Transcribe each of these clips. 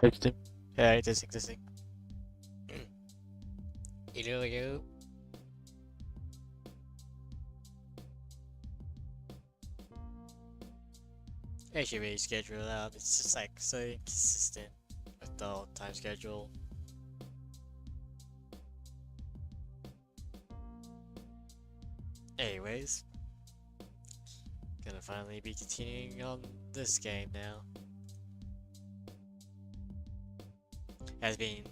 Testing. Yeah, testing. Hello. I should really schedule it out. It's just like so inconsistent with the whole time schedule. Anyways, gonna finally be continuing on this game now. Has been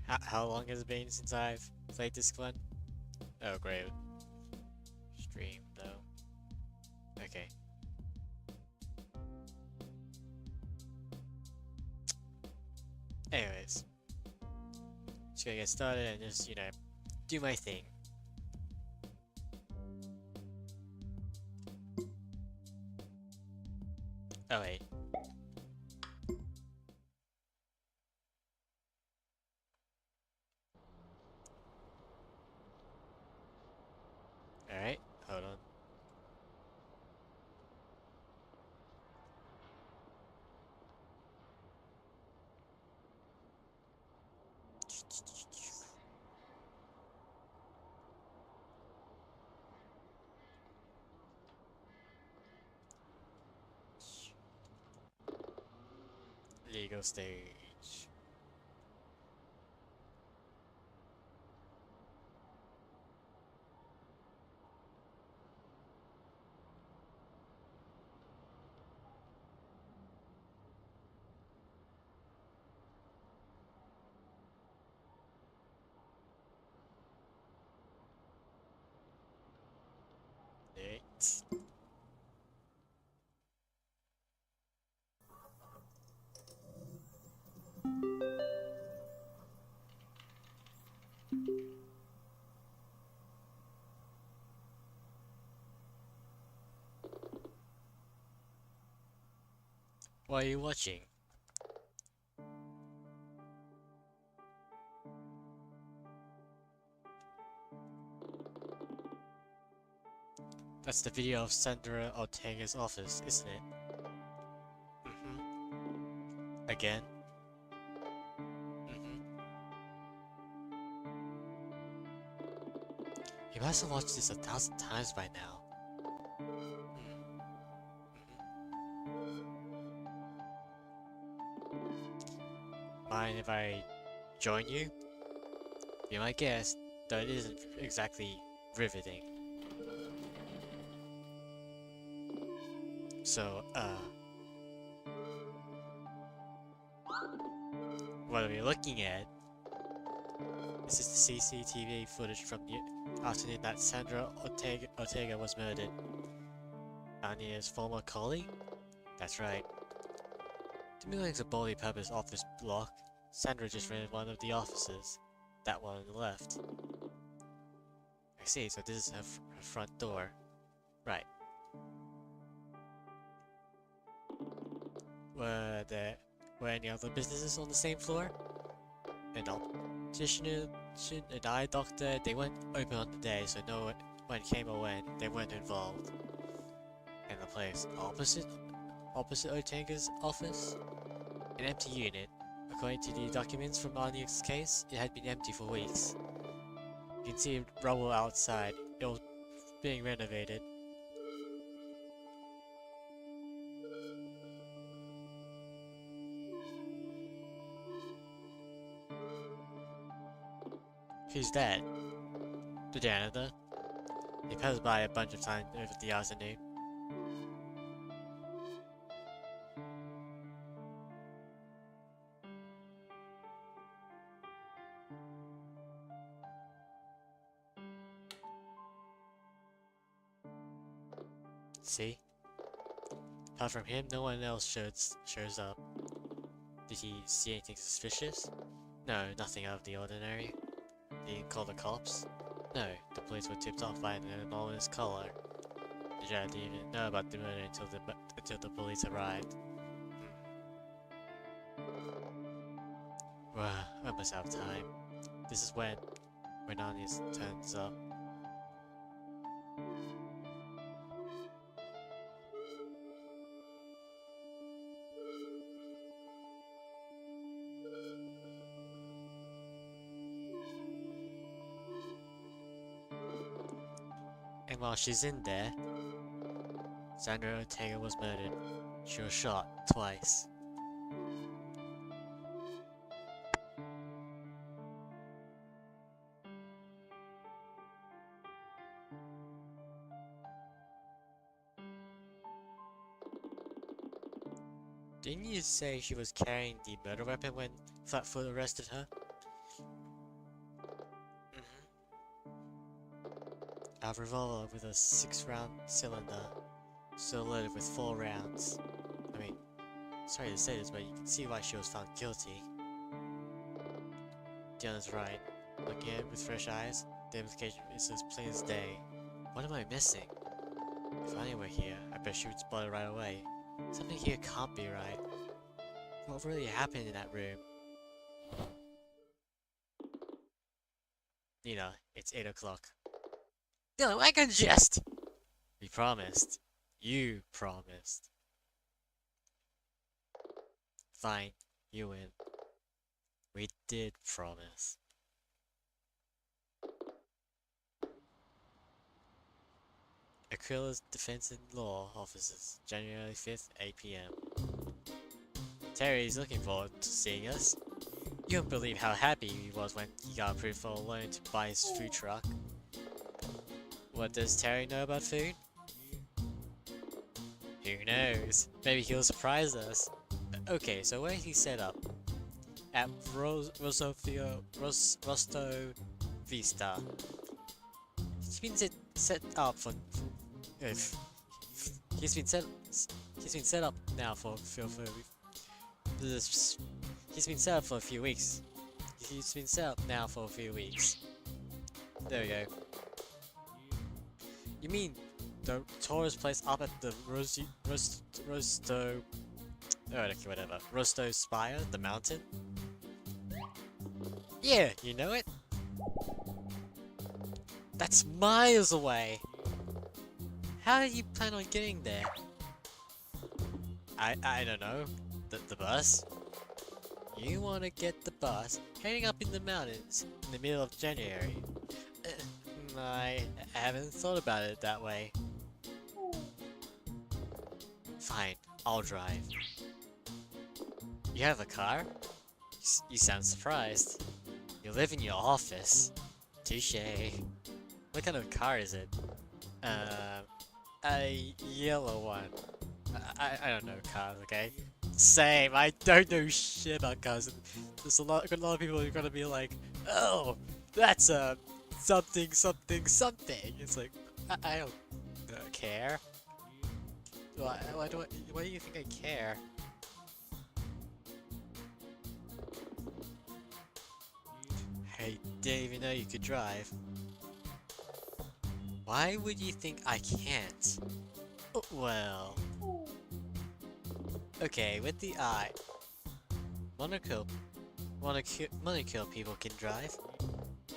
how long has it been since I've played this one? Oh great. Stream though. Okay. Anyways, just gonna get started and just, do my thing. Oh wait. Alright, hold on. Legal stage. Eight. What are you watching? That's the video of Sandra Ortega's office, isn't it? Again? You must have watched this 1,000 times by now. Mind if I join you? Be my guest, though it isn't exactly riveting. So, what are we looking at? This is the CCTV footage from the afternoon that Sandra Ortega was murdered. Anya's former colleague? That's right. The building's a multi-purpose office block. Sandra just rented one of the offices. That one on the left. I see, so this is her front door. Right. Were any other businesses on the same floor? An optician, an eye doctor, they weren't open on the day, so no one came or went. They weren't involved. And the place opposite Ortega's office? An empty unit. According to the documents from Anya's case, it had been empty for weeks. You can see rubble outside. It was being renovated. Who's that? The janitor. He passed by a bunch of times over the afternoon. See? Apart from him, no one else shows up. Did he see anything suspicious? No, nothing out of the ordinary. He didn't call the cops? No, the police were tipped off by an anonymous caller. The janitor didn't even know about the murder until the police arrived. Well, I must have time. This is when Anya's turns up. And while she's in there, Sandra Ortega was murdered. She was shot twice. Didn't you say she was carrying the murder weapon when Flatfoot arrested her? A revolver with a 6-round cylinder, still loaded with 4 rounds. I mean, sorry to say this, but you can see why she was found guilty. Dion's right. Looking at it with fresh eyes, the implication is as plain as day. What am I missing? If Annie were here, I bet she would spot it right away. Something here can't be right. What really happened in that room? You know, it's 8 o'clock. No, I can just... We promised. You promised. Fine, you win. We did promise. Aquila's Defense and Law Offices, January 5th, 8 PM. Terry's looking forward to seeing us. You won't believe how happy he was when he got approved for a loan to buy his food truck. What does Terry know about food? Who knows? Maybe he'll surprise us. Okay, so where he set up? At Rosto Vista. He's been set up for... He's been set up now for he's been set up for a few weeks. He's been set up now for a few weeks. There we go. You mean the tourist place up at the Rosto... Oh, okay, whatever. Rosto Spire, the mountain? Yeah, you know it? That's miles away! How do you plan on getting there? I don't know. The bus? You wanna get the bus heading up in the mountains in the middle of January? I haven't thought about it that way. Fine, I'll drive. You have a car? You sound surprised. You live in your office. Touché. What kind of car is it? A yellow one. I don't know cars, okay? Same, I don't know shit about cars. There's a lot of people who are gonna be like, oh, that's a something. It's like, I don't care. Why do you think I care? I didn't even know you could drive. Why would you think I can't? Well... Okay, with the eye. Monocle people can drive.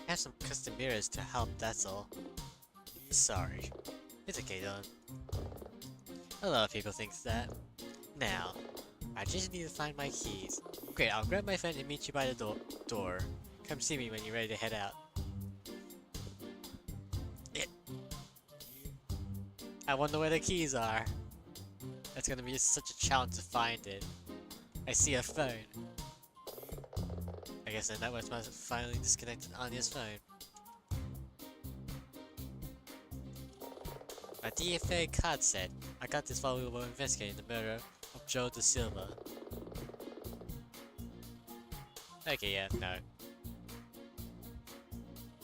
I have some custom mirrors to help, that's all. Sorry. It's okay, Don. A lot of people think that. Now, I just need to find my keys. Great, I'll grab my friend and meet you by the door. Come see me when you're ready to head out. I wonder where the keys are. That's gonna be such a challenge to find it. I see a phone. I guess the network must have finally disconnected Anya's phone. My DFA card said, I got this while we were investigating the murder of Joe Da Silva. Okay, yeah, no.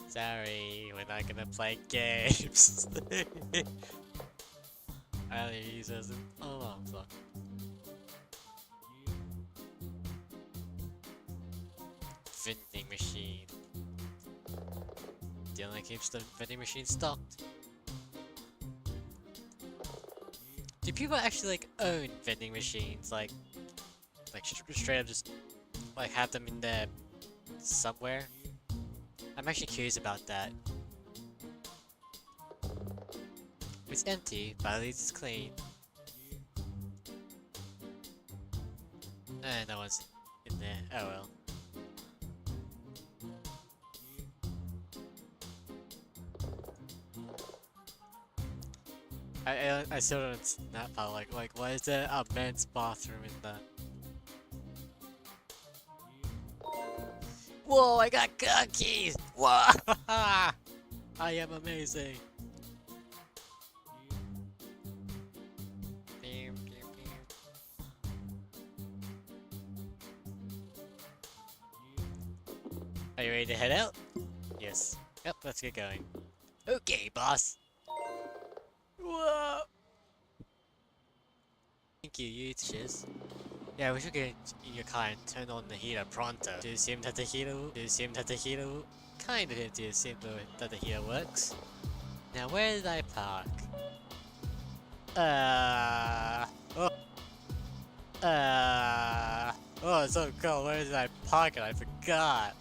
Sorry, we're not gonna play games. I only use it as an alarm clock. Vending machine. Dylan keeps the vending machine stocked. Do people actually like own vending machines? Like straight up just like have them in there somewhere? I'm actually curious about that. It's empty, but at least it's clean. No one's in there. Oh well. I still don't snap out. Like, why is there a men's bathroom in the? Whoa! I got cookies. Whoa! I am amazing. Are you ready to head out? Yes. Yep, let's get going. Okay, boss. Whoa! Thank you, you shiz. Yeah, we should get in your car and turn on the heater pronto. Do you assume that the heater kind of do you assume that the heater works? Now where did I park? Oh, it's so cold. Where did I park it? I forgot.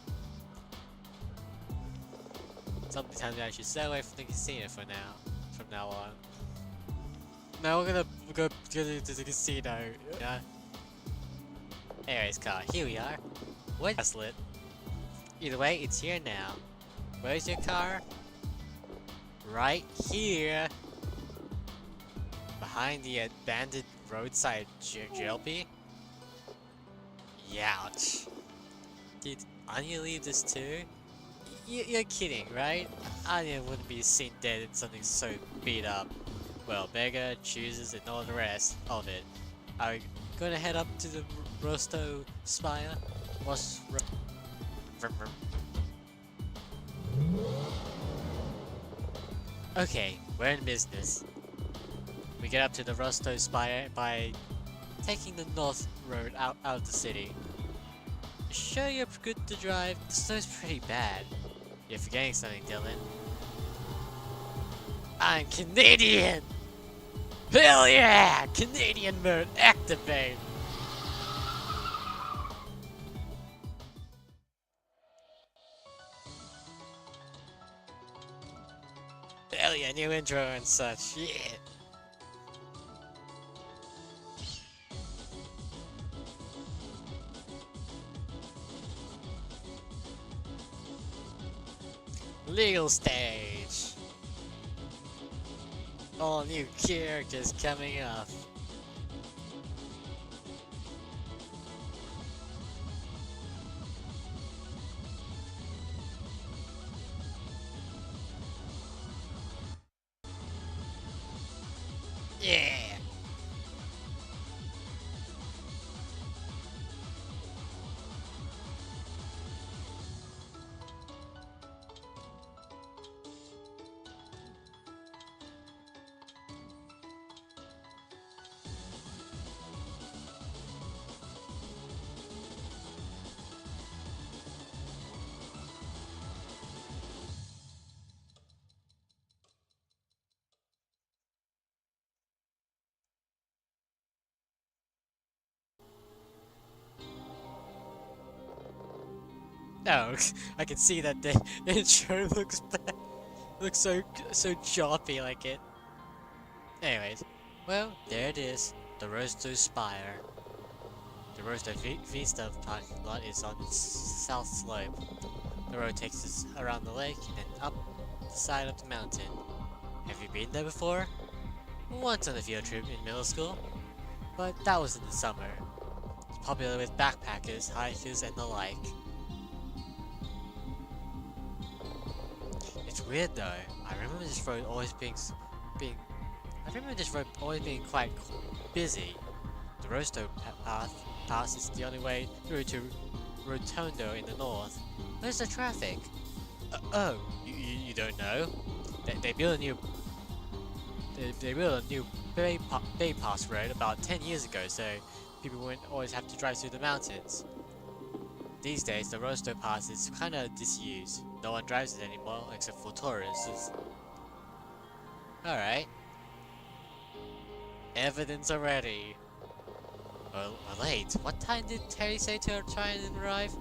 Something tells me I should stay away from the casino for now. From now on. Now we're gonna go to the casino. Yeah. Anyways, car. Here we are. What's lit? Either way, it's here now. Where's your car? Right here. Behind the abandoned roadside jalopy. Youch. Did Anya leave this too? You're kidding, right? Anya wouldn't be seen dead in something so beat up. Well, beggar, chooses, and all the rest of it. Are we gonna head up to the Rosto Spire? Okay, we're in business. We get up to the Rosto Spire by taking the north road out of the city. Sure you're good to drive? The snow's pretty bad. You're forgetting something, Dylan. I'm Canadian! Hell yeah! Canadian mode activate! Hell yeah, new intro and such, yeah! Legal stage! All new characters coming up. Yeah! No, I can see that the intro looks bad. Looks so choppy like it. Anyways, well, there it is. The Rosto Spire. The Rosto Vista parking lot is on its south slope. The road takes us around the lake and then up the side of the mountain. Have you been there before? Once on a field trip in middle school, but that was in the summer. It's popular with backpackers, hikers, and the like. It's weird though. I remember this road always being quite busy. The Rosto pass is the only way through to Rotondo in the north. Where's the traffic? Oh, you don't know? They built a new Bay Pass road about 10 years ago, so people wouldn't always have to drive through the mountains. These days, the Rosto Pass is kinda disused. No one drives it anymore, except for tourists. Alright. Evidence already. Well, we're late. What time did Terry say to try and arrive?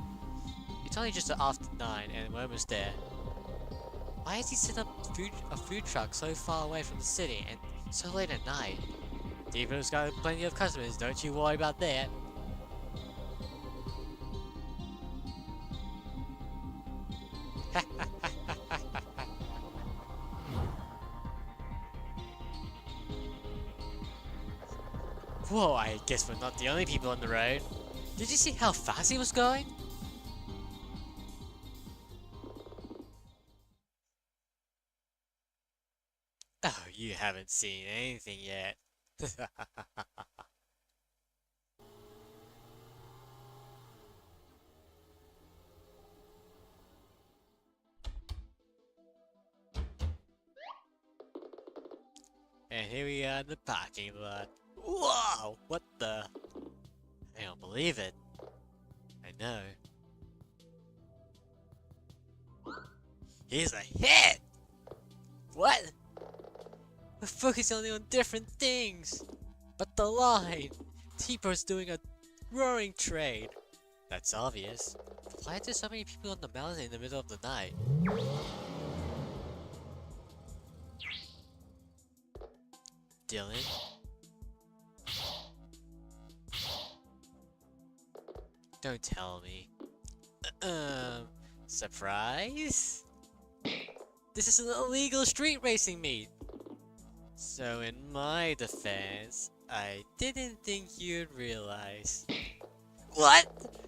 It's only just after 9 and we're almost there. Why has he set up a food truck so far away from the city and so late at night? Depot's got plenty of customers, don't you worry about that. Whoa, I guess we're not the only people on the road. Did you see how fast he was going? Oh, you haven't seen anything yet. And here we are in the parking lot. Whoa! What the? I don't believe it. I know. He's a hit! What? We're focusing only on different things. But the line! T-Bro's doing a roaring trade. That's obvious. Why are there so many people on the mountain in the middle of the night? Dylan? Don't tell me. Surprise? This is an illegal street racing meet. So in my defense, I didn't think you'd realize. What?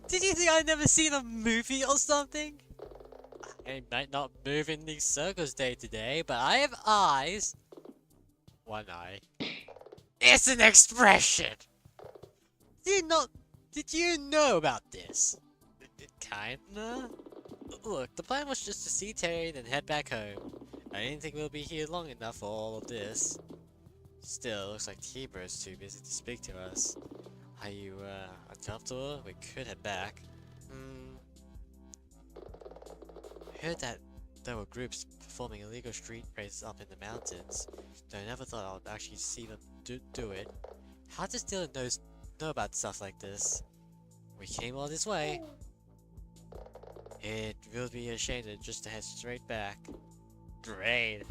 Did you think I'd never seen a movie or something? I might not move in these circles day to day, but I have eyes. One eye. It's an expression! Did you know about this? Kinda? Look, the plan was just to see Terry and head back home. I didn't think we'll be here long enough for all of this. Still, looks like T-Bro's too busy to speak to us. Are you, uncomfortable? We could head back. I heard that there were groups performing illegal street races up in the mountains, though I never thought I would actually see them do it. How does Dylan know about stuff like this? We came all this way. It will be a shame just to head straight back. Great!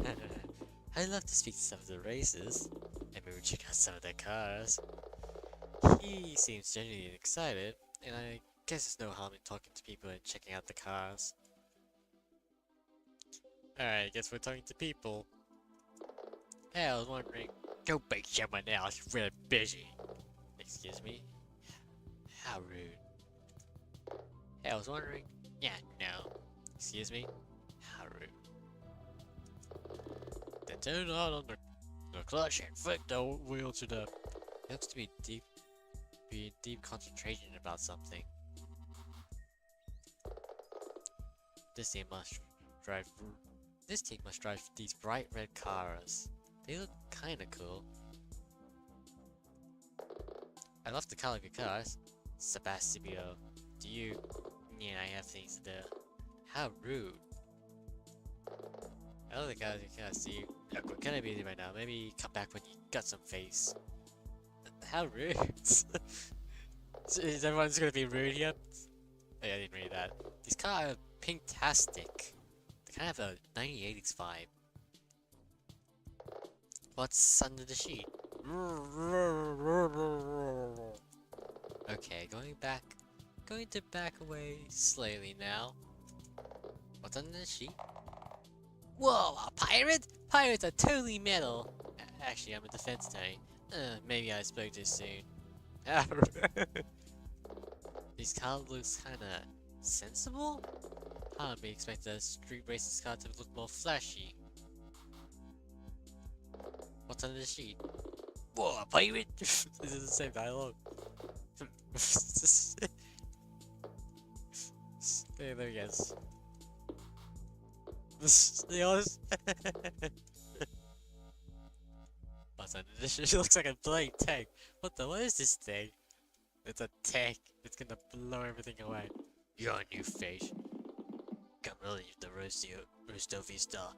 I'd love to speak to some of the racers, and maybe check out some of their cars. He seems genuinely excited, and I guess there's no harm in talking to people and checking out the cars. Alright, I guess we're talking to people. Hey, I was wondering. Go bake someone else, we're busy. Excuse me? How rude. Hey, I was wondering. Yeah, no. Excuse me? How rude. Then turn on the clutch and flick the wheel to the... It looks to be in deep concentration about something. This team must drive these bright red cars. They look kinda cool. I love the color of your cars. Sebastio, do you... Yeah, I have things to do. How rude. I love the guys who can't see you. Look, we're kinda busy right now. Maybe come back when you got some face. How rude. Is everyone just gonna be rude here? Oh, yeah, I didn't read that. These cars are pink-tastic. They kind of have a 1980s vibe. What's under the sheet? Okay, going to back away slowly now. What's under the sheet? Whoa, a pirate? Pirates are totally metal. Actually, I'm a defense Tony. Maybe I spoke too soon. These cars looks kinda sensible? I'd be expecting a street racer's car to look more flashy. What's under the sheet? Whoa, a pirate? This is the same dialogue. There he is. What's under the sheet? It looks like a blank tank. What is this thing? It's a tank. It's gonna blow everything away. Your new face. Can't believe the Rosto Vista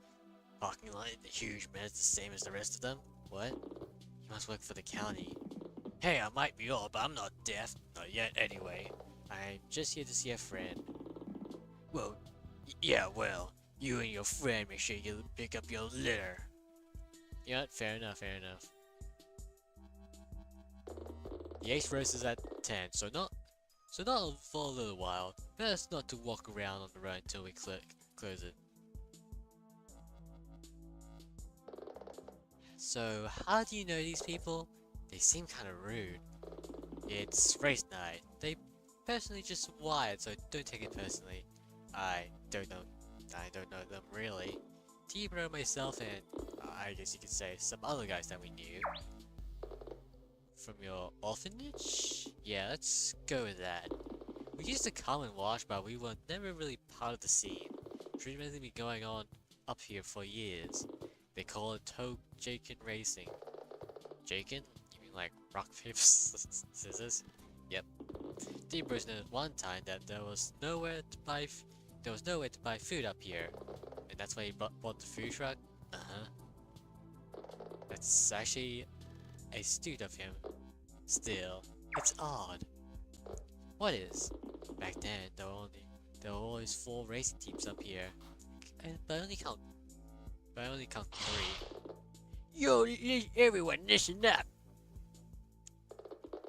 parking lot in the huge man is the same as the rest of them? What? You must work for the county. Hey, I might be old, but I'm not deaf. Not yet, anyway. I'm just here to see a friend. Well, yeah, well, you and your friend make sure you pick up your litter. Yeah, fair enough, fair enough. The Ace race is at 10, so not for a little while. Best not to walk around on the road until we close it. So, how do you know these people? They seem kinda rude. It's race night. They personally just wired, so don't take it personally. I don't know. I don't know them really. Tibro, myself, and I guess you could say some other guys that we knew. From your orphanage? Yeah, let's go with that. We used to come and watch, but we were never really part of the scene. It's really been going on up here for years. They call it Toe Jakin Racing. Jakin? You mean like rock, paper, scissors? Yep. Deebros knew at one time that there was nowhere to buy food up here. And that's why he bought the food truck? That's actually astute of him. Still, it's odd. What is? Back then, there were always 4 racing teams up here, but I only count 3. Yo, everyone, listen up!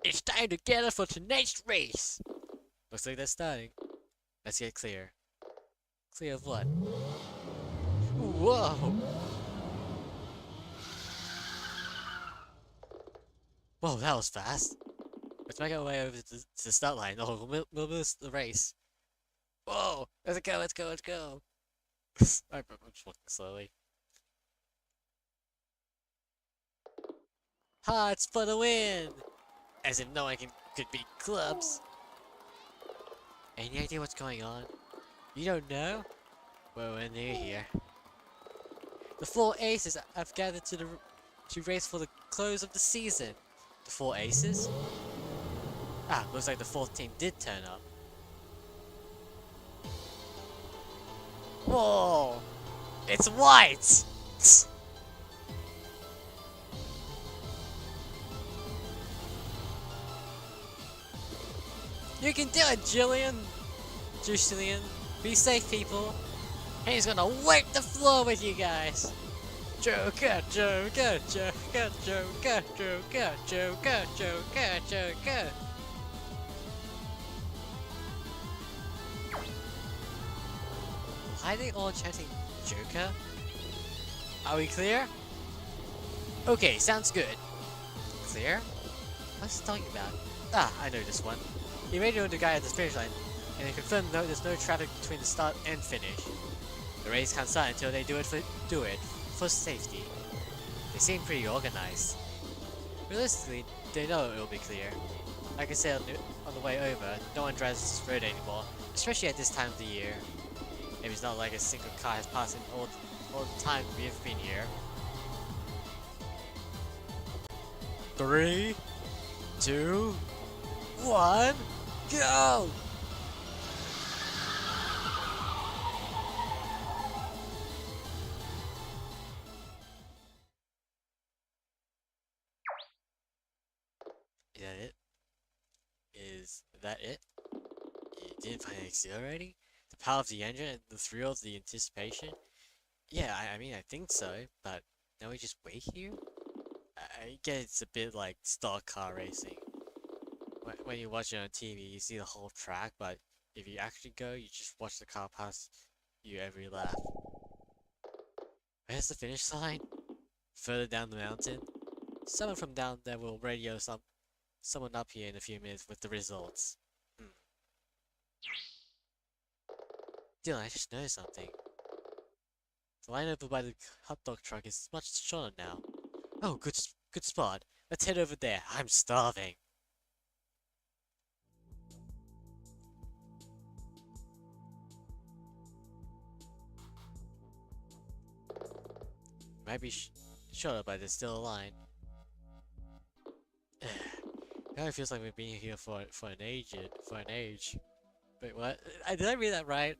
It's time to gather for tonight's race. Looks like they're starting. Let's get clear. Clear of what? Whoa! Whoa, that was fast. Let's make our way over to the start line. Oh, we'll miss the race. Whoa! Let's go, let's go, let's go! I'm just walking slowly. Hearts for the win! As if no one could beat clubs. Any idea what's going on? You don't know? Well, we're near here. The 4 aces have gathered to race for the close of the season. The 4 aces? Ah, looks like the 4th team did turn up. Whoa! It's white! You can do it, Julian! Be safe, people! And he's gonna wipe the floor with you guys! Joker, Joker, Joker, Joker, Joker, Joker, Joker, Joker! Why are they all chanting Joker? Are we clear? Okay, sounds good. Clear? What's he talking about? Ah, I know this one. He radioed the guy at the finish line, and they confirmed there's no traffic between the start and finish. The race can't start until they do it for safety. They seem pretty organized. Realistically, they know it'll be clear. Like I said on the way over, no one drives this road anymore, especially at this time of the year. Maybe it's not like a single car has passed in all the time we've been here. 3, 2, 1, go! Is that it? Is that it? You didn't find it exhilarating? The power of the engine and the thrill of the anticipation? Yeah, I mean, I think so, but now we just wait here? I guess it's a bit like stock car racing. When you watch it on TV, you see the whole track, but if you actually go, you just watch the car pass you every lap. Where's the finish line? Further down the mountain? Someone from down there will radio someone up here in a few minutes with the results. Dylan, I just noticed something. The line over by the hot dog truck is much shorter now. Oh, good spot. Let's head over there. I'm starving. Might be shorter, but there's still a line. Now it feels like we've been here for an age. Wait, what? Did I read that right?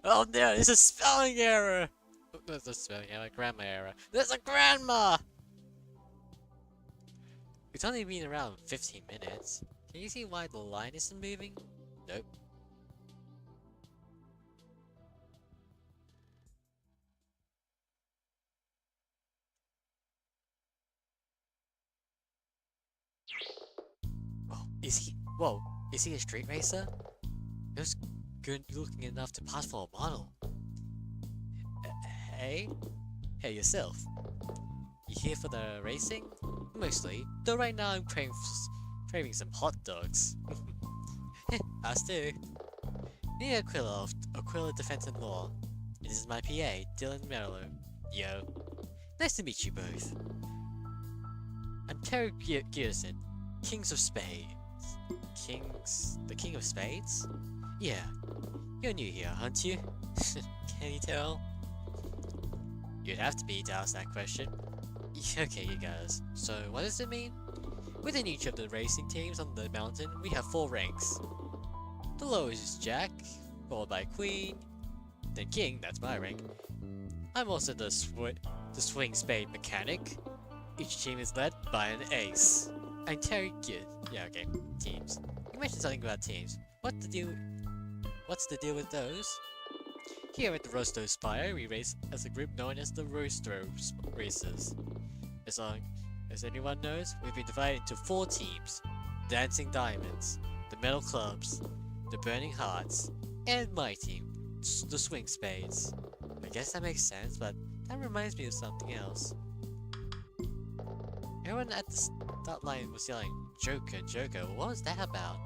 Oh no, it's a spelling error! There's a spelling error, grammar error. There's a grandma! It's only been around 15 minutes. Can you see why the line isn't moving? Nope. Is he a street racer? He was good looking enough to pass for a model. Hey yourself. You here for the racing? Mostly, though right now I'm Craving some hot dogs. Us too. Me Aquila of Aquila Defense and Law. This is my PA, Dylan Mello. Yo. Nice to meet you both. I'm Terry Gearson, Kings of Spades. The King of Spades? Yeah. You're new here, aren't you? Can you tell? You'd have to be to ask that question. Okay, you guys. So, what does it mean? Within each of the racing teams on the mountain, we have 4 ranks. The lowest is Jack, followed by Queen, then King, that's my rank. I'm also the swing spade mechanic. Each team is led by an ace. I'm Terry Good. Yeah, okay. Teams. You mentioned something about teams. What's the deal with those? Here at the Rosto Spire, we race as a group known as the Rosto Racers. As long as anyone knows, we've been divided into 4 teams. Dancing Diamonds, the Metal Clubs, the Burning Hearts, and my team, the Swing Spades. I guess that makes sense, but that reminds me of something else. Everyone at the start line was yelling, Joker, Joker, what was that about?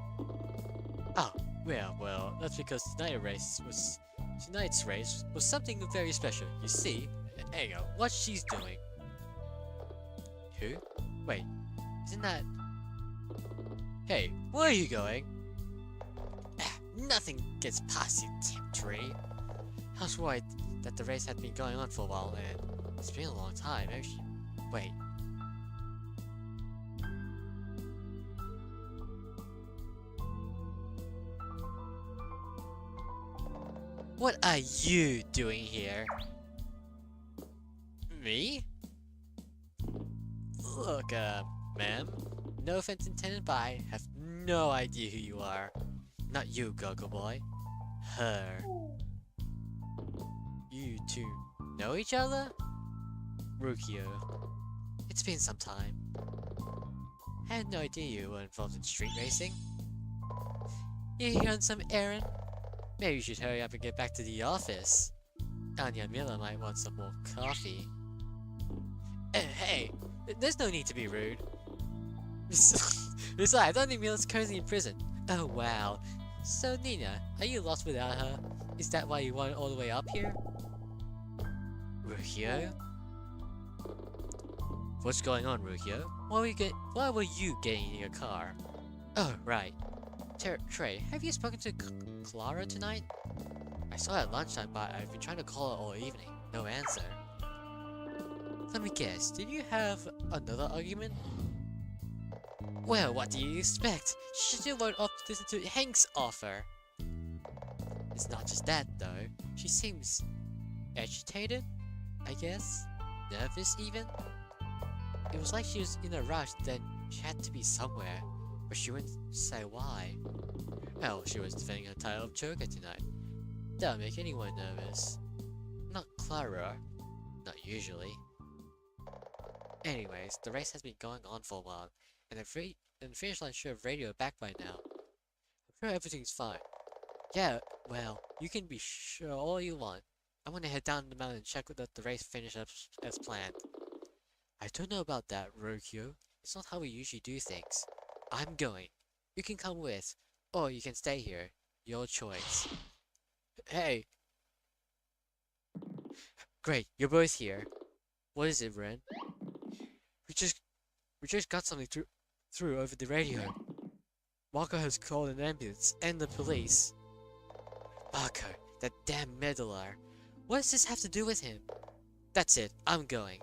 Oh, well, that's because tonight's race was something very special. You see, hang on, what she's doing. Who? Wait, isn't that... Hey, where are you going? Nothing gets past you, Tree. I was worried that the race had been going on for a while, and it's been a long time. Maybe she... Wait. What are you doing here? Me? Look, ma'am. No offense intended, but I have no idea who you are. Not you, Goggle Boy. Her. You two know each other? Rukio. It's been some time. I had no idea you were involved in street racing. You here on some errand? Maybe you should hurry up and get back to the office. Anya Miller might want some more coffee. Hey, there's no need to be rude. Besides, Anya Miller's currently in prison. Oh wow. So Nina, are you lost without her? Is that why you went all the way up here? Rukio? What's going on, Rukio? Why were you getting in your car? Oh, right. Trey, have you spoken to Clara tonight? I saw her at lunchtime, but I've been trying to call her all evening. No answer. Let me guess, did you have another argument? Well, what do you expect? She still won't listen to Hank's offer. It's not just that, though. She seems agitated, I guess? Nervous, even? It was like she was in a rush, then she had to be somewhere, but she wouldn't say why. Well, she was defending her title of Joker tonight. That'll make anyone nervous. Not Clara. Not usually. Anyways, the race has been going on for a while, and the finish line should have radio back by now. I'm sure everything's fine. Yeah, well, you can be sure all you want. I want to head down the mountain and check that the race finished up as planned. I don't know about that, Rokyo. It's not how we usually do things. I'm going. You can come with, or you can stay here. Your choice. Hey! Great, you're both here. What is it, Ren? We just got something through over the radio. Marco has called an ambulance and the police. Marco, that damn meddler. What does this have to do with him? That's it, I'm going.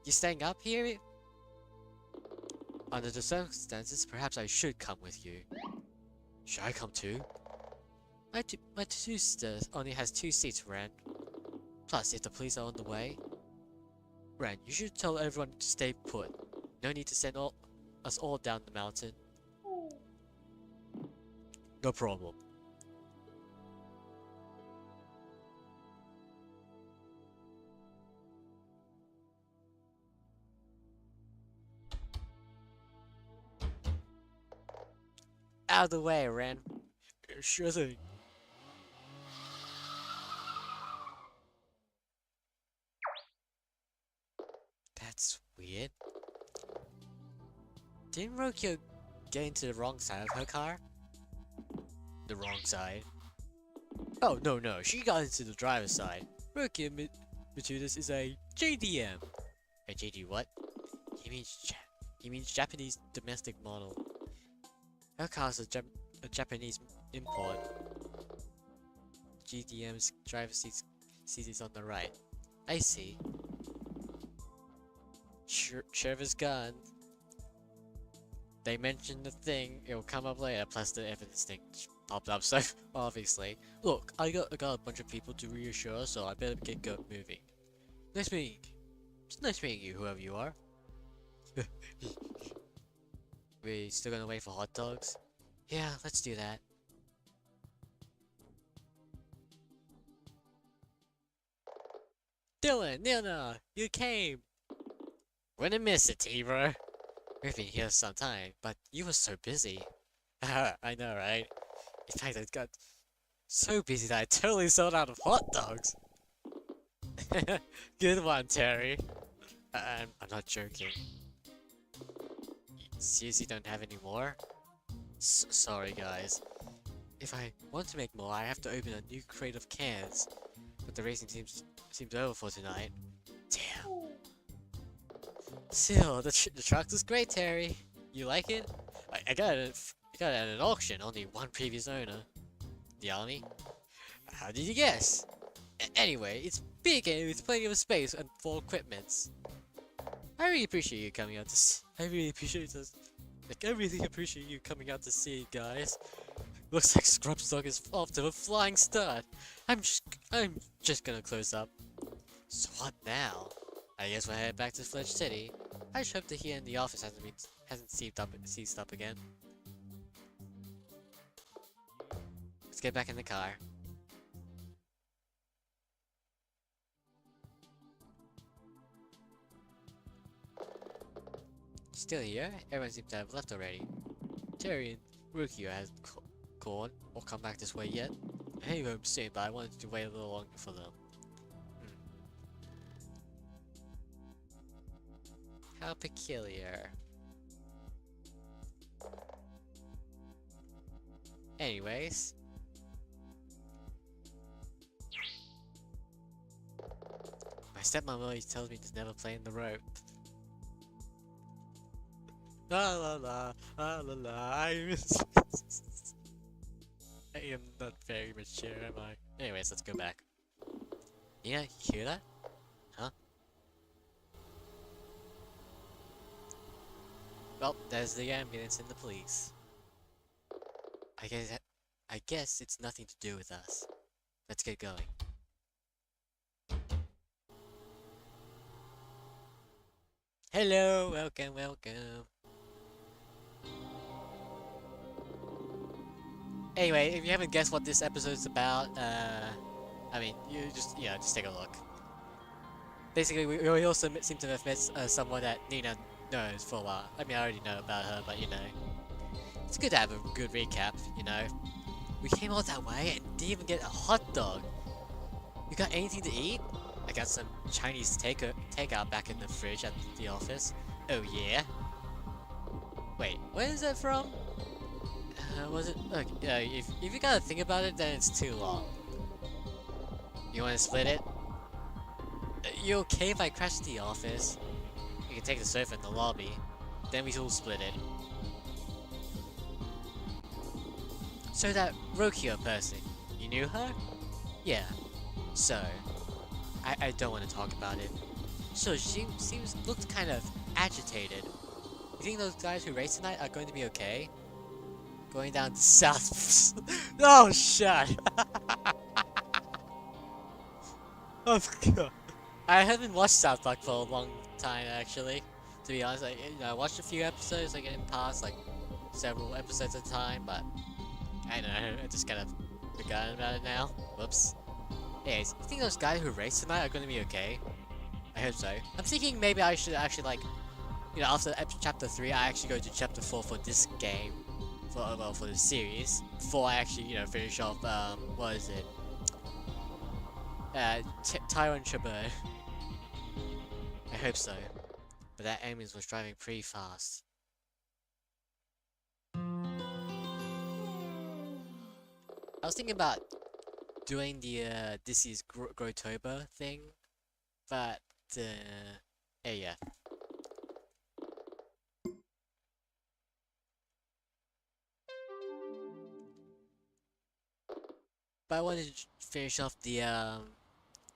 You staying up here? Under the circumstances, perhaps I should come with you. Should I come too? My two-sister only has 2 seats, Ren. Plus, if the police are on the way... Ren, you should tell everyone to stay put. No need to send us all down the mountain. No problem. Out of the way, Ren. Sure thing. That's weird. Didn't Rokyo get into the wrong side of her car? The wrong side. Oh, no, she got into the driver's side. Rokia Matudis is a JDM. A JD what? He means Japanese domestic model. Her car's a Japanese import. GDM's driver's seat is on the right. I see. Trevor's gun. They mentioned the thing, it'll come up later, plus the evidence thing popped up, so obviously. Look, I got a bunch of people to reassure, so I better get moving. Nice meeting. It's nice meeting you, whoever you are. We still gonna wait for hot dogs? Yeah, let's do that. Dylan, Nilna, you came! Wouldn't miss it, T-bro. We've been here some time, but you were so busy. I know, right? In fact, I got so busy that I totally sold out of hot dogs. Good one, Terry. I'm not joking. Seriously, don't have any more? Sorry, guys. If I want to make more, I have to open a new crate of cans. But the racing seems over for tonight. Damn. Still, the truck looks great, Terry. You like it? I got it at an auction. Only one previous owner. The army? How did you guess? Anyway, it's big and with plenty of space and for equipments. I really appreciate you coming out to see. I really appreciate you coming out to see it, guys. Looks like Scrubstock is off to a flying start. I'm just gonna close up. So what now? I guess we'll head back to Fledge City. I just hope that here in the office hasn't seized up again. Let's get back in the car. Still here? Everyone seems to have left already. Terry and Rukio hasn't gone or come back this way yet. I heading home soon, but I wanted to wait a little longer for them. How peculiar. Anyways. My stepmom always tells me to never play in the rope. La la la, la la la, I am not very mature, am I? Anyways, let's go back. Yeah, you hear that? Huh? Well, there's the ambulance and the police. I guess it's nothing to do with us. Let's get going. Hello, welcome. Anyway, if you haven't guessed what this episode's about, I mean, just take a look. Basically, we also seem to have met someone that Nina knows for a while. I mean, I already know about her, but you know, it's good to have a good recap, you know. We came all that way and didn't even get a hot dog. You got anything to eat? I got some Chinese takeout back in the fridge at the office. Oh yeah? Wait, where is that from? Was it? Look, if you gotta think about it, then it's too long. You wanna split it? You okay if I crash the office? You can take the sofa in the lobby. Then we all split it. So that Rokio person, you knew her? Yeah. So, I don't want to talk about it. So she looked kind of agitated. You think those guys who race tonight are going to be okay? Going down to South. Oh shit! Oh god. I haven't watched South Park for a long time actually. To be honest, I watched a few episodes like in past like several episodes at a time, but I don't know, I just kind of forgotten about it now. Whoops. Anyways, you think those guys who race tonight are going to be okay? I hope so. I'm thinking maybe I should actually like, you know, after chapter 3, I actually go to chapter 4 for this game. For the series. Before I actually, you know, finish off, what is it? Tyrone Chabert. I hope so. But that ambulance was driving pretty fast. I was thinking about doing the this is Growtober thing, but yeah. But I wanted to finish off the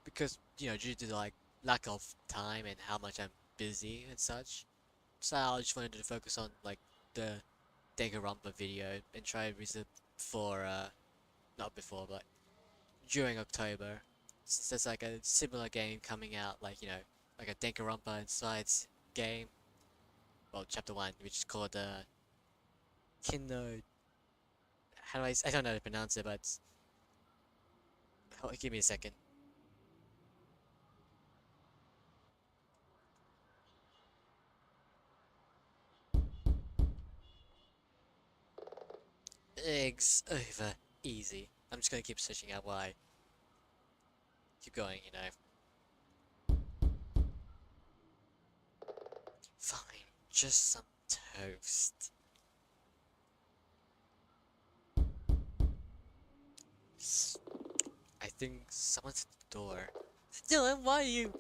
because you know due to like lack of time and how much I'm busy and such, so I just wanted to focus on like the Danganronpa video and try to resume for not before but during October, since there's like a similar game coming out, like you know like a Danganronpa Insides game, well chapter 1, which is called Kino. How do I don't know how to pronounce it, but give me a second. Eggs over easy. I'm just gonna keep searching out why. Keep going, you know. Fine, just some toast. I think someone's at the door. Dylan, why are you?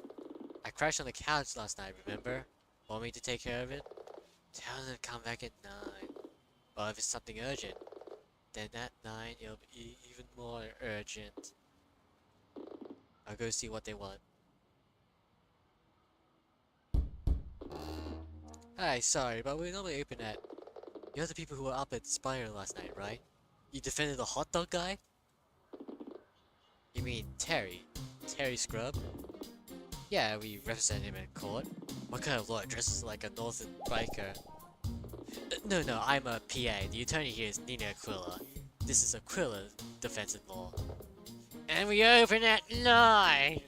I crashed on the couch last night, remember? Want me to take care of it? Tell them to come back at 9. Well, if it's something urgent, then at 9 it'll be even more urgent. I'll go see what they want. Hi, sorry, but we normally open at... You're the people who were up at Spire last night, right? You defended the hot dog guy? You mean Terry? Terry Scrub? Yeah, we represent him in court. What kind of lawyer dresses like a northern biker? No, I'm a PA. The attorney here is Nina Aquila. This is Aquila Defense in Law. And we open at 9!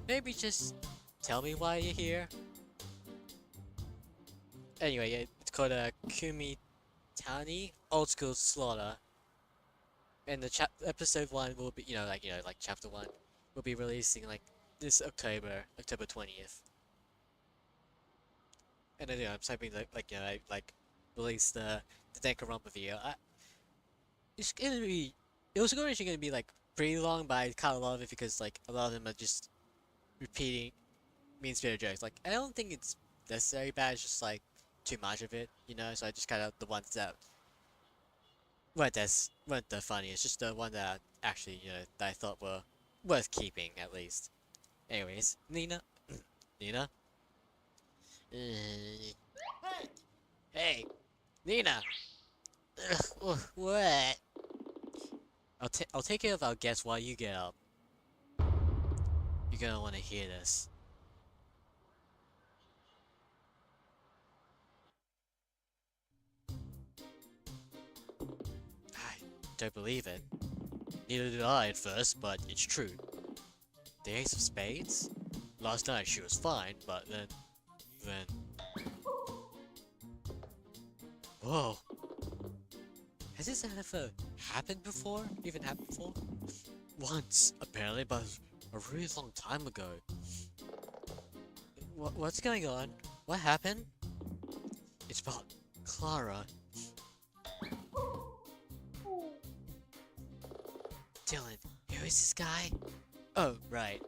Maybe just tell me why you're here? Anyway, yeah, it's called Kumi Tani Old School Slaughter. And the episode 1 will be, like chapter 1 will be releasing like this October 20th. And then, I'm typing I release the Danganronpa video. It's gonna be, it was originally gonna be like pretty long, but I kind of love it because like a lot of them are just repeating mean-spirited jokes. Like I don't think it's necessarily bad. It's just like too much of it, you know. So I just kind of the ones that weren't the funniest, just the one that actually that I thought were worth keeping at least. Anyways, Nina, Nina. Hey, Nina. What? I'll take care of our guests while you get up. You're gonna want to hear this. I don't believe it. Neither did I at first, but it's true. The Ace of Spades? Last night she was fine, but then... Whoa. Has this ever happened before? Even happened before? Once, apparently, but a really long time ago. What's going on? What happened? It's about Clara. Dylan, who is this guy? Oh, right.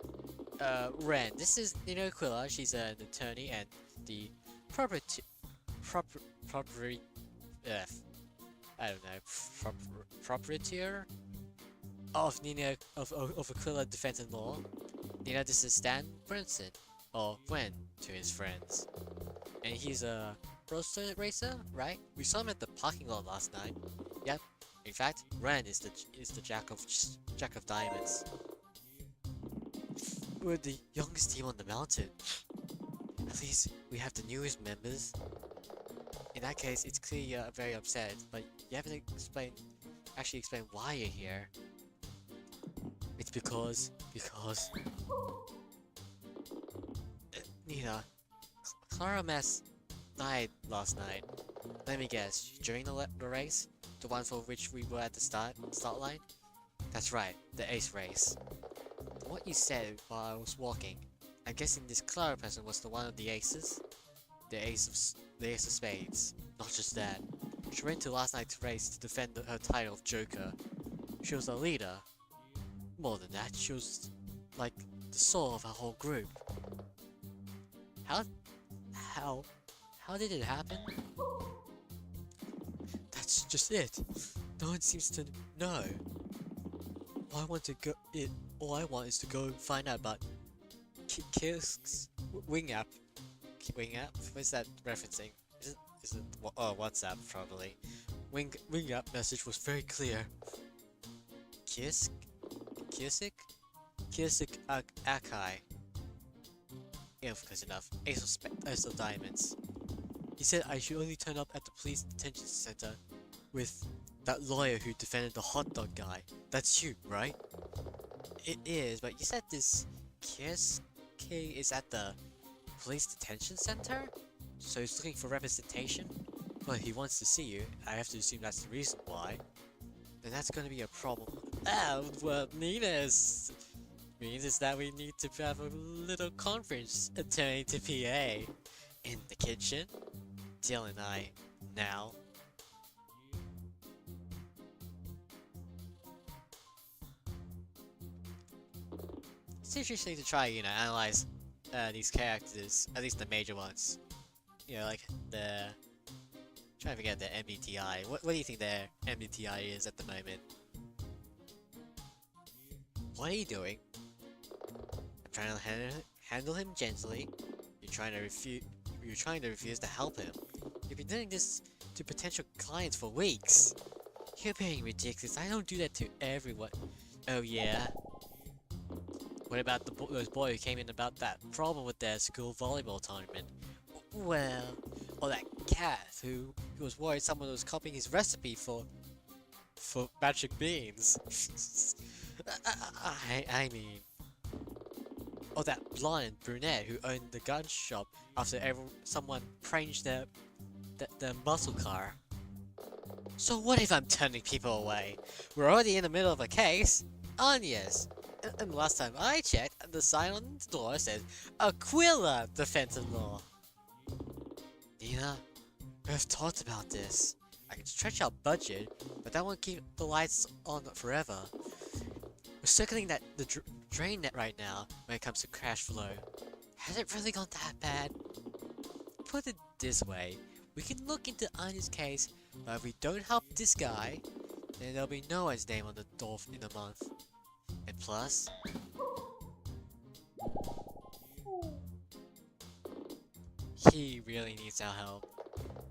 Ren. This is Aquila. She's an attorney and the property... I don't know, proprietor of Nina of Aquila Defense and Law. This is Stan Brinson, or Gwen to his friends, and he's a roadster racer, right? We saw him at the parking lot last night. Yep. In fact, Ren is the Jack of Diamonds. We're the youngest team on the mountain. At least we have the newest members. In that case, it's clear you're very upset, but you haven't actually explained why you're here. It's because... Nina, Clara Mess died last night. Let me guess, during the race? The one for which we were at the start line? That's right, the ace race. From what you said while I was walking, I'm guessing this Clara person was the one of the aces? The ace of spades. Not just that. She went to last night's race to defend her title of Joker. She was a leader. More than that, she was like the soul of our whole group. How, how, how did it happen? That's just it. No one seems to know. All I want is to go and find out about Kisk's wing app. Wing app? What's that referencing? Is it WhatsApp probably? Wing app message was very clear. Kisk Akai. If close enough. Ace of diamonds. He said I should only turn up at the police detention center with that lawyer who defended the hot dog guy. That's you, right? It is, but you said this Kisk is at the police detention center? So he's looking for representation? Well, he wants to see you. I have to assume that's the reason why. Then that's gonna be a problem. What means is that we need to have a little conference attending to PA. In the kitchen? Jill and I, now. It's interesting to try, analyze these characters, at least the major ones. Like the... trying to forget the MBTI. What do you think their MBTI is at the moment? What are you doing? I'm trying to handle him gently. You're trying to refuse to help him. You've been doing this to potential clients for weeks. You're being ridiculous. I don't do that to everyone. Oh yeah? What about those boys who came in about that problem with their school volleyball tournament? Well, or that cat who was worried someone was copying his recipe for magic beans. I mean, or that blonde brunette who owned the gun shop after someone pranked the muscle car. So what if I'm turning people away? We're already in the middle of a case. Yes. And last time I checked, the sign on the door said Aquila Defensive Law. Nina, we've talked about this. I can stretch our budget, but that won't keep the lights on forever. We're circling the drain net right now when it comes to cash flow. Has it really gone that bad? Put it this way, we can look into Anya's case, but if we don't help this guy, then there'll be no one's name on the door in a month. And plus... he really needs our help.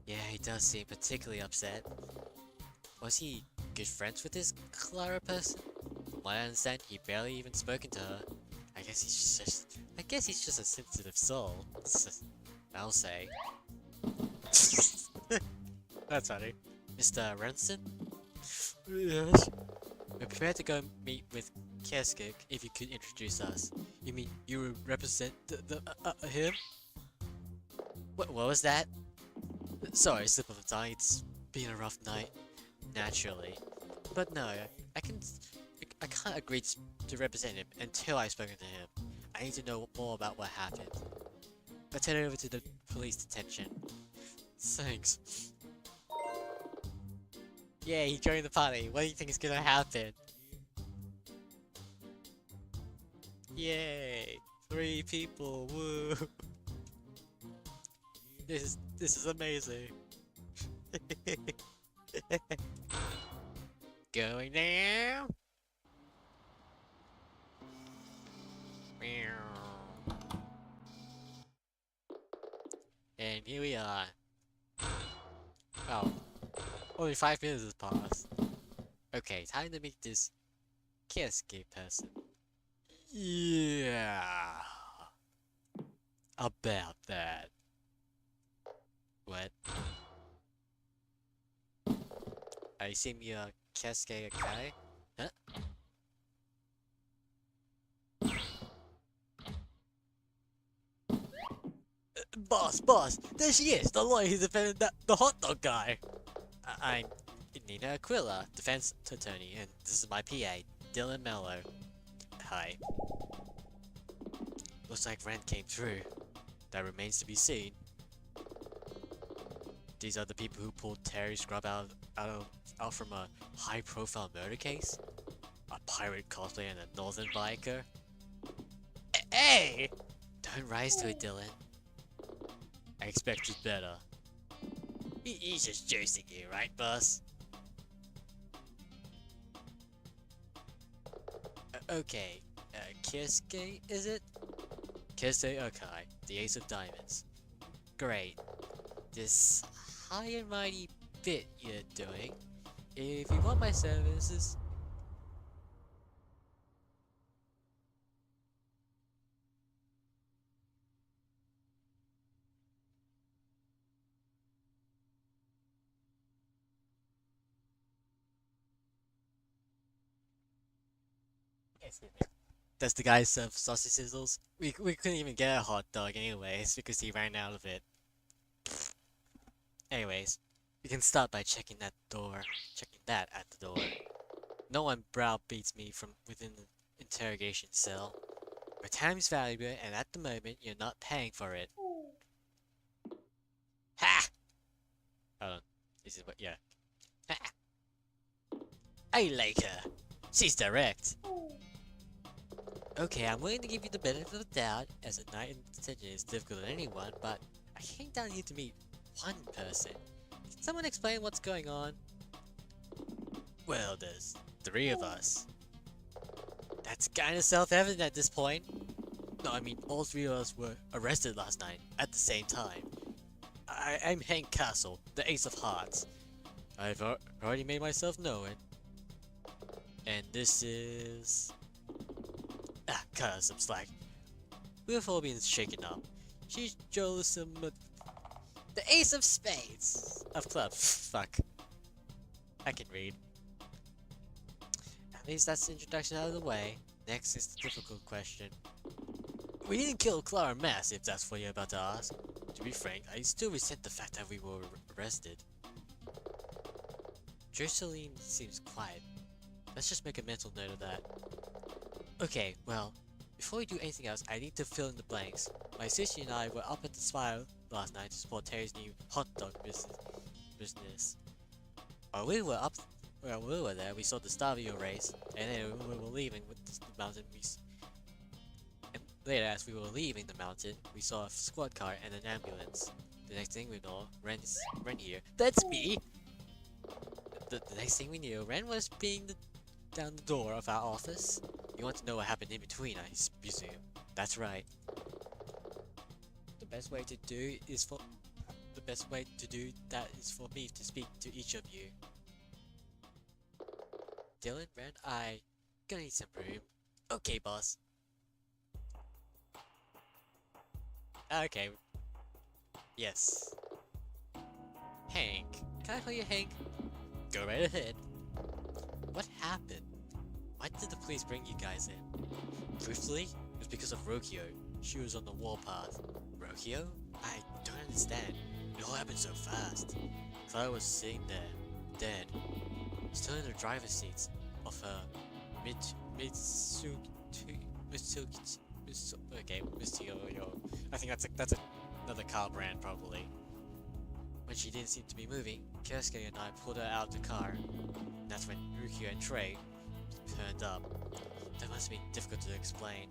Yeah, he does seem particularly upset. Was he good friends with this Clara person? From what I understand, he barely even spoken to her. I guess he's just a sensitive soul. I'll say. That's funny. Mr. Renson? Yes? We're prepared to go meet with Keskik if you could introduce us. You mean you would represent him? What was that? Sorry, slip of the tongue. It's been a rough night. Naturally. But no, I can't agree to represent him until I've spoken to him. I need to know more about what happened. Let's head over to the police detention. Thanks. Yeah, he joined the party. What do you think is gonna happen? Yay! 3 people, woo! This is amazing. Going down. And here we are. Oh, only 5 minutes has passed. Okay, time to meet this Kiske person. Yeah. About that. What? I assume you're Kiske guy? Huh? Boss, there she is, the lawyer who defended the hot dog guy. I'm Nina Aquila, defense attorney, and this is my PA, Dylan Mello. Hi. Looks like rent came through. That remains to be seen. These are the people who pulled Terry Scrub out from a high-profile murder case? A pirate cosplayer and a northern biker? Hey! Don't rise to it, Dylan. I expected better. He's just joking you, right, boss? Okay, Kisuke, is it? Kisuke Okai, the Ace of Diamonds. Great. This high and mighty bit you're doing. If you want my services... Excuse me. That's the guy who served sausage sizzles. We couldn't even get a hot dog anyways because he ran out of it. Anyways, we can start by checking that door. Checking that at the door. No one browbeats me from within the interrogation cell. My time is valuable, and at the moment, you're not paying for it. Ha! Hold on. This is what, yeah. Ha! I like her. She's direct. Okay, I'm willing to give you the benefit of the doubt, as a night in detention is difficult on anyone, but I came down here to meet one person. Can someone explain what's going on? Well, there's 3 of us. That's kinda self-evident at this point. No, I mean, all 3 of us were arrested last night, at the same time. I'm Hank Castle, the Ace of Hearts. I've already made myself known. And this is... cut us some slack. We've all been shaken up. She's jealous of the Ace of Spades! Of Clubs. Fuck. I can read. At least that's the introduction out of the way. Next is the difficult question. We didn't kill Clara Mass, if that's what you're about to ask. To be frank, I still resent the fact that we were arrested. Jocelyn seems quiet. Let's just make a mental note of that. Okay, well, before we do anything else, I need to fill in the blanks. My sister and I were up at the Spire last night to support Terry's new hot dog business. While we were there, we saw the Stavio race, and then we were leaving with the mountain. And later, as we were leaving the mountain, we saw a squad car and an ambulance. The next thing we know, Ren here. That's me! The next thing we knew, Ren was being down the door of our office. You want to know what happened in between, I presume. That's right. The best way to do that is for me to speak to each of you. Dylan, Ren, I gonna need some room. Okay, boss. Okay. Yes. Hank. Can I call you Hank? Go right ahead. What happened? Why did the police bring you guys in? Truthfully, it was because of Rokio. She was on the warpath. Rokio? I don't understand. It all happened so fast. Clara was sitting there, dead, still in the driver's seat of her Mitsuyo. I think that's another car brand probably. When she didn't seem to be moving, Kisuke and I pulled her out of the car. And that's when Rukio and Trey turned up. That must have been difficult to explain.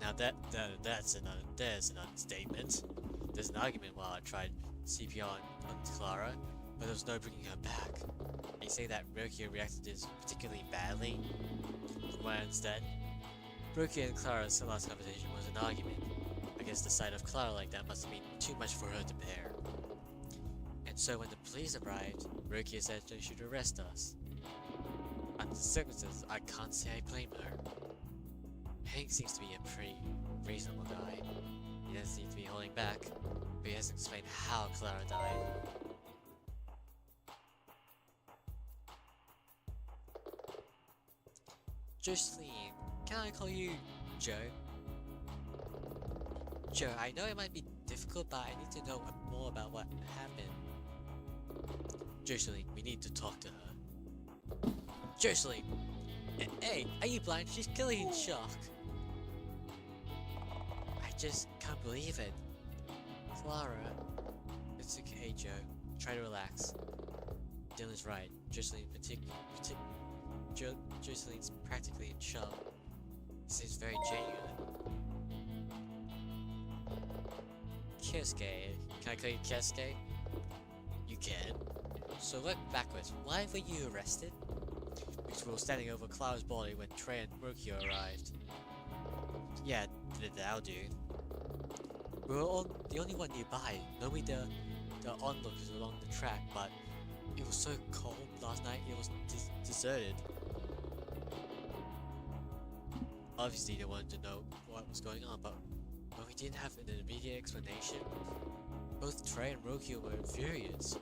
Now there's an understatement. There's an argument while I tried CPR on Clara, but there was no bringing her back. They say that Rokio reacted to this particularly badly. From what I understand, Rokio and Clara's last conversation was an argument. I guess the sight of Clara like that must have been too much for her to bear. And so when the police arrived, Rokio said they should arrest us. Under the circumstances, I can't say I blame her. Hank seems to be a pretty reasonable guy. He doesn't seem to be holding back, but he hasn't explained how Clara died. Jocelyn, can I call you Joe? Joe, I know it might be difficult, but I need to know more about what happened. Jocelyn, we need to talk to her. Jocelyn! Hey, are you blind? She's clearly in shock. I just can't believe it. Clara. It's okay, Joe. Try to relax. Dylan's right. Jocelyn Joceline's practically in shock. Seems very genuine. Kioske. Can I call you Kioske? You can. So look backwards. Why were you arrested? Because we were standing over Clara's body when Trey and Rokio arrived. Yeah, that'll do. We were all the only one nearby. Normally the onlookers along the track, but it was so cold last night. It was deserted. Obviously, they wanted to know what was going on, but when we didn't have an immediate explanation, both Trey and Rokio were furious.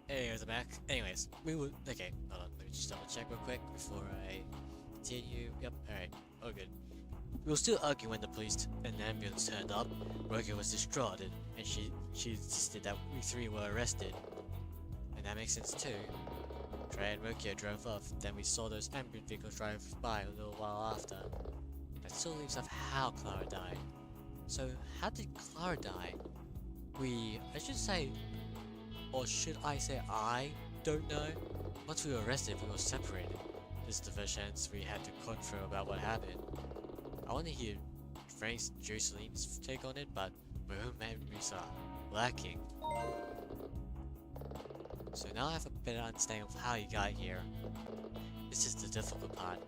Anyways, I'm back. Anyways, okay, hold on, let me just double check real quick before I continue. Yep, alright, all good. We were still arguing when the police and the ambulance turned up. Roger was distraught, and she insisted that we three were arrested. And that makes sense too. Trey and Rokia drove off, then we saw those ambulance vehicles drive by a little while after. That still leaves off how Clara died. So, how did Clara die? I should say, or should I say I don't know? Once we were arrested, we were separated. This is the first chance we had to confer about what happened. I want to hear Frank's Joceline's take on it, but my own memories are lacking. So now I have a better understanding of how you got here. This is the difficult part.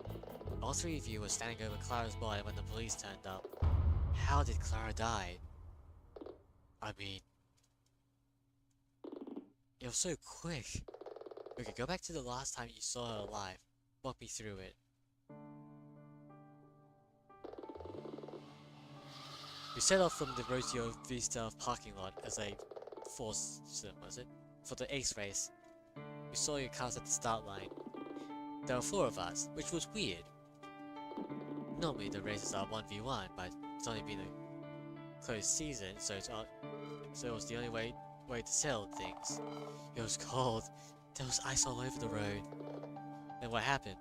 All three of you were standing over Clara's body when the police turned up. How did Clara die? I mean, it was so quick. Okay, go back to the last time you saw her alive. Walk me through it. We set off from the Rosio Vista parking lot as a force, was it? For the Ace race. We saw your cars at the start line. There were 4 of us, which was weird. Normally the races are 1v1, but it's only been a closed season, so it was the only way to sell things. It was cold. There was ice all over the road. Then what happened?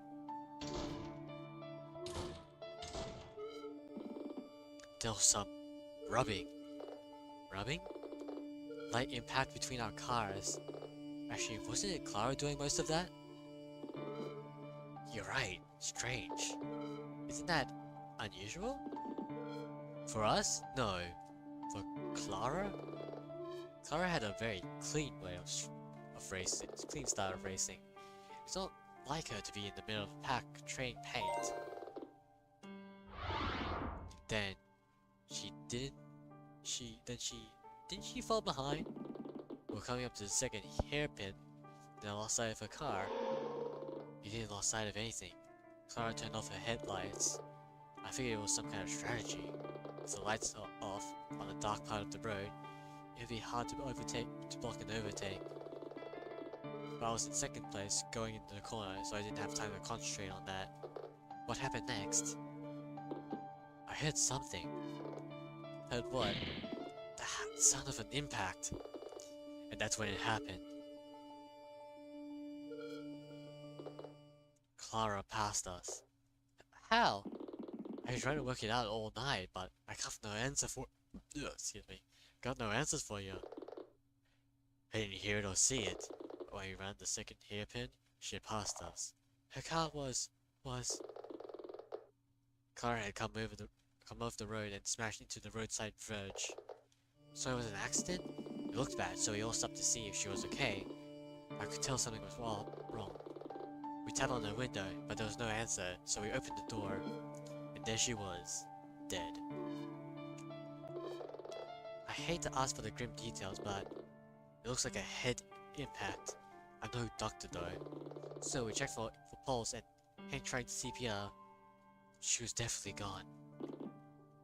There was some rubbing. Rubbing? Light impact between our cars. Actually, wasn't it Clara doing most of that? You're right. Strange. Isn't that unusual? For us? No. For Clara? Clara had a very clean way of racing, clean style of racing. It's not like her to be in the middle of a pack train paint. Then didn't she fall behind? We're coming up to the second hairpin, then I lost sight of her car. You didn't lose sight of anything. Clara turned off her headlights. I figured it was some kind of strategy. With the lights off on the dark part of the road, it'd be hard to block an overtake. But I was in second place, going into the corner, so I didn't have time to concentrate on that. What happened next? I heard something. Heard what? The sound of an impact. And that's when it happened. Clara passed us. How? I was trying to work it out all night, but I got no answer for. Excuse me. Got no answers for you. I didn't hear it or see it. When we ran the second hairpin, she passed us. Her car was. Clara had come off the road and smashed into the roadside verge. So it was an accident? It looked bad, so we all stopped to see if she was okay. I could tell something was wrong. We tapped on her window, but there was no answer, so we opened the door, and there she was, dead. I hate to ask for the grim details, but it looks like a head impact. I'm no doctor though. So we checked for pulse and Hank tried CPR. She was definitely gone.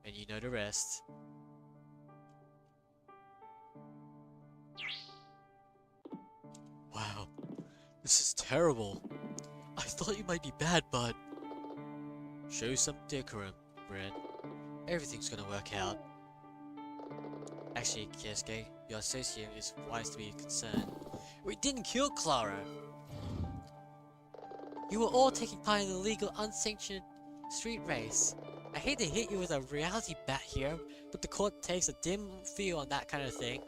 And you know the rest. Wow, this is terrible. I thought you might be bad, but... Show some decorum, Ren. Everything's gonna work out. Actually, Kiesuke, your associate is wise to be concerned. We didn't kill Clara! You were all taking part in the illegal, unsanctioned street race. I hate to hit you with a reality bat here, but the court takes a dim view on that kind of thing.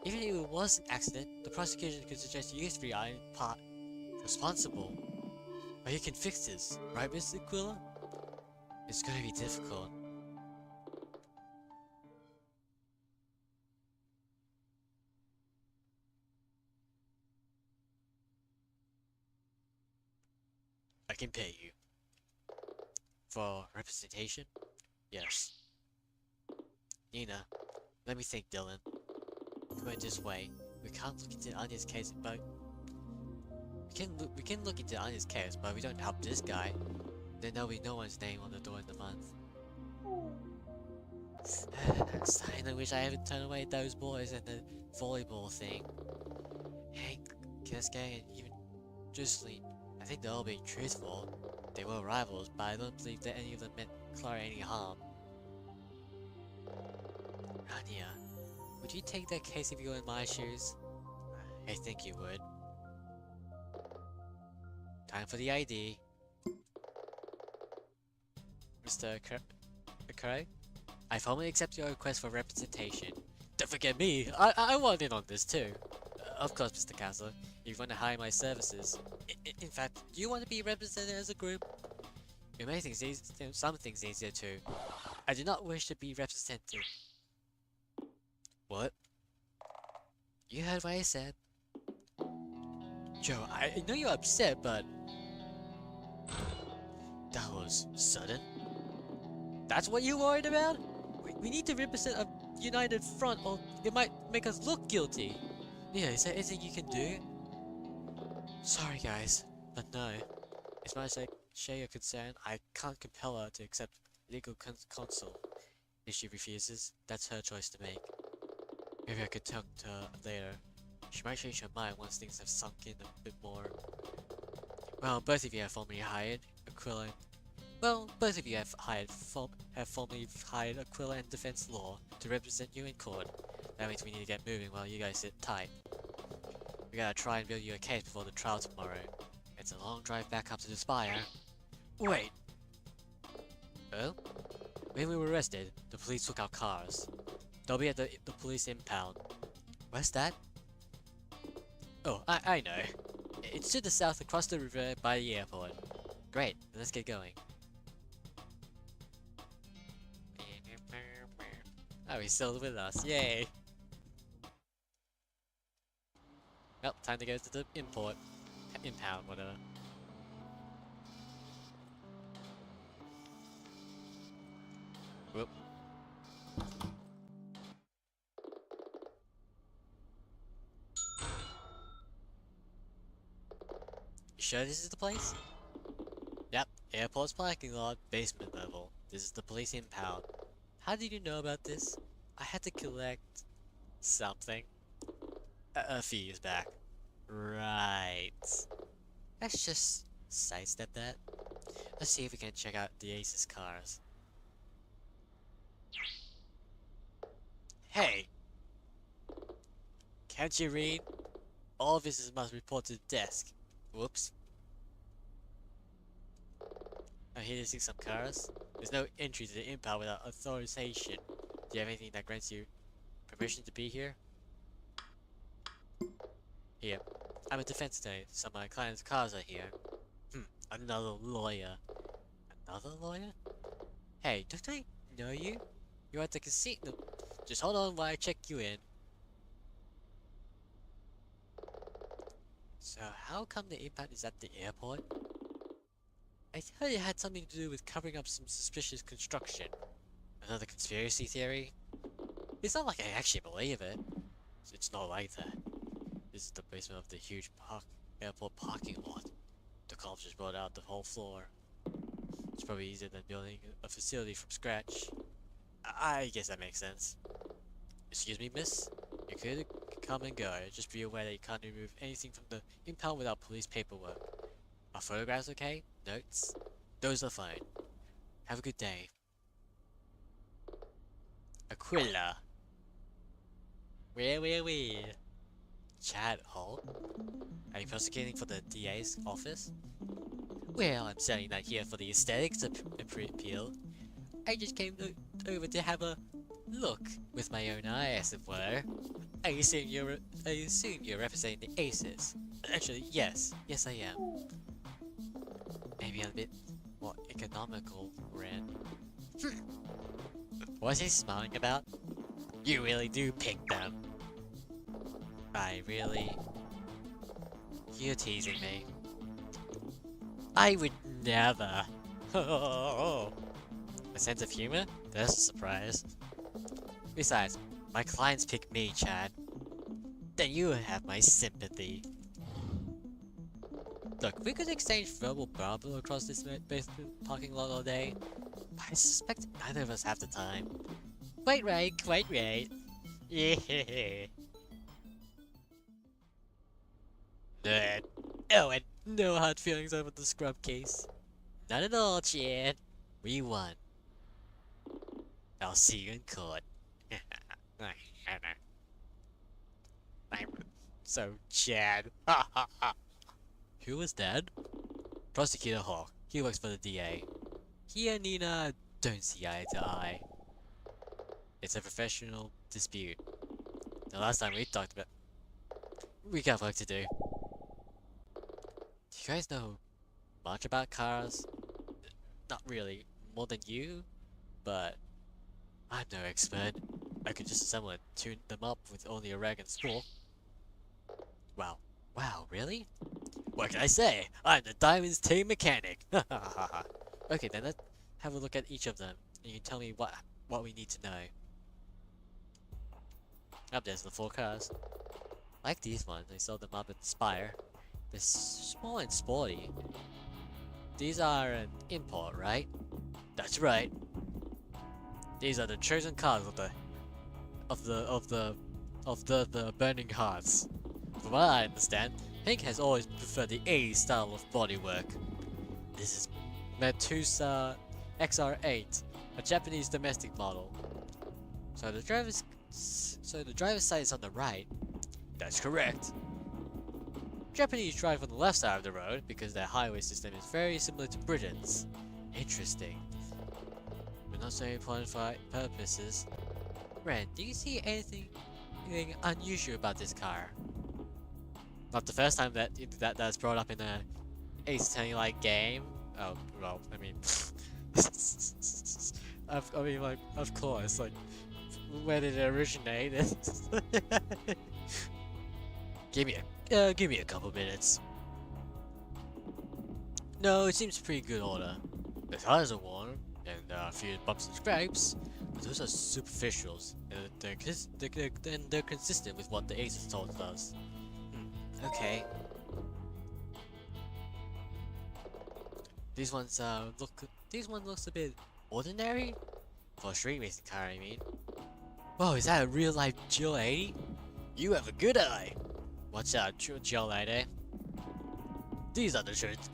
Even if it was an accident, the prosecution could suggest you three are in part responsible. But you can fix this, right, Miss Aquila? It's gonna be difficult. I can pay you. For representation? Yes. Nina, let me think, Dylan. Go this way. We can't look into Anya's case, but... We can look into Anya's case, but we don't help this guy. Then there'll be no one's name on the door in the month. I'm starting to wish I haven't turned away those boys and the volleyball thing. Hank, Kiesuke, and even Jocelyn. I think they're all being truthful. They were rivals, but I don't believe that any of them meant Clara any harm. Anya, would you take that case if you were in my shoes? I think you would. Time for the ID. Mr. Akare? I formally accept your request for representation. Don't forget me! I want in on this too. Of course, Mr. Castle. You want to hire my services. In fact, do you want to be represented as a group? You make things some things easier too. I do not wish to be represented. What? You heard what I said. Joe, I know you're upset, but... That was sudden. That's what you're worried about? We need to represent a united front or it might make us look guilty. Yeah, is there anything you can do? Sorry guys, but no. As much as I share your concern, I can't compel her to accept legal counsel. If she refuses, that's her choice to make. Maybe I could talk to her later. She might change her mind once things have sunk in a bit more. Well, both of you have formally hired Aquila. Both of you have formally hired Aquila and Defense Law to represent you in court. That means we need to get moving while you guys sit tight. We gotta try and build you a case before the trial tomorrow. It's a long drive back up to the Spire. Wait! Oh? When we were arrested, the police took our cars. They'll be at the police impound. Where's that? Oh, I know. It's to the south across the river by the airport. Great, let's get going. Oh, he's still with us, yay! Well, time to go to the impound, whatever. Whoop. sure this is the place? Yep, airport's parking lot, basement level. This is the police impound. How did you know about this? I had to collect something a few years back. Right. Let's just sidestep that. Let's see if we can check out the Ace's cars. Hey! Can't you read? All visitors must report to the desk. Whoops. I'm here to see some cars. There's no entry to the impound without authorization. Do you have anything that grants you permission to be here? Here. I'm a defense attorney, so my client's cars are here. Another lawyer. Another lawyer? Hey, don't I know you? You're at the casino. Just hold on while I check you in. So how come the impound is at the airport? I thought it had something to do with covering up some suspicious construction. Another conspiracy theory? It's not like I actually believe it. It's not like that. This is the basement of the huge airport parking lot. The cops just brought out the whole floor. It's probably easier than building a facility from scratch. I guess that makes sense. Excuse me, miss? You could come and go. Just be aware that you can't remove anything from the impound without police paperwork. Are photographs okay? Notes? Those are fine. Have a good day. Aquila. Where? Chad Holt? Are you prosecuting for the DA's office? Well, I'm certainly not here for the aesthetics appeal. I just came over to have a look with my own eye, as it were. I assume you're representing the Aces. Actually, yes, I am. Maybe a bit more economical rent. What's he smiling about? You really do pick them. I really... You're teasing me. I would never. A sense of humor? That's a surprise. Besides, my clients pick me, Chad. Then you have my sympathy. Look, we could exchange verbal babble across this basement parking lot all day, but I suspect neither of us have the time. Quite right. Yeah. Nerd. Oh, and no hard feelings over the scrub case. Not at all, Chad. We won. I'll see you in court. So, Chad. Who was dead? Prosecutor Hawk. He works for the DA. He and Nina don't see eye to eye. It's a professional dispute. The last time we talked about... We got work to do. Do you guys know much about cars? Not really. More than you? But... I'm no expert. I could just assemble and tune them up with only a rag and spool. Wow. Wow, really? What can I say? I'm the Diamond's team mechanic! Okay, then let's have a look at each of them, and you can tell me what we need to know. Up there's the 4 cars. Like these ones, I saw them up at Spire. They're small and sporty. These are an import, right? That's right. These are the chosen cars of the Burning Hearts. From what I understand, Pink has always preferred the 80s style of bodywork. This is Metusa XR8, a Japanese domestic model. So the driver's side is on the right. That's correct. Japanese drive on the left side of the road because their highway system is very similar to Britain's. Interesting. But not so important for purposes. Ren, do you see anything unusual about this car? Not the first time that's brought up in a Ace Attorney like game. Oh well, I mean, like of course, like where did it originate? Give me a couple minutes. No, it seems pretty good order. The tires are worn, and a few bumps and scrapes, but those are superficials, and they're consistent with what the Ace has told us. Okay. These ones these one looks a bit ordinary for a street racing car. I mean, whoa, is that a real life Jill 80? You have a good eye. Watch out, Jill 80. These are the shirts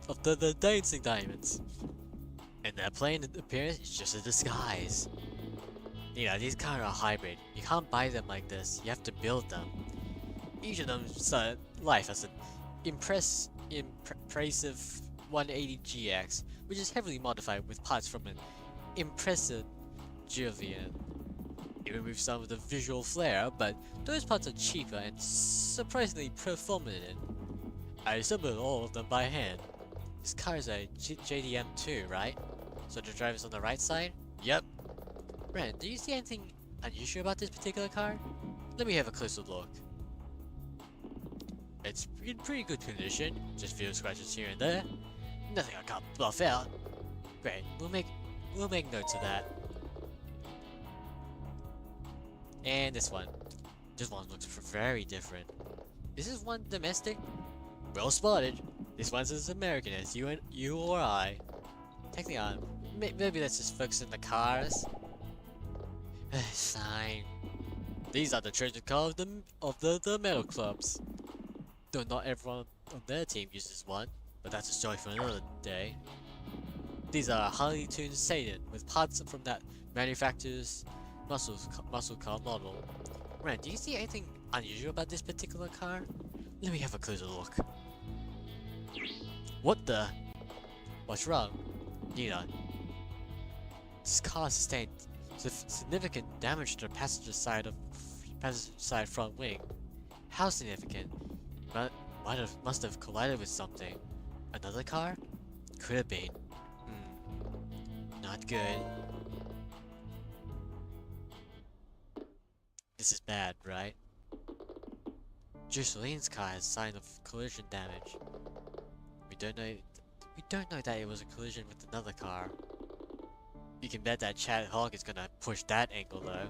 of the dancing diamonds, and their plain appearance is just a disguise. You know, these cars are hybrid. You can't buy them like this. You have to build them. Each of them started life as an impressive 180 GX, which is heavily modified with parts from an impressive Julian. It removes some of the visual flair, but those parts are cheaper and surprisingly performant. I assembled all of them by hand. This car is a JDM2, right? So the driver's on the right side? Yep. Ren, do you see anything unusual about this particular car? Let me have a closer look. It's in pretty good condition, just few scratches here and there. Nothing I can't buff out. Great, we'll make notes of that. And this one. This one looks very different. This is one domestic? Well spotted. This one's as American as you or I. Technically, maybe let's just focus on the cars. Fine. These are the treasure cars of the metal clubs. Though not everyone on their team uses one, but that's a story for another day. These are highly tuned Satan with parts from that manufacturer's muscle car model. Ren, do you see anything unusual about this particular car? Let me have a closer look. What the? What's wrong? Nina. This car sustained significant damage to the passenger side front wing. How significant? Must have collided with something. Another car? Could have been. Not good. This is bad, right? Jocelyn's car has signs of collision damage. We don't know that it was a collision with another car. You can bet that Chad Hogg is gonna push that angle though.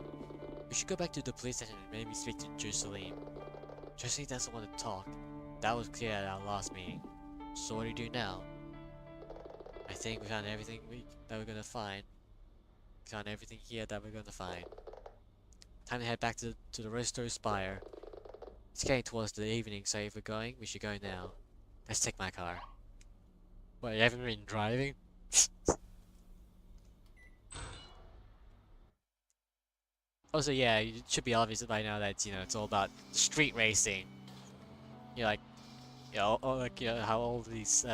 We should go back to the police station and maybe speak to Jocelyn. Jocelyn doesn't want to talk. That was clear at our last meeting. So what do you do now? I think we found everything that we're gonna find. We found everything here that we're gonna find. Time to head back to the Roaster Spire. It's getting towards the evening, so if we're going, we should go now. Let's take my car. What, you haven't been driving? Also, yeah, it should be obvious by now that, you know, it's all about street racing. You know, like, you know, how all these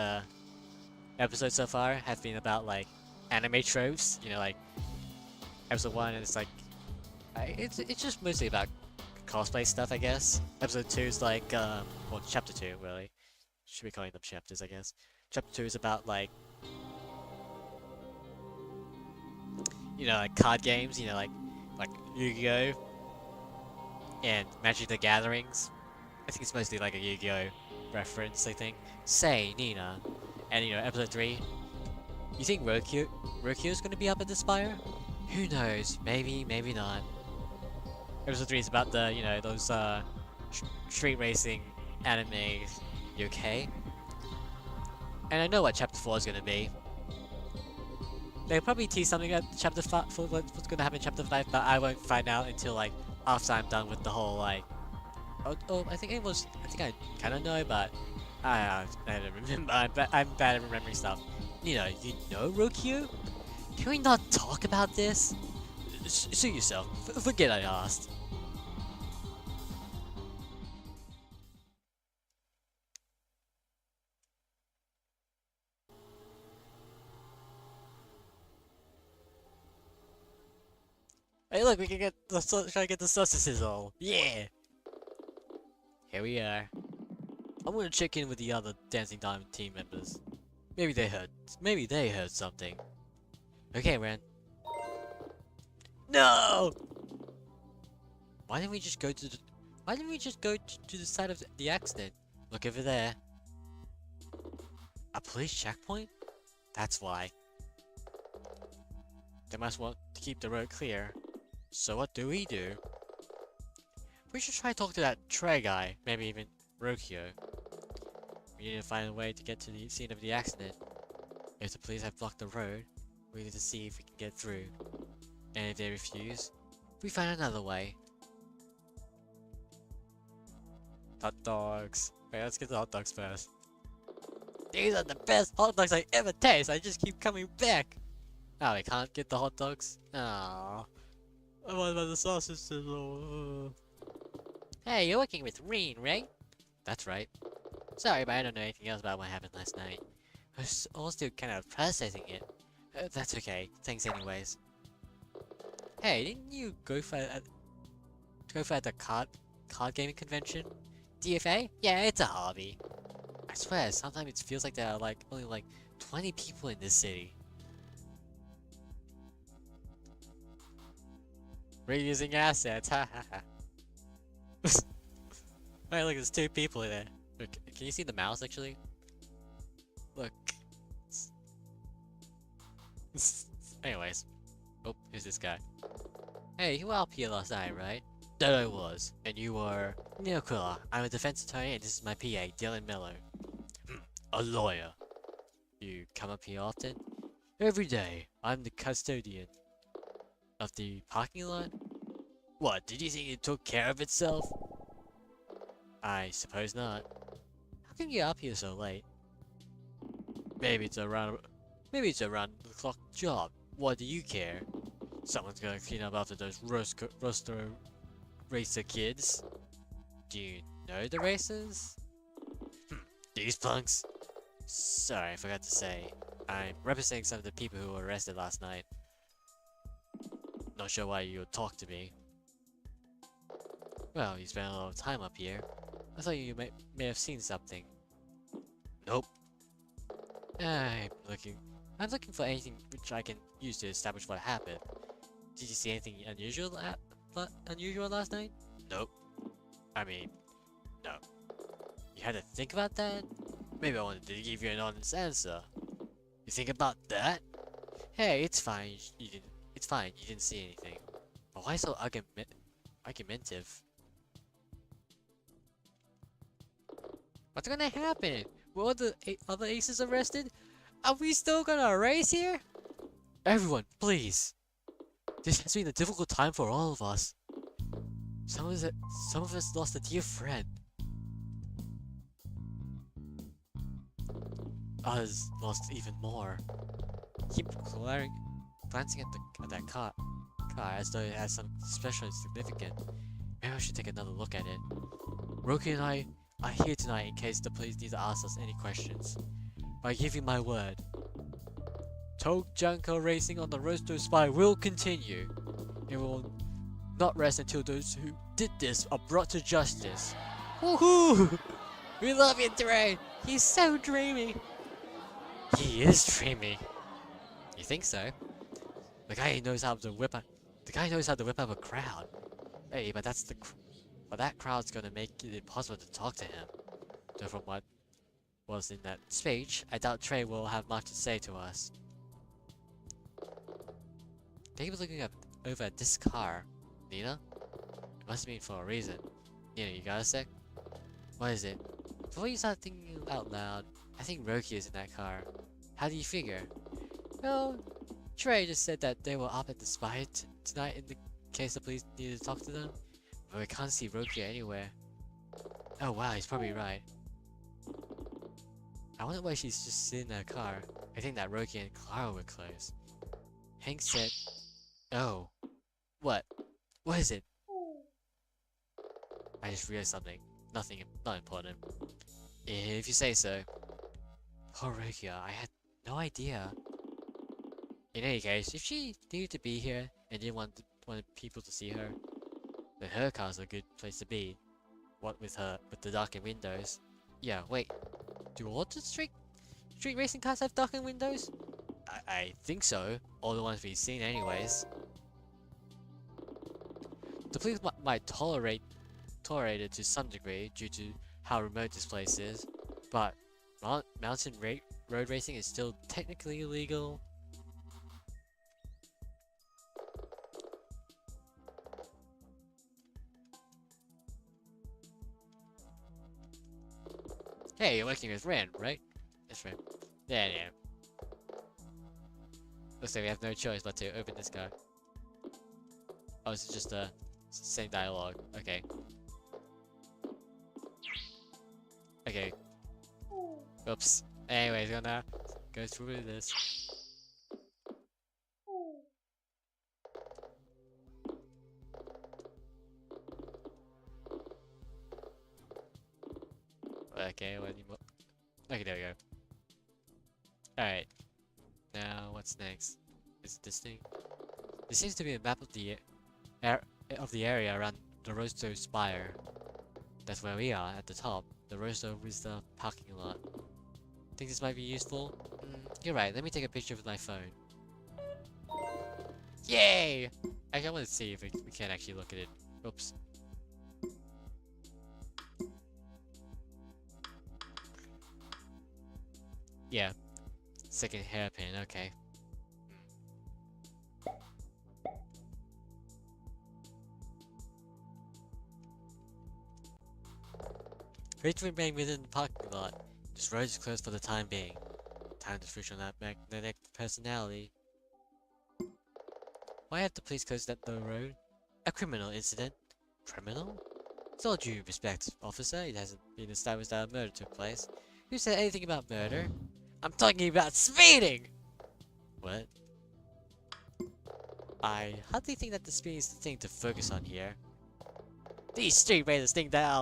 episodes so far have been about, like, anime tropes. You know, like, episode 1, it's like, it's just mostly about cosplay stuff, I guess. Episode 2 is like, well, chapter 2, really. Should be calling them chapters, I guess. Chapter 2 is about, like, you know, like card games, you know, like Yu-Gi-Oh! And Magic the Gatherings. I think it's mostly like a Yu-Gi-Oh! Reference, I think. Say, Nina. And, you know, episode 3. You think Rokio's gonna be up at the Spire? Who knows? Maybe, maybe not. Episode 3 is about the, you know, those, street racing animes. You okay? And I know what chapter 4 is gonna be. They'll probably tease something at chapter 5 for what's gonna happen in chapter 5, but I won't find out until, like, after I'm done with the whole, like... Oh, I think I kinda know, but... I don't remember. I'm bad at remembering stuff. You know Rokio? Can we not talk about this? Sue yourself. Forget I asked. Hey look, we can try to get the sausages all. Yeah! Here we are. I'm gonna check in with the other Dancing Diamond team members. Maybe they heard something. Okay, Ren. No! Why didn't we just go to the site of the accident? Look over there. A police checkpoint? That's why. They must want to keep the road clear. So what do? We should try to talk to that Trey guy, maybe even Rokio. We need to find a way to get to the scene of the accident. If the police have blocked the road, we need to see if we can get through. And if they refuse, we find another way. Hot dogs. Wait, let's get the hot dogs first. These are the best hot dogs I ever taste. I just keep coming back. Oh, we can't get the hot dogs? Oh. What about the sausages? Oh. Hey, you're working with Reen, right? That's right. Sorry, but I don't know anything else about what happened last night. I was all still kind of processing it. That's okay. Thanks anyways. Hey, didn't you go for the card gaming convention? DFA? Yeah, it's a hobby. I swear, sometimes it feels like there are only 20 people in this city. Reusing assets, ha ha ha. Hey, look, there's 2 people in there. Look, can you see the mouse actually? Look. Anyways. Oh, who's this guy? Hey, you were up here last night, right? That I was. And you were? Aquila. I'm a defense attorney and this is my PA, Dylan Miller. A lawyer. You come up here often? Every day. I'm the custodian. Of the parking lot? What, did you think it took care of itself? I suppose not. How come you're up here so late? Maybe it's a round the clock job. What do you care? Someone's gonna clean up after those roster racer kids. Do you know the racers? These punks? Sorry, I forgot to say. I'm representing some of the people who were arrested last night. Not sure why you would talk to me. Well, you spent a lot of time up here. I thought you may have seen something. Nope. I'm looking for anything which I can use to establish what happened. Did you see anything unusual last night? Nope. I mean, no. You had to think about that? Maybe I wanted to give you an honest answer. You think about that? Hey, it's fine. It's fine. You didn't see anything. But why so argumentative? What's gonna happen? Were all the other aces arrested? Are we still gonna race here? Everyone, please. This has been a difficult time for all of us. Some of us lost a dear friend. Others lost even more. Keep glancing at that car as though it has some special significance. Maybe I should take another look at it. Roki and I are here tonight in case the police need to ask us any questions. But I give you my word. Toad Janko racing on the road to Spy will continue. It will not rest until those who did this are brought to justice. Woohoo! We love you, Dre! He's so dreamy! He is dreamy. You think so? The guy knows how to whip up a crowd. Hey, but that crowd's gonna make it impossible to talk to him. So from what was in that speech, I doubt Trey will have much to say to us. They were looking over at this car. Nina? It must have been for a reason. Nina, you got a sec? What is it? Before you start thinking out loud, I think Roki is in that car. How do you figure? Well, Trey just said that they were up at the Spy tonight in the case the police needed to talk to them. But we can't see Roki anywhere. Oh wow, he's probably right. I wonder why she's just sitting in her car. I think that Roki and Clara were close. Hank said... Oh. What? What is it? I just realized something. Nothing, not important. If you say so. Poor Rokia, I had no idea. In any case, if she needed to be here and didn't want people to see her, then her car's a good place to be. What with the darkened windows. Yeah, wait. Do all the street racing cars have darkened windows? I think so. All the ones we've seen anyways. The police might tolerate it to some degree due to how remote this place is, but mountain road racing is still technically illegal. Hey, you're working with Ren, right? That's right. Yeah. Looks like we have no choice but to open this guy. Oh, it's just the same dialogue. Okay. Okay. Oops. Anyways, gonna go through this. Okay, what anymore? Okay, there we go. Alright. Now, what's next? Is it this thing? There seems to be a map of the area around the Rosto Spire. That's where we are, at the top. The Rosto is the parking lot. Think this might be useful? You're right, let me take a picture with my phone. Yay! Actually, I want to see if we can actually look at it. Oops. Yeah. Second hairpin, okay. Reach remain within the parking lot. This road is closed for the time being. Time to switch on that magnetic personality. Why have the police closed the road? A criminal incident? Criminal? With all due respect, officer, it hasn't been established that a murder took place. Who said anything about murder? I'm talking about speeding! What? I hardly think that the speeding is the thing to focus on here. These street raiders think that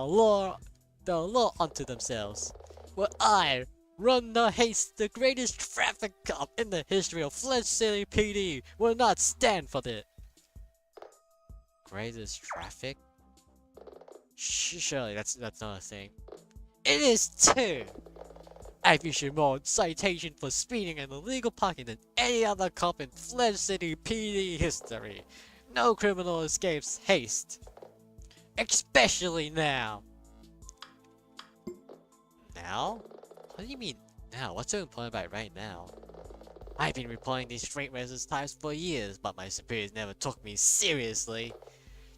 the law unto themselves. Well, I run the haste, the greatest traffic cop in the history of Fledged City PD, will not stand for this. Greatest traffic? Surely that's not a thing. It is too. I've issued more citation for speeding and illegal parking than any other cop in Fledged City PD history. No criminal escapes haste. Especially now. Now? What do you mean now? What's so important about right now? I've been reporting these street racers types for years, but my superiors never took me seriously.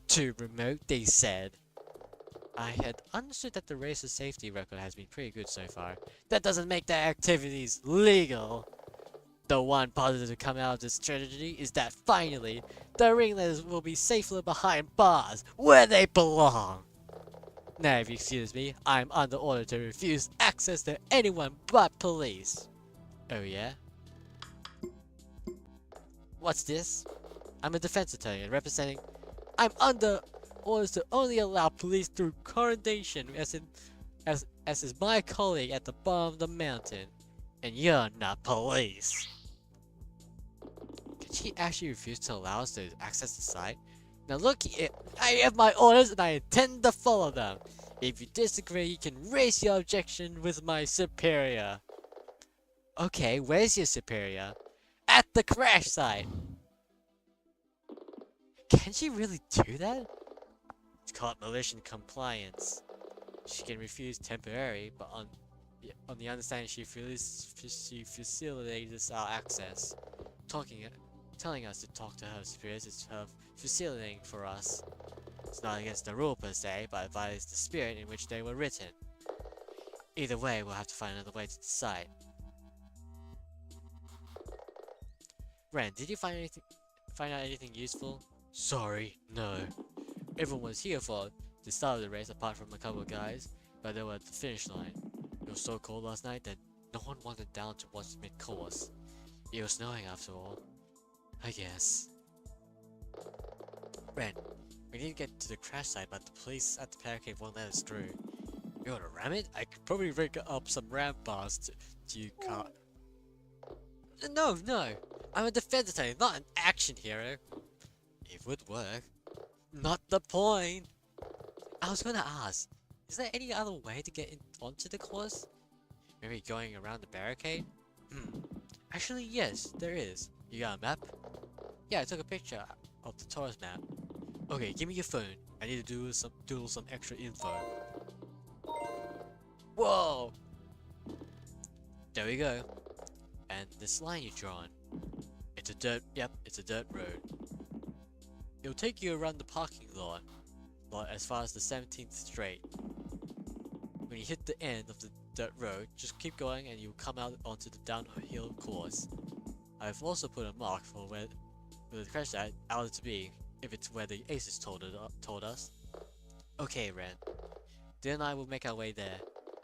Too remote, they said. I had understood that the racer's safety record has been pretty good so far. That doesn't make their activities legal. The one positive to come out of this tragedy is that finally, the ringleaders will be safely behind bars, where they belong. Now, if you excuse me, I'm under order to refuse access to anyone but police. Oh yeah? What's this? I'm a defense attorney and representing... I'm under orders to only allow police through coronation as is my colleague at the bottom of the mountain. And you're not police. Did she actually refuse to allow us to access the site? Now look, I have my orders and I intend to follow them. If you disagree, you can raise your objection with my superior. Okay, where's your superior? At the crash site. Can she really do that? It's called malicious compliance. She can refuse temporary, but on the understanding she facilitates our access. Telling us to talk to her superiors is her facilitating for us. It's not against the rule per se, but it violates the spirit in which they were written. Either way, we'll have to find another way to decide. Ren, did you find out anything useful? Sorry, no. Everyone was here for the start of the race apart from a couple of guys, but they were at the finish line. It was so cold last night that no one wanted down to watch mid-course. It was snowing after all. I guess. Ren, we need to get to the crash site, but the police at the barricade won't let us through. You wanna ram it? I could probably rig up some ram bars to you car. No, I'm a defense attorney, not an action hero. It would work. Not the point. I was gonna ask, is there any other way to get onto the course? Maybe going around the barricade? Actually, yes, there is. You got a map? Yeah, I took a picture of the tourist map. Okay, give me your phone. I need to doodle some extra info. Whoa! There we go. And this line you've drawn. It's a dirt road. It'll take you around the parking lot as far as the 17th straight. When you hit the end of the dirt road, just keep going and you'll come out onto the downhill course. I've also put a mark for where the crash site ought to be, if it's where the aces told us. Okay, Ren. Dan and I will make our way there.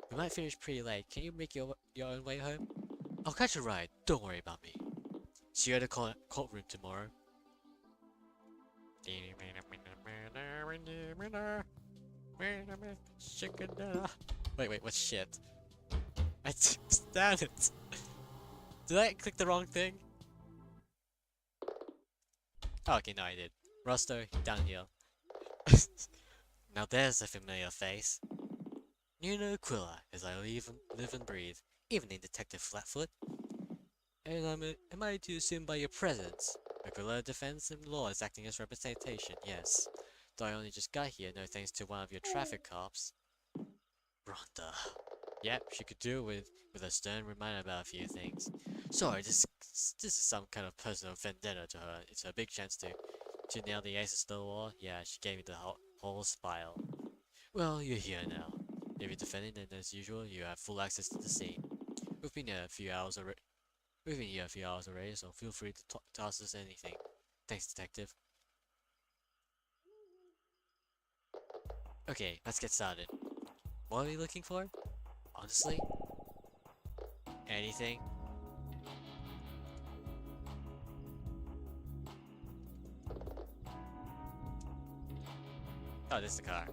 We might finish pretty late. Can you make your own way home? I'll catch a ride. Don't worry about me. See you at the courtroom tomorrow. Wait, what shit? Damn it! Did I click the wrong thing? Oh, okay, no, I did. Rosto, downhill. Now there's a familiar face. You know Aquila, as I live and breathe, evening Detective Flatfoot. And am I to assume by your presence? Aquila Defense and Law is acting as representation, yes. Though I only just got here, no thanks to one of your traffic cops. Rhonda. Yep, she could do with a stern reminder about a few things. Sorry, this is some kind of personal vendetta to her. It's her big chance to nail the aces to the wall. Yeah, she gave me the whole spile. Well, you're here now. If you're defending, then as usual, you have full access to the scene. We've been here a few hours already, so feel free to toss us anything. Thanks, Detective. Okay, let's get started. What are we looking for? Honestly? Anything? Oh, this is the car.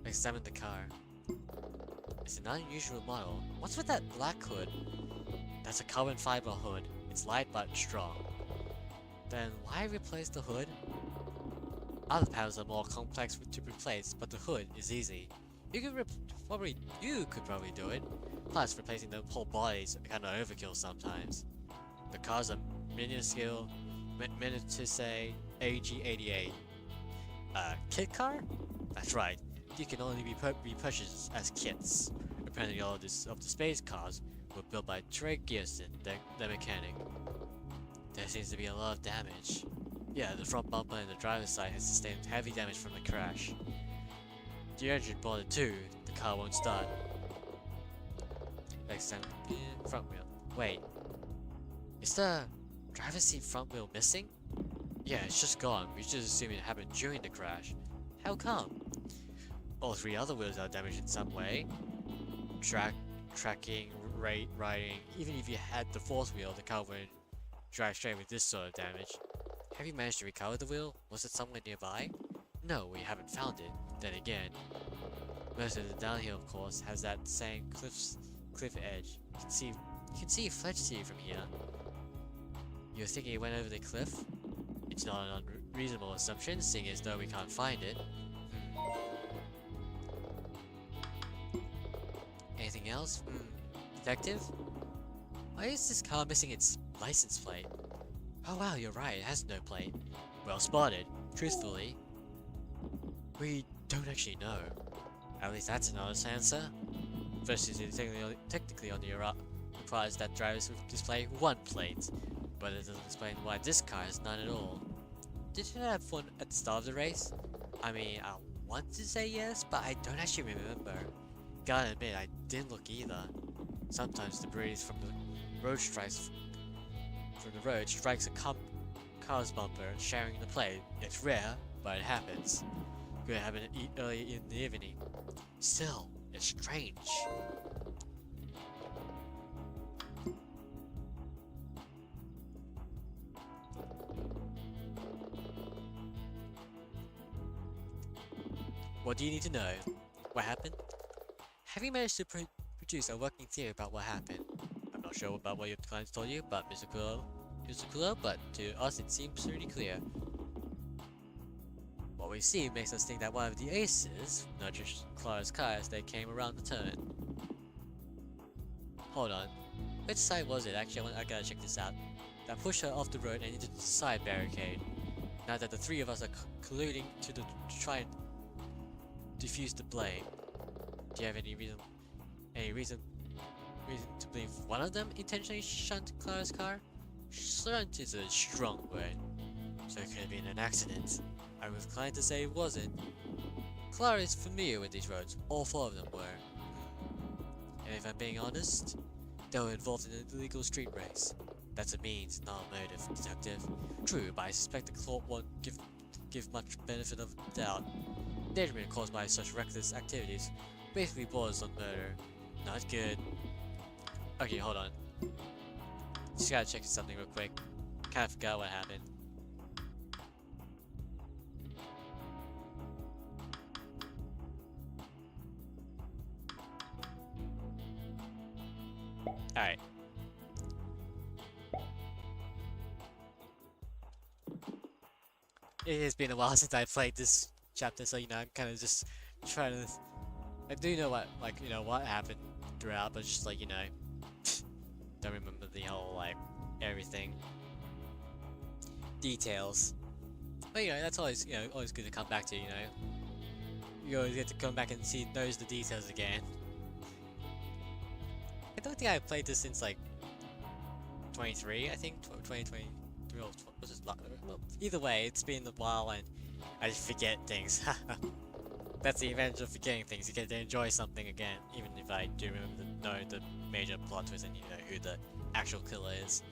Examine the car. It's an unusual model. What's with that black hood? That's a carbon fiber hood. It's light but strong. Then why replace the hood? Other panels are more complex to replace, but the hood is easy. You could probably do it. Plus, replacing the whole body is kinda overkill sometimes. The cars are minuscule, meant to say AG88. Kit car? That's right. They can only be purchased as kits. Apparently all of the space cars were built by Trey Gearson, the mechanic. There seems to be a lot of damage. Yeah, the front bumper and the driver's side has sustained heavy damage from the crash. The engine boarded too, the car won't start. Extend front wheel. Wait. Is the driver's seat front wheel missing? Yeah, it's just gone. We just assume it happened during the crash. How come? All three other wheels are damaged in some way. Tracking, riding. Even if you had the fourth wheel, the car wouldn't drive straight with this sort of damage. Have you managed to recover the wheel? Was it somewhere nearby? No, we haven't found it. Then again, most of the downhill course has that same cliff edge. You can see Fletch Sea from here. You're thinking it went over the cliff? It's not an unreasonable assumption, seeing as though we can't find it. Anything else? Detective? Why is this car missing its license plate? Oh wow, you're right, it has no plate. Well spotted. Truthfully, we don't actually know. At least that's an honest answer. First is technically on the requires that drivers display one plate, but it doesn't explain why this car has none at all. Did it have one at the start of the race? I mean, I want to say yes, but I don't actually remember. Gotta admit, I didn't look either. Sometimes the breeze from the road strikes a car's bumper, sharing the plate. It's rare, but it happens. Could happen early in the evening. Still, it's strange. What do you need to know? What happened? Have you managed to produce a working theory about what happened? I'm not sure about what your clients told you, but Mr. Kulo, but to us it seems pretty clear. What we see makes us think that one of the aces nudged Clara's car as they came around the turn. Hold on. Which side was it? Actually, I gotta check this out. That pushed her off the road and into the side barricade. Now that the three of us are colluding to try and defuse the blame. Do you have any reason to believe one of them intentionally shunned Clara's car? Shunt is a strong word, so it could have been an accident. I was inclined to say it wasn't. Clara is familiar with these roads, all four of them were. And if I'm being honest, they were involved in an illegal street race. That's a means, not a motive, detective. True, but I suspect the court won't give much benefit of the doubt. Endangerment caused by such reckless activities basically borders on murder. Not good. Okay, hold on. Just gotta check something real quick. Kinda forgot what happened. Alright. It has been a while since I played this chapter, so you know, I'm kind of just trying to. I do know what, like, you know, what happened throughout, but just like, you know, don't remember the whole, like, everything. Details. But you know, that's always, you know, always good to come back to, you know. You always get to come back and see those the details again. I don't think I've played this since like 23, I think 2023 or was it? Well, either way, it's been a while and I just forget things. That's the advantage of forgetting things. You get to enjoy something again, even if I do know the major plot twist and you know who the actual killer is.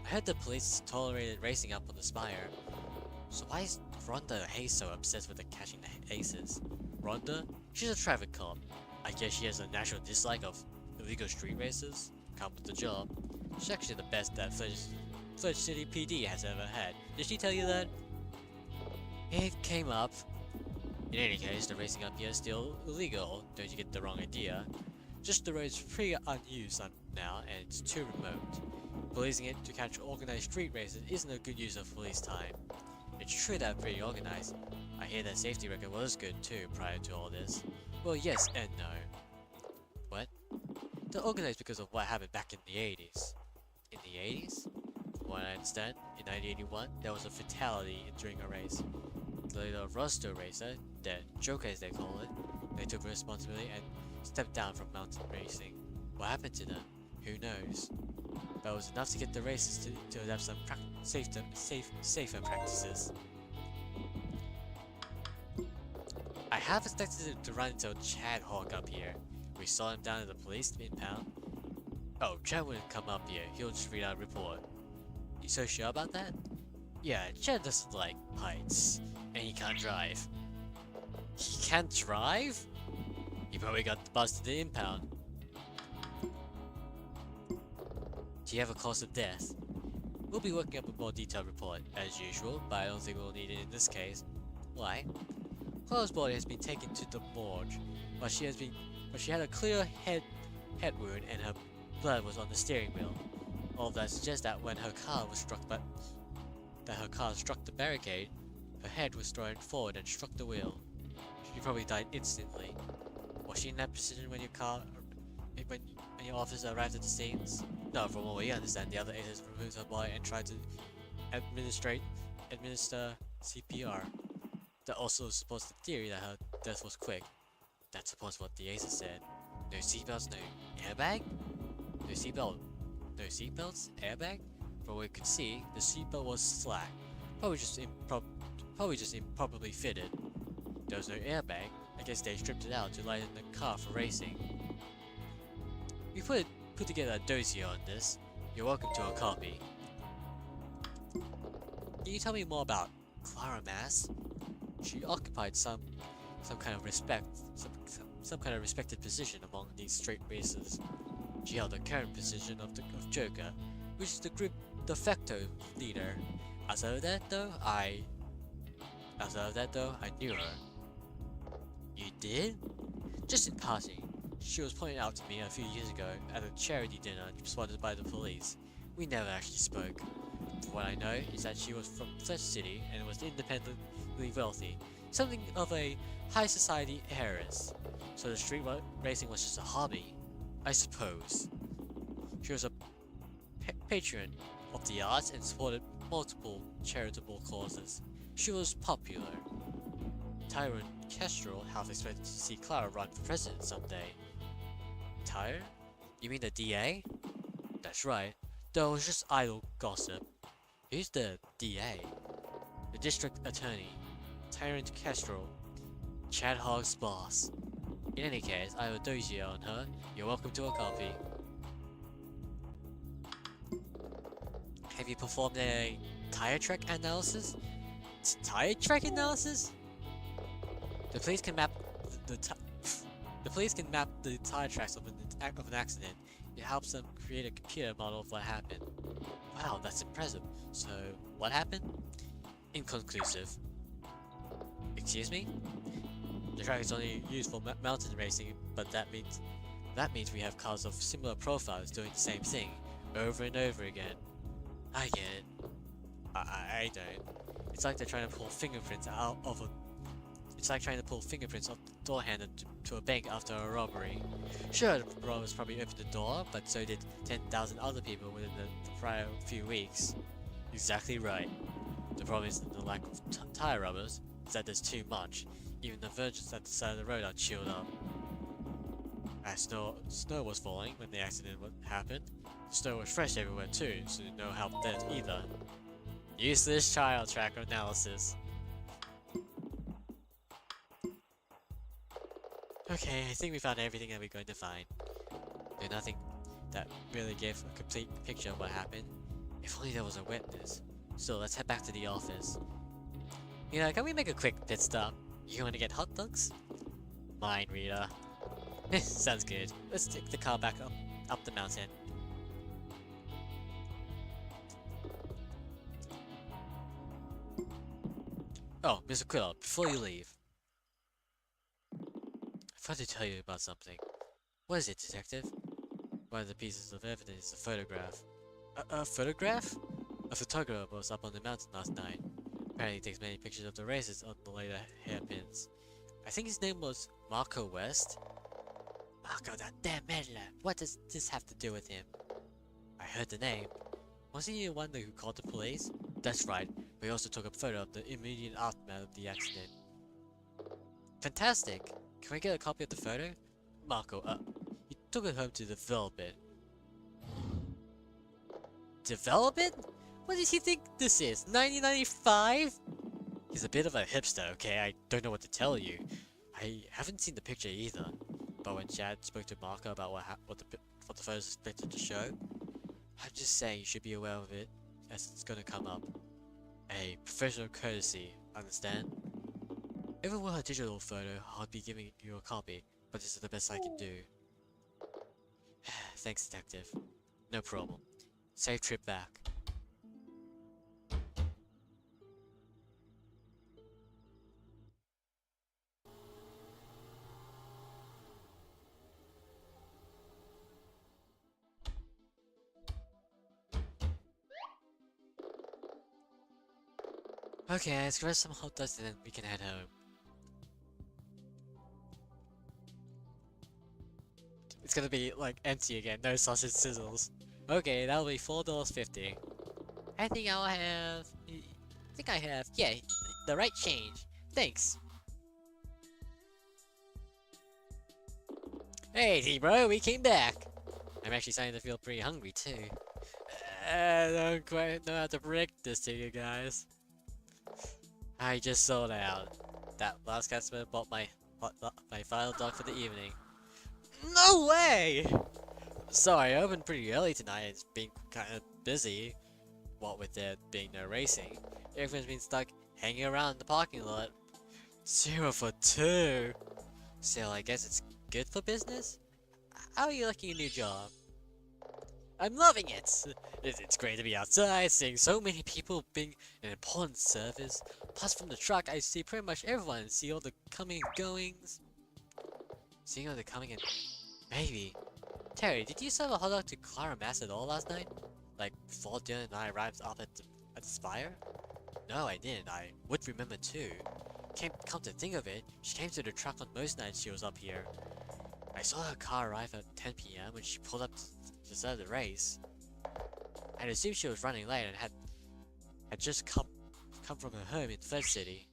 I heard the police tolerated racing up on the spire. So why is Rhonda Hayes so obsessed with catching the aces? Rhonda? She's a traffic cop. I guess she has a natural dislike of illegal street races. Come with the job. She's actually the best that Fudge City PD has ever had. Did she tell you that? It came up. In any case, the racing up here is still illegal. Don't you get the wrong idea. Just the road's pretty unused now and it's too remote. Policing it to catch organized street races isn't a good use of police time. It's true that I'm pretty organized. I hear that safety record was good too prior to all this. Well, yes and no. What? They're organized because of what happened back in the 80s. In the 80s? From what I understand, in 1981, there was a fatality during a race. The little Rosto racer, the Joker as they call it, they took responsibility and stepped down from mountain racing. What happened to them? Who knows? But it was enough to get the racers to adapt some safer practices. I half expected him to run into Chad Hawk up here. We saw him down at the police impound. Oh, Chad wouldn't come up here. He'll just read our report. You so sure about that? Yeah, Chad doesn't like heights. And he can't drive. He can't drive? He probably got the bus to the impound. Do you have a cause of death? We'll be working up a more detailed report, as usual, but I don't think we'll need it in this case. Why? Clara's body has been taken to the morgue, but she had a clear head wound and her blood was on the steering wheel. All of that suggests that when her car struck the barricade, her head was thrown forward and struck the wheel. She probably died instantly. Was she in that position when your officer arrived at the scenes? No, from what we understand, the other agents removed her body and tried to administer CPR. That also supports the theory that her death was quick. That supports what the agent said. No seatbelts, no airbag? No seatbelts? Airbag? From what we could see, the seatbelt was slack. Probably just improperly fitted. There was no airbag. I guess they stripped it out to lighten the car for racing. We put together a dossier on this. You're welcome to a copy. Can you tell me more about Clara Mass? She occupied some kind of respected position among these straight racers. She held the current position of Joker, which is the group de facto leader. Outside of that though, I knew her. You did? Just in passing. She was pointed out to me a few years ago at a charity dinner spotted by the police. We never actually spoke. From what I know is that she was from Fletch City and was independently wealthy, something of a high society heiress. So the street racing was just a hobby, I suppose. She was a patron of the arts and supported multiple charitable causes. She was popular. Tyrone Kestrel half expected to see Clara run for president someday. Tyre? You mean the DA? That's right. That was just idle gossip. Who's the DA? The district attorney, Tyrone Kestrel, Chad Hogg's boss. In any case, I have a dossier on her. You're welcome to a copy. Have you performed a tire track analysis? Tire track analysis? The police can map the police can map the tire tracks of an accident. It helps them create a computer model of what happened. Wow, that's impressive. So, what happened? Inconclusive. Excuse me? The track is only used for mountain racing, but that means we have cars of similar profiles doing the same thing over and over again. I get it. I don't. It's like they're trying to pull fingerprints out of a. It's like trying to pull fingerprints off the door handle to a bank after a robbery. Sure, the robbers probably opened the door, but so did 10,000 other people within the prior few weeks. Exactly right. The problem isn't the lack of tire rubbers, it's that there's too much. Even the virgins at the side of the road are chilled up. As snow was falling when the accident happened. Snow was fresh everywhere too, so no help there either. Useless child tracker analysis. Okay, I think we found everything that we're going to find. There's nothing that really gave a complete picture of what happened. If only there was a witness. So let's head back to the office. You know, can we make a quick pit stop? You want to get hot dogs? Mind reader. Sounds good. Let's take the car back up the mountain. Oh, Mr. Aquila, before you leave. I forgot to tell you about something. What is it, detective? One of the pieces of evidence is a photograph. A photograph? A photographer was up on the mountain last night. Apparently he takes many pictures of the races on the later hairpins. I think his name was Marco West. Marco, that damn meddler! What does this have to do with him? I heard the name. Wasn't he the one who called the police? That's right, but he also took a photo of the immediate aftermath of the accident. Fantastic! Can we get a copy of the photo? Marco, he took it home to develop it. Develop it? What does he think this is, 1995? He's a bit of a hipster, okay? I don't know what to tell you. I haven't seen the picture either. But when Chad spoke to Marco about what the photo is expected to show, I'm just saying you should be aware of it, as it's gonna come up. A professional courtesy, understand? If it were a digital photo, I'd be giving you a copy, but this is the best I can do. Thanks, detective. No problem. Safe trip back. Okay, let's grab some hot dogs and then we can head home. It's gonna be like empty again, no sausage sizzles. Okay, that'll be $4.50. I think I have, yeah, the right change. Thanks. Hey, bro, we came back. I'm actually starting to feel pretty hungry too. I don't quite know how to break this to you guys. I just sold out. That last customer bought my final dog for the evening. No way! Sorry, I opened pretty early tonight. It's been kind of busy. What with there being no racing, everyone's been stuck hanging around in the parking lot. 0 for 2. So I guess it's good for business? How are you liking your new job? I'm loving it! It's great to be outside, seeing so many people being an important service. Plus from the truck, I see pretty much everyone and see all the coming and goings. Seeing all the coming and... Maybe. Terry, did you serve a hot dog to Clara Mass at all last night? Like, before Dylan and I arrived up at the spire? No, I didn't. I would remember too. Come to think of it, she came to the truck on most nights she was up here. I saw her car arrive at 10 PM when she pulled up to start the race. I'd assumed she was running late and had just come from her home in Third City.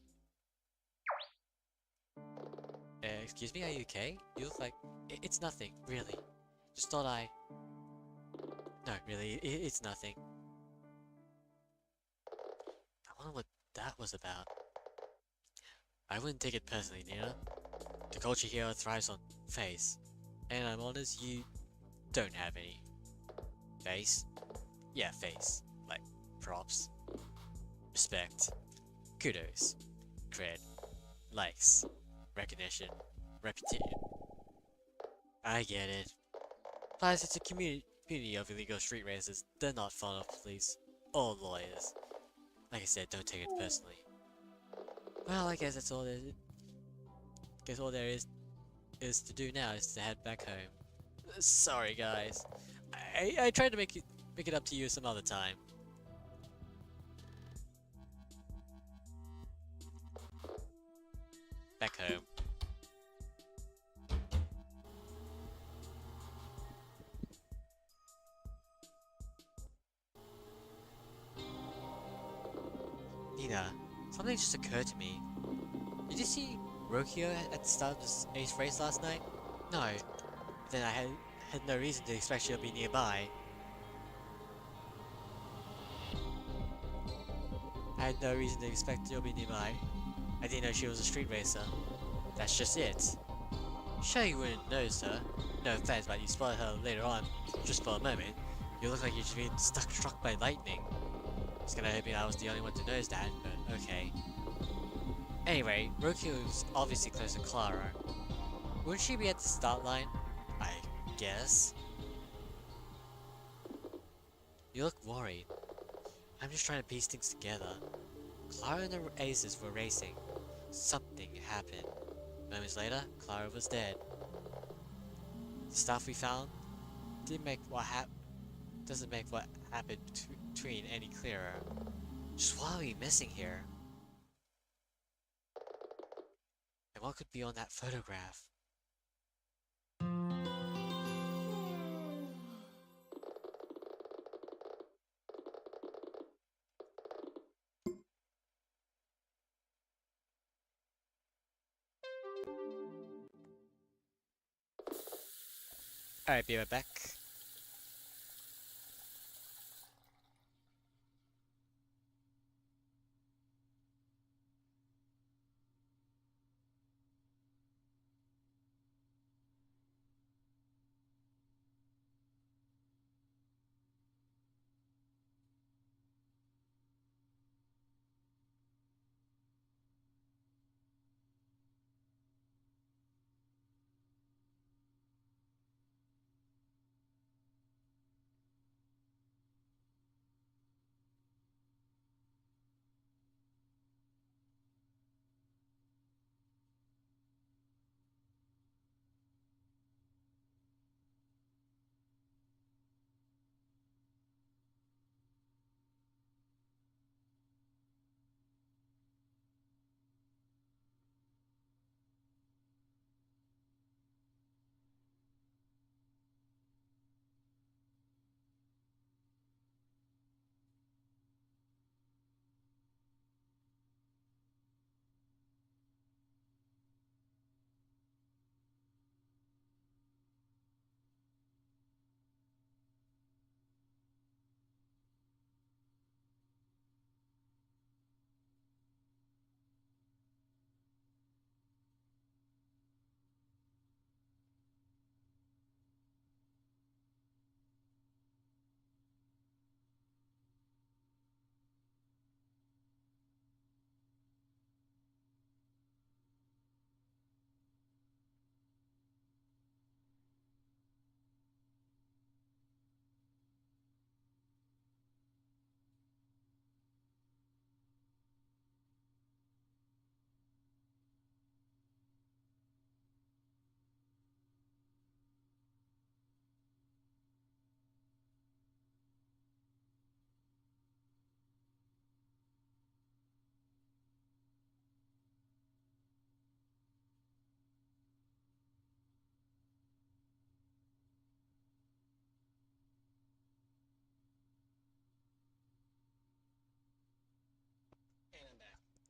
Excuse me, are you okay? You look like... It's nothing, really. Just thought I... No, really, it's nothing. I wonder what that was about. I wouldn't take it personally, Nina. The culture here thrives on face. And I'm honest, you don't have any. Face? Yeah, face. Like, props, respect, kudos, cred, likes, recognition, reputation. I get it. Plus, it's a community of illegal street racers. They're not fun of police or lawyers. Like I said, don't take it personally. Well, I guess that's all there is. Guess all there is to do now is to head back home. Sorry, guys. I tried to make it up to you some other time. Back home. Nina, something just occurred to me. Did you see Rokio at the start of this ace race last night? No. Then I had no reason to expect she'll be nearby. I had no reason to expect she'll be nearby. I didn't know she was a street racer. That's just it. Sure you wouldn't know, sir. No offense, but you spotted her later on, just for a moment. You look like you've just been struck by lightning. I was kinda hoping I was the only one to notice that, but okay. Anyway, Rokio's obviously close to Clara. Wouldn't she be at the start line? I guess. You look worried. I'm just trying to piece things together. Clara and the Aces were racing. Something happened. Moments later, Clara was dead. The stuff we found doesn't make what happened between any clearer. Just what are we missing here? And what could be on that photograph? Alright, be right back.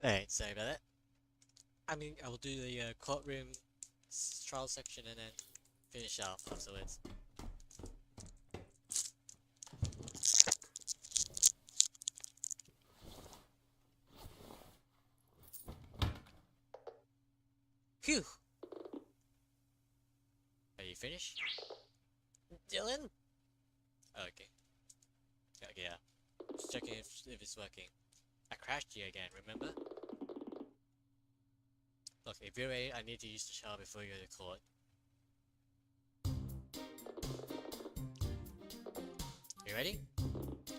Alright, sorry about that. I mean, I will do the courtroom trial section and then finish off afterwards. Phew! Are you finished? Dylan? Okay. Yeah. Just checking if it's working. I crashed you again, remember? Look, if you're ready, I need to use the shower before you go to court. You ready?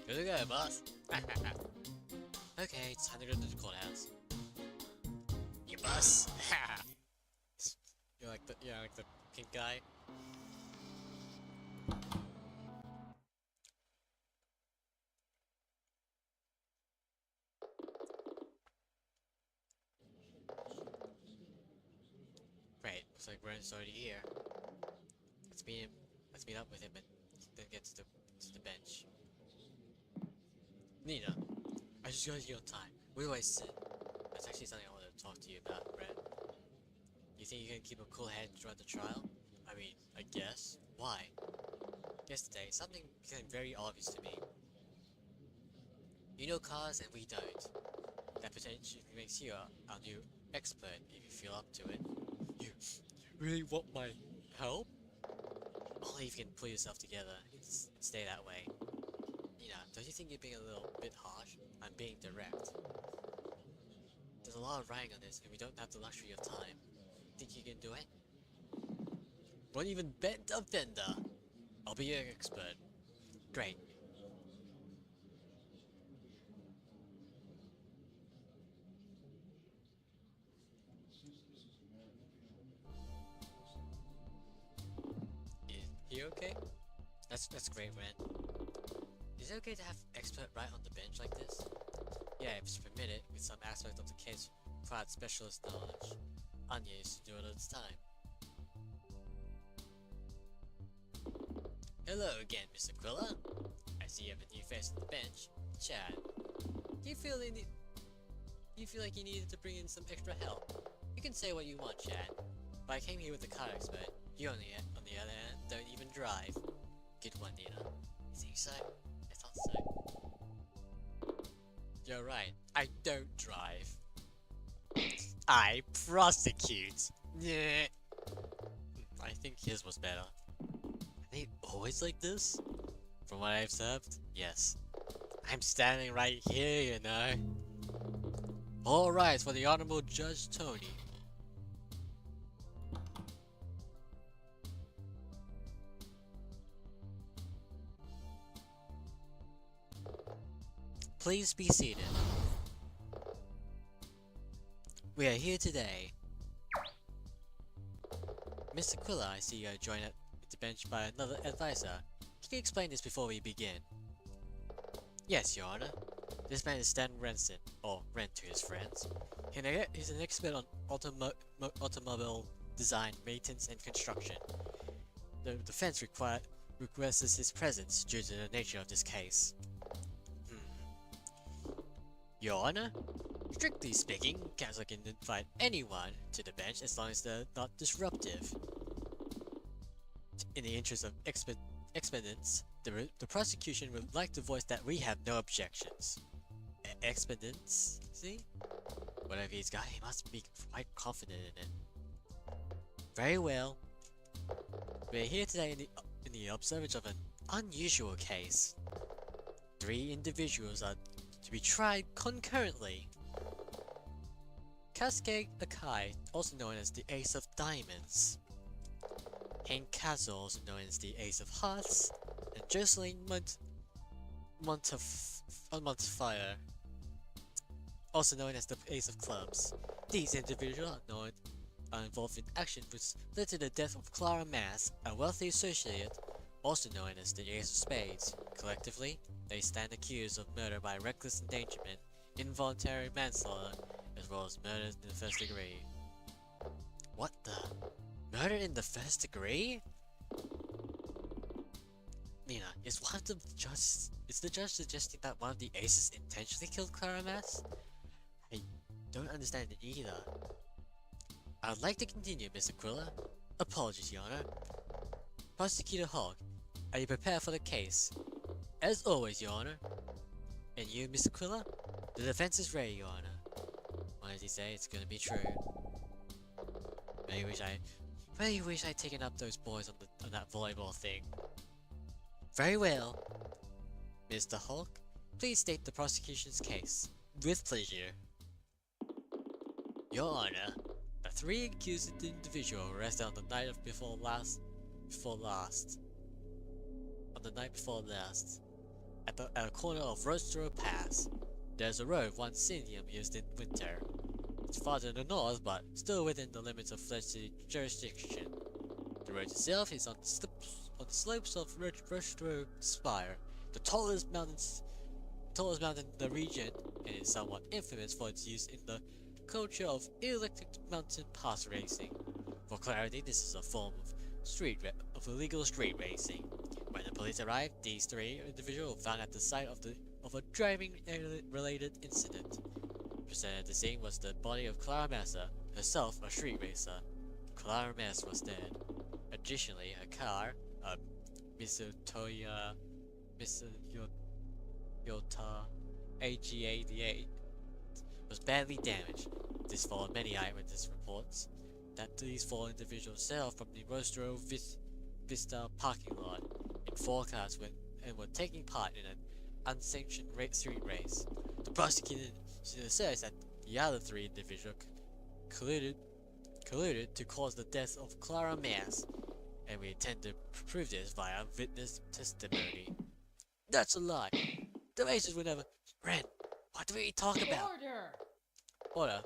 Good to go, boss. Okay, it's time to go to the courthouse. You boss. You're like the pink guy. Great, looks like Ren's already here. Let's meet up with him and then get to the bench. Nina, I just got you on time. We always sit. That's actually something I want to talk to you about, Ren. You think you can keep a cool head throughout the trial? I mean, I guess. Why? Yesterday, something became very obvious to me. You know cars and we don't. That potentially makes you our new expert if you feel up to it. You really want my help? Only if you can pull yourself together and stay that way. You know, don't you think you're being a little bit harsh? I'm being direct. There's a lot of writing on this and we don't have the luxury of time. Think you can do it? Won't even bend a fender. I'll be your expert. Great. Is he okay? That's great, Ren. Is it okay to have expert right on the bench like this? Yeah, if it's permitted, with some aspect of the case required specialist knowledge. Anya used to do it all the time. Hello again, Mr. Aquila. I see you have a new face on the bench. Chad, do you feel like you needed to bring in some extra help? You can say what you want, Chad. But I came here with a car expert. You on the other hand, don't even drive. Good one, Nina. You think so? I thought so. You're right. I don't drive. I prosecute. Yeah. I think his was better. Are they always like this? From what I've observed, yes. I'm standing right here, you know. All right, for the Honorable Judge Tony. Please be seated. We are here today. Mr. Aquila, I see you are joined at the bench by another advisor. Can you explain this before we begin? Yes, Your Honor. This man is Stan Renson, or Ren to his friends. He's an expert on automobile design, maintenance, and construction. The defense requests his presence due to the nature of this case. Your Honor? Strictly speaking, counsel can invite anyone to the bench as long as they're not disruptive. In the interest of expedience, the prosecution would like to voice that we have no objections. Expedience? See? Whatever he's got, he must be quite confident in it. Very well. We're here today in the observance of an unusual case. 3 individuals are to be tried concurrently. Cascade Akai, also known as the Ace of Diamonds. Hank Castle, also known as the Ace of Hearts. And Jocelyn Montefiore, also known as the Ace of Clubs. These individuals are involved in actions which led to the death of Clara Mass, a wealthy associate, also known as the Ace of Spades. Collectively, they stand accused of murder by reckless endangerment, involuntary manslaughter, as well as murder in the first degree. What the? Murder in the first degree? Nina, is the judge suggesting that one of the aces intentionally killed Clara Mass? I don't understand it either. I would like to continue, Mr. Aquila. Apologies, Your Honor. Prosecutor Hogg, are you prepared for the case? As always, Your Honor. And you, Mr. Aquila? The defense is ready, Your Honor. What does he say? It's gonna be true. Really wish I'd taken up those boys on that volleyball thing. Very well. Mr. Hulk, Please state the prosecution's case. With pleasure. Your Honor, the three accused individuals arrested on the night of before last, at a corner of Rostro Pass. There's a road once Sinium used in winter. It's farther to the north, but still within the limits of Fletch City jurisdiction. The road itself is on the slopes of Rostro Spire, the tallest mountain in the region, and is somewhat infamous for its use in the culture of electric mountain pass racing. For clarity, this is a form of illegal street racing. When the police arrived, these three individuals were found at the site of a driving-related incident. Present at the scene was the body of Clara Massa, herself a street racer. Clara Massa was dead. Additionally, her car, a Yota AG88, was badly damaged. This followed many eyewitness reports that these four individuals sailed from the Rostro Vista parking lot in 4 cars and were taking part in an unsanctioned street race. The prosecutor says that the other 3 individuals colluded to cause the death of Clara Mass, and we intend to prove this via witness testimony. That's a lie. The races were never... Ren, what do we talk about? Order.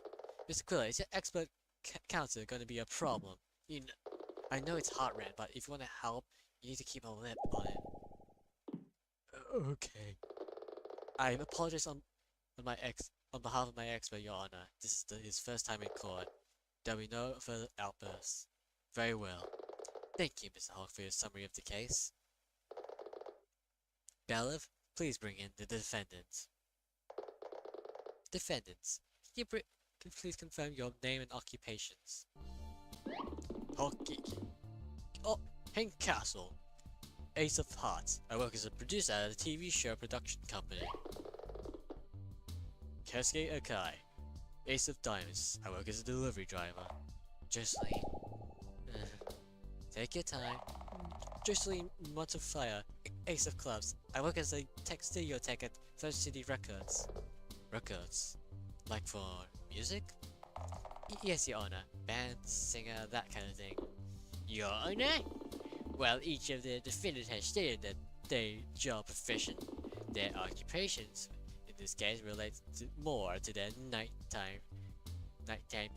Mr. Aquila, is your expert counsel going to be a problem? I know it's hard, Ren, but if you want to help, you need to keep a lip on it. Okay. I apologize on behalf of my expert, Your Honor. This is his first time in court. There'll be no further outbursts. Very well. Thank you, Mr. Hawk, for your summary of the case. Bailiff, please bring in the defendants. Defendants, can you please confirm your name and occupations? Hockey. Oh, Hank Castle. Ace of Hearts. I work as a producer at a TV show production company. Kesuke Akai. Ace of Diamonds. I work as a delivery driver. Jocelyn. Take your time. Jocelyn Montefiore. Ace of Clubs. I work as a studio tech at Fletch City Records. Records? Like for music? Yes, Your Honor. Band, singer, that kind of thing. Your Honor? Well, each of the defendants has stated that their job profession, their occupations, in this case, relates more to their nighttime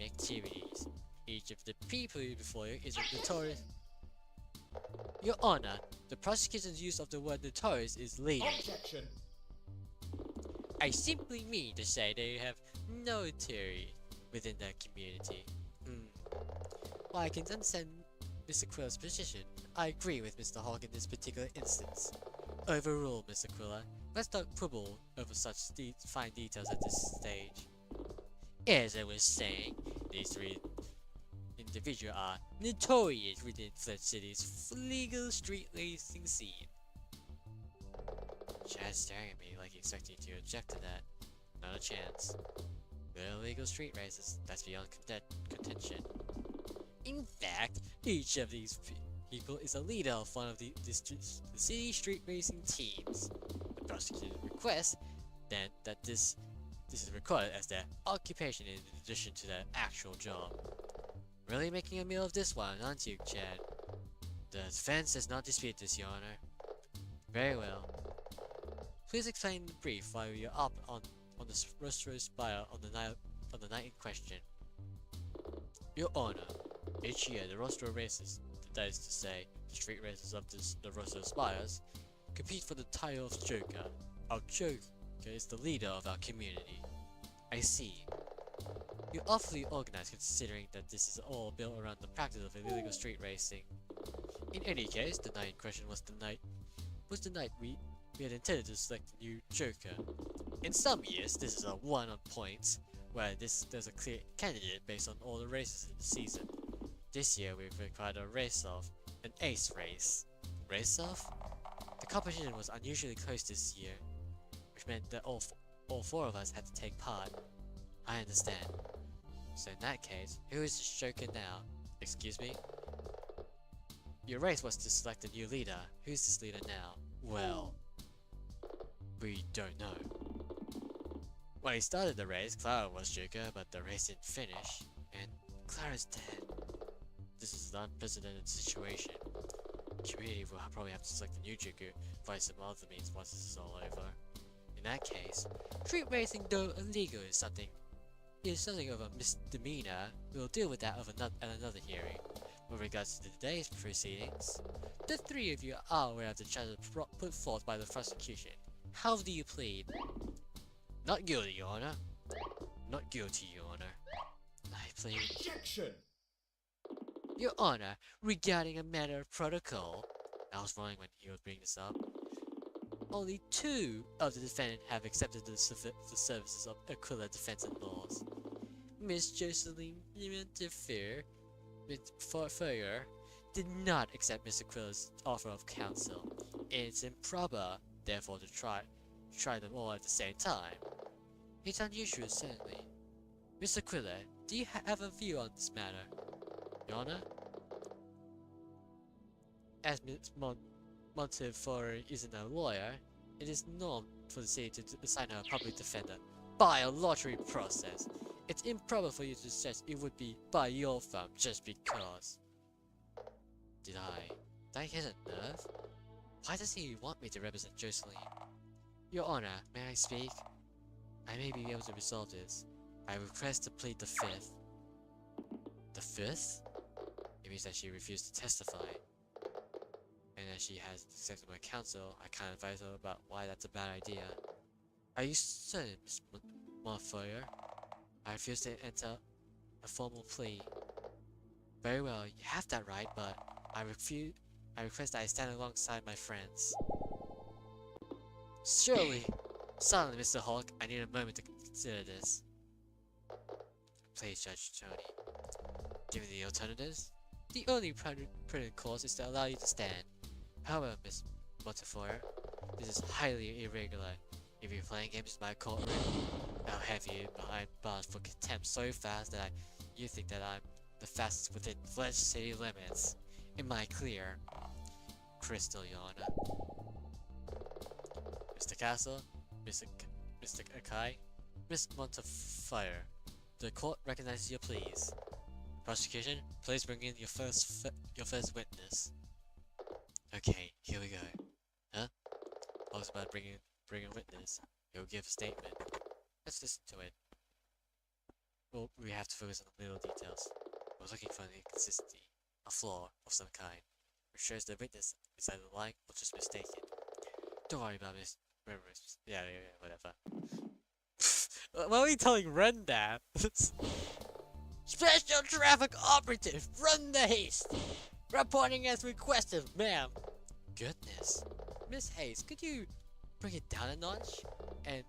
activities. Each of the people before you is a notorious. Your Honor, the prosecution's use of the word notorious is leading. Objection! I simply mean to say they have no notoriety within their community. While I can understand Mr. Quilla's position, I agree with Mr. Hawk in this particular instance. Overruled, Mr. Quilla. Let's not quibble over such fine details at this stage. As I was saying, these 3 individuals are notorious within Fletch City's legal street racing scene. Chad's staring at me like he expected me to object to that. Not a chance. They're illegal street races, that's beyond contention. In fact, each of these people is a leader of one of the city street racing teams. The prosecutor requests then that this is recorded as their occupation in addition to their actual job. Really making a meal of this one, aren't you, Chad? The defense does not dispute this, Your Honor. Very well. Please explain the brief while we are up on the Rostro Spire on the night in question. Your Honor, each year the Rostro races, that is to say, the street races of the Rostro Spires, compete for the title of Joker. Our Joker is the leader of our community. I see. You're awfully organized considering that this is all built around the practice of illegal street racing. In any case, the night in question was the night we had intended to select a new Joker. In some years, this is a 1 on points, where there's a clear candidate based on all the races in the season. This year we've required a race-off, an ace race. Race-off? The competition was unusually close this year, which meant that all 4 of us had to take part. I understand. So in that case, who is this Joker now? Excuse me? Your race was to select a new leader. Who's this leader now? Well... We don't know. When he started the race, Clara was Joker, but the race didn't finish, and Clara's dead. This is an unprecedented situation. The community will probably have to select a new Joker by some other means once this is all over. In that case, street racing, though illegal, is something of a misdemeanor. We'll deal with that at another hearing. With regards to today's proceedings, the three of you are aware of the charges put forth by the prosecution. How do you plead? Not guilty, Your Honor. Not guilty, Your Honor. I plead. Objection! Your Honor, regarding a matter of protocol. I was wrong when he was bringing this up. Only 2 of the defendants have accepted the services of Aquila Defense and Laws. Miss Jocelyn Montefiore did not accept Miss Aquila's offer of counsel. It's improper, therefore, to try them all at the same time. It's unusual, certainly. Miss Aquila, do you have a view on this matter? Your Honor? As Miss Montefiore isn't a lawyer, it is norm for the city to assign her a public defender by a lottery process. It's improper for you to suggest it would be by your firm just because. Did I hit a nerve? Why does he want me to represent Jocelyn? Your Honor, may I speak? I may be able to resolve this. I request to plead the 5th. The 5th? It means that she refused to testify. And as she has accepted my counsel, I can't advise her about why that's a bad idea. Are you certain, Miss Montefiore? I refuse to enter a formal plea. Very well, you have that right, but I request that I stand alongside my friends. Surely! Silently, Mr. Hawk, I need a moment to consider this. Please, Judge Tony. Given the alternatives, the only prudent course is to allow you to stand. However, Miss Montefiore, this is highly irregular. If you're playing games in my courtroom, I'll have you behind bars for contempt so fast that you think that I'm the fastest within Fledged city limits. Am I clear? Crystal, Your Honor. Mr. Castle, Mr. Akai, Miss Montefiore, the court recognizes your pleas. Prosecution, please bring in your first witness. Okay, here we go. Huh? I was about to bring a witness. He'll give a statement. Let's listen to it. Well, we have to focus on the little details. We're looking for an inconsistency, a flaw of some kind, which shows the witness is either lying or just mistaken. Don't worry about this. Yeah, whatever. Why are we telling Ren that? Special traffic operative, run the haste! Reporting as requested, ma'am. Goodness. Miss Hayes, could you bring it down a notch? And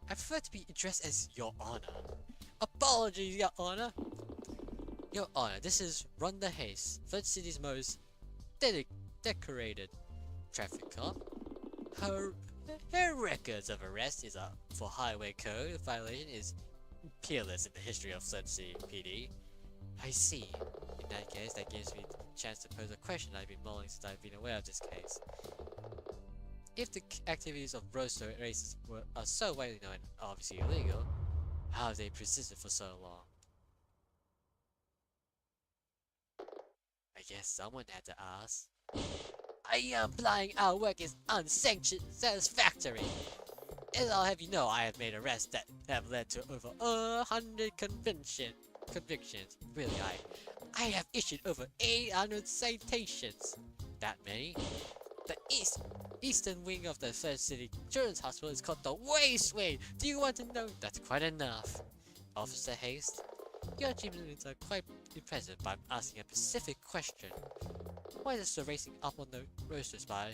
I prefer to be addressed as Your Honor. Apologies, Your Honor. Your Honor, this is Run the Haste, Third City's most decorated traffic cop. Her records of arrest is for highway code violation is peerless in the history of Third City PD. I see. In that case, that gives me the chance to pose a question I've been mulling since I've been aware of this case. If the activities of roadster races are so widely known and obviously illegal, how have they persisted for so long? I guess someone had to ask. I am implying our work is unsanctioned satisfactory. And I'll have you know I have made arrests that have led to over 100 convictions. Really, I have issued over 800 citations. That many? The eastern wing of the Third City Children's Hospital is called the Waste Wing. Do you want to know? That's quite enough. Officer Haste, your achievements are quite impressive, but I'm asking a specific question. Why does the racing up on the roaster spy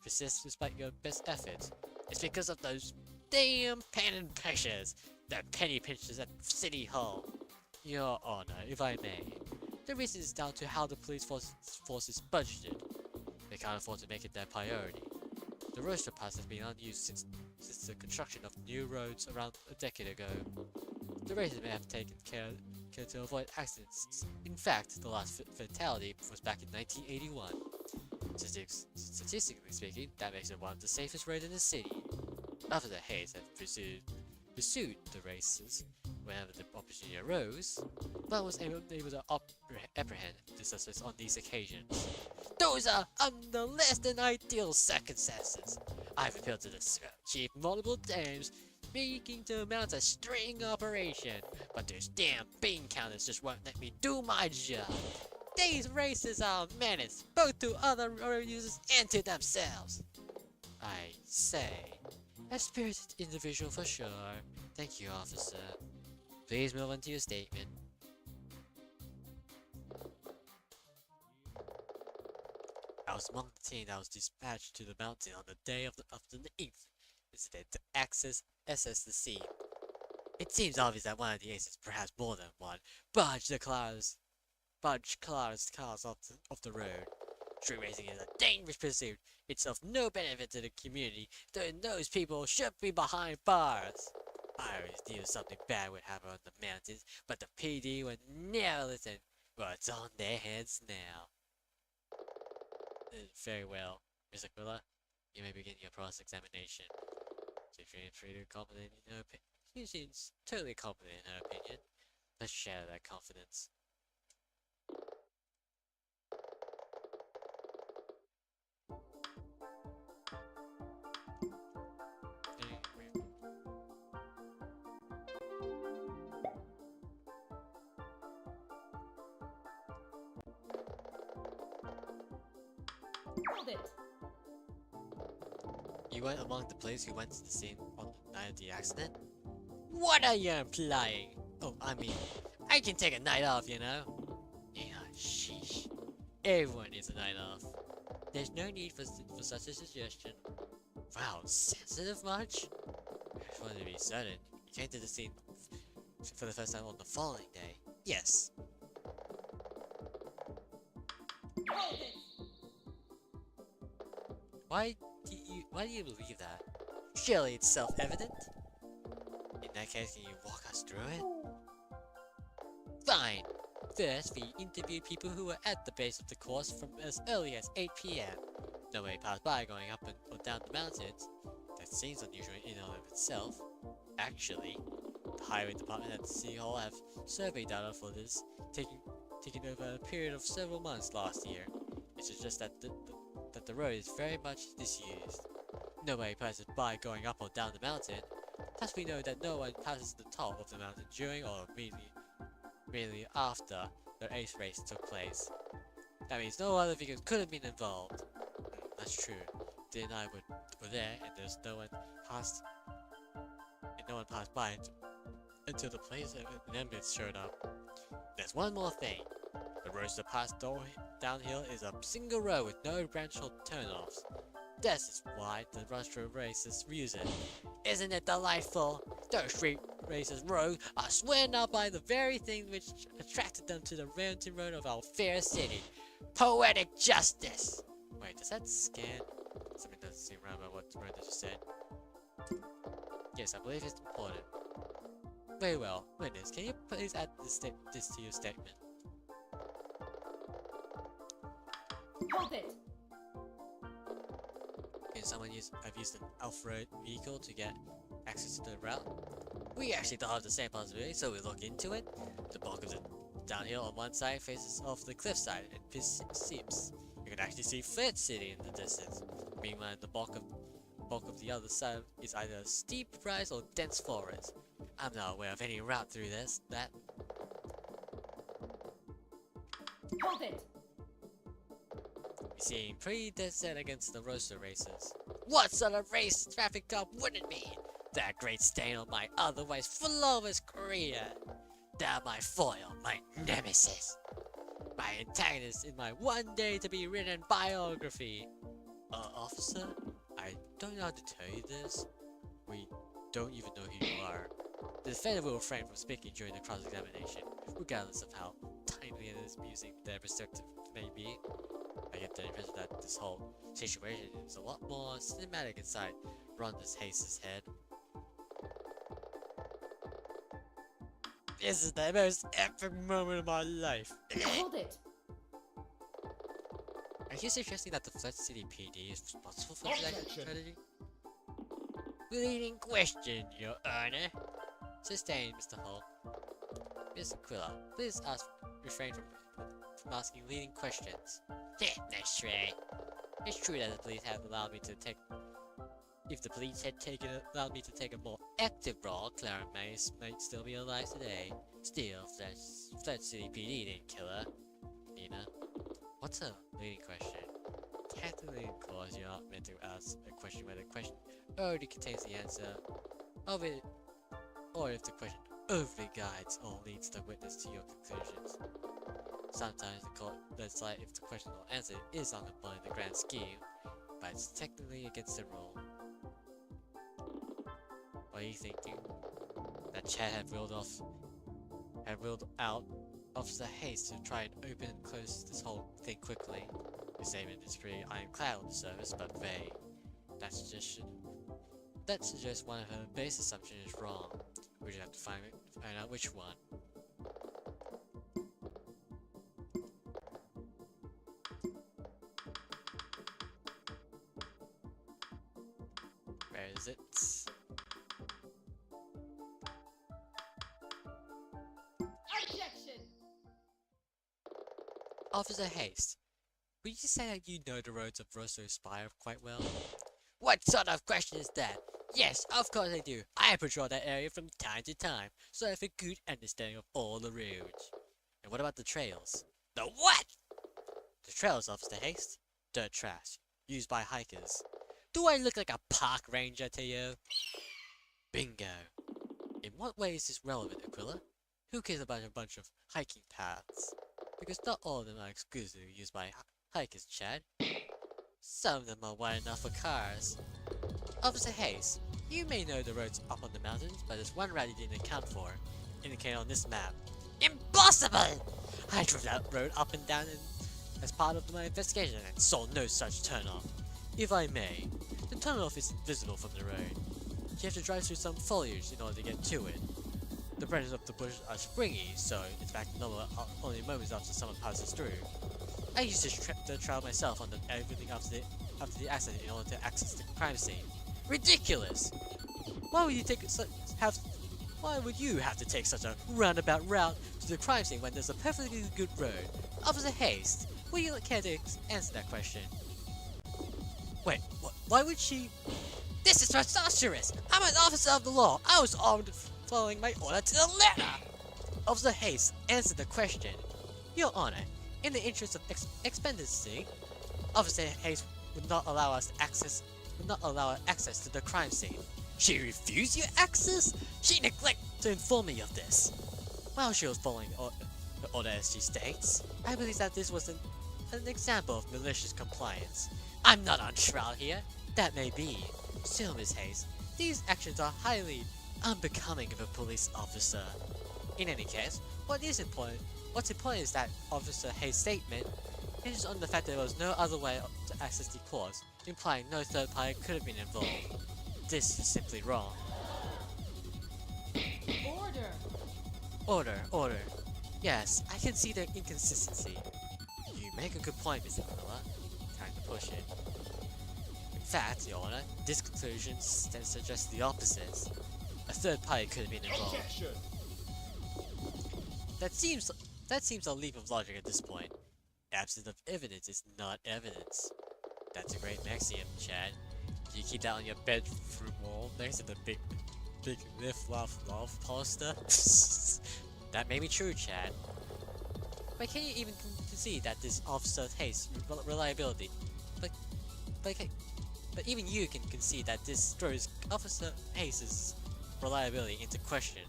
persist despite your best efforts? It's because of those damn pen and pressures, the penny pinchers at City Hall. Your Honor, if I may, the reason is down to how the police force is budgeted. They can't afford to make it their priority. The roaster pass has been unused since the construction of new roads around a decade ago. The racers may have taken care to avoid accidents. In fact, the last fatality was back in 1981. Statistically speaking, that makes it one of the safest roads in the city. After the Hayes had pursued the races whenever the opportunity arose, but was able to apprehend the suspects on these occasions. Those are under less than ideal circumstances. I've appealed to the chief multiple times, speaking to mount a string operation, but those damn bean counters just won't let me do my job. These races are a menace, both to other road users and to themselves. I say, a spirited individual for sure. Thank you, officer. Please move on to your statement. I was among the team that was dispatched to the mountain on the day of the 8th incident to assess the scene. It seems obvious that one of the aces, perhaps more than one, budged cars off the road. Street racing is a dangerous pursuit. It's of no benefit to the community, though those people should be behind bars. I always knew something bad would happen on the mountains, but the PD would never listen. Well, it's on their hands now. Very well, Miss Aquila. You may begin your cross-examination. If you're pretty confident in her opinion, she seems totally confident in her opinion. Let's share that confidence. Hold it. You weren't among the police who went to the scene on the night of the accident? What are you implying? Oh, I mean, I can take a night off, you know? Yeah, sheesh. Everyone needs a night off. There's no need for such a suggestion. Wow, sensitive much? I just wanted to be certain. You came to the scene for the first time on the following day. Yes. Hold it. Why do you believe that? Surely it's self-evident? In that case, can you walk us through it? Fine! First, we interviewed people who were at the base of the course from as early as 8 PM. Nobody passed by going up or down the mountains. That seems unusual in and of itself. Actually, the highway department at the City Hall have survey data for this, taken over a period of several months last year. It's just that the road is very much disused. Nobody passes by going up or down the mountain. Thus we know that no one passes the top of the mountain during or immediately after the race took place. That means no other vehicles could have been involved. That's true. Did and I were there, and there's no one passed by until the place of an ambulance showed up. There's one more thing. The road to pass downhill is a single road with no branch or turnoffs. This is why the Rustro racers use it. Isn't it delightful? Those street racers' roads are sworn out by the very thing which attracted them to the mountain road of our fair city. Poetic justice! Wait, does that scan? Something doesn't seem right about what the road just said. Yes, I believe it's important. Very well. Witness, can you please add this to your statement? Hold it. Can someone have used an off-road vehicle to get access to the route? We actually thought of the same possibility, so we looked into it. The bulk of the downhill on one side faces off the cliffside and seeps. You can actually see Flat City in the distance. Meanwhile, the bulk of the other side is either a steep rise or dense forest. I'm not aware of any route through that. Hold it. We seem pretty dead set against the roaster racers. What sort of race traffic cop wouldn't be? That great stain on my otherwise flawless career. They're my foil, my nemesis. My antagonist in my one day to be written biography. Officer? I don't know how to tell you this. We don't even know who you are. The defendant will refrain from speaking during the cross-examination, regardless of how timely and amusing their perspective may be. I get the impression that this whole situation is a lot more cinematic inside Rhonda's Hayes' head. This is the most epic moment of my life. Hold it. Are you suggesting that the Flood City PD is responsible for the strategy? Leading question, Your Honor. Sustained, Mr. Hall. Miss Aquila, please refrain from asking leading questions. Yeah, that's right. It's true that the police have allowed me to take. If the police had allowed me to take a more active role, Clara might still be alive today. Still, Flat City PD didn't kill her. Nina, what's a leading question? Technically, of course, you're not meant to ask a question where the question already contains the answer of it, or if the question overly guides or leads the witness to your conclusions. Sometimes the court decides if the question or answer is honorable in the grand scheme, but it's technically against the rule. What are you thinking? That Chad had wheeled out Officer Hayes to try and open and close this whole thing quickly. Your statement is pretty ironclad on the surface, but vague. That suggests one of her base assumptions is wrong. We just have to find out which one. Where is it? Objection! Officer Hayes, would you say that you know the roads of Rosso Spire quite well? What sort of question is that? Yes, of course I do. I patrol that area from time to time, so I have a good understanding of all the roads. And what about the trails? The what? The trails, Officer Hayes? Dirt trash, used by hikers. Do I look like a park ranger to you? Bingo. In what way is this relevant, Aquila? Who cares about a bunch of hiking paths? Because not all of them are exclusively used by hikers, Chad. Some of them are wide enough for cars. Officer Hayes, you may know the roads up on the mountains, but there's one route you didn't account for, indicated on this map. Impossible! I drove that road up and down as part of my investigation and saw no such turnoff. If I may, the turnoff isn't visible from the road. You have to drive through some foliage in order to get to it. The branches of the bush are springy, so it's back to normal only moments after someone passes through. I used to travel myself on everything after the accident in order to access the crime scene. Ridiculous! Why would you have to take such a roundabout route to the crime scene when there's a perfectly good road? Officer Hayes, would you care to answer that question? Wait, why would she? This is preposterous! I'm an officer of the law! I was armed following my order to the letter! Officer Hayes, answer the question. Your Honor, in the interest of expediency, Officer Hayes would not allow access to the crime scene. She refused you access? She neglected to inform me of this. While she was following the order as she states, I believe that this was an example of malicious compliance. I'm not on trial here. That may be. Still, Miss Hayes, these actions are highly unbecoming of a police officer. In any case, what's important is that Officer Hayes' statement hinges on the fact that there was no other way to access the course, implying no third party could have been involved. This is simply wrong. Order. Yes, I can see the inconsistency. You make a good point, Mr. Aquila. Time to push it. In fact, Your Honor, this conclusion suggests the opposite. A third party could have been involved. Objection! That seems a leap of logic at this point. Absence of evidence is not evidence. That's a great maxim, Chad. Do you keep that on your bedroom wall next to the big live, laugh, love poster? That may be true, Chad. But can you even concede that this officer Hayes' reliability? But even you can concede that this throws Officer Hayes' reliability into question.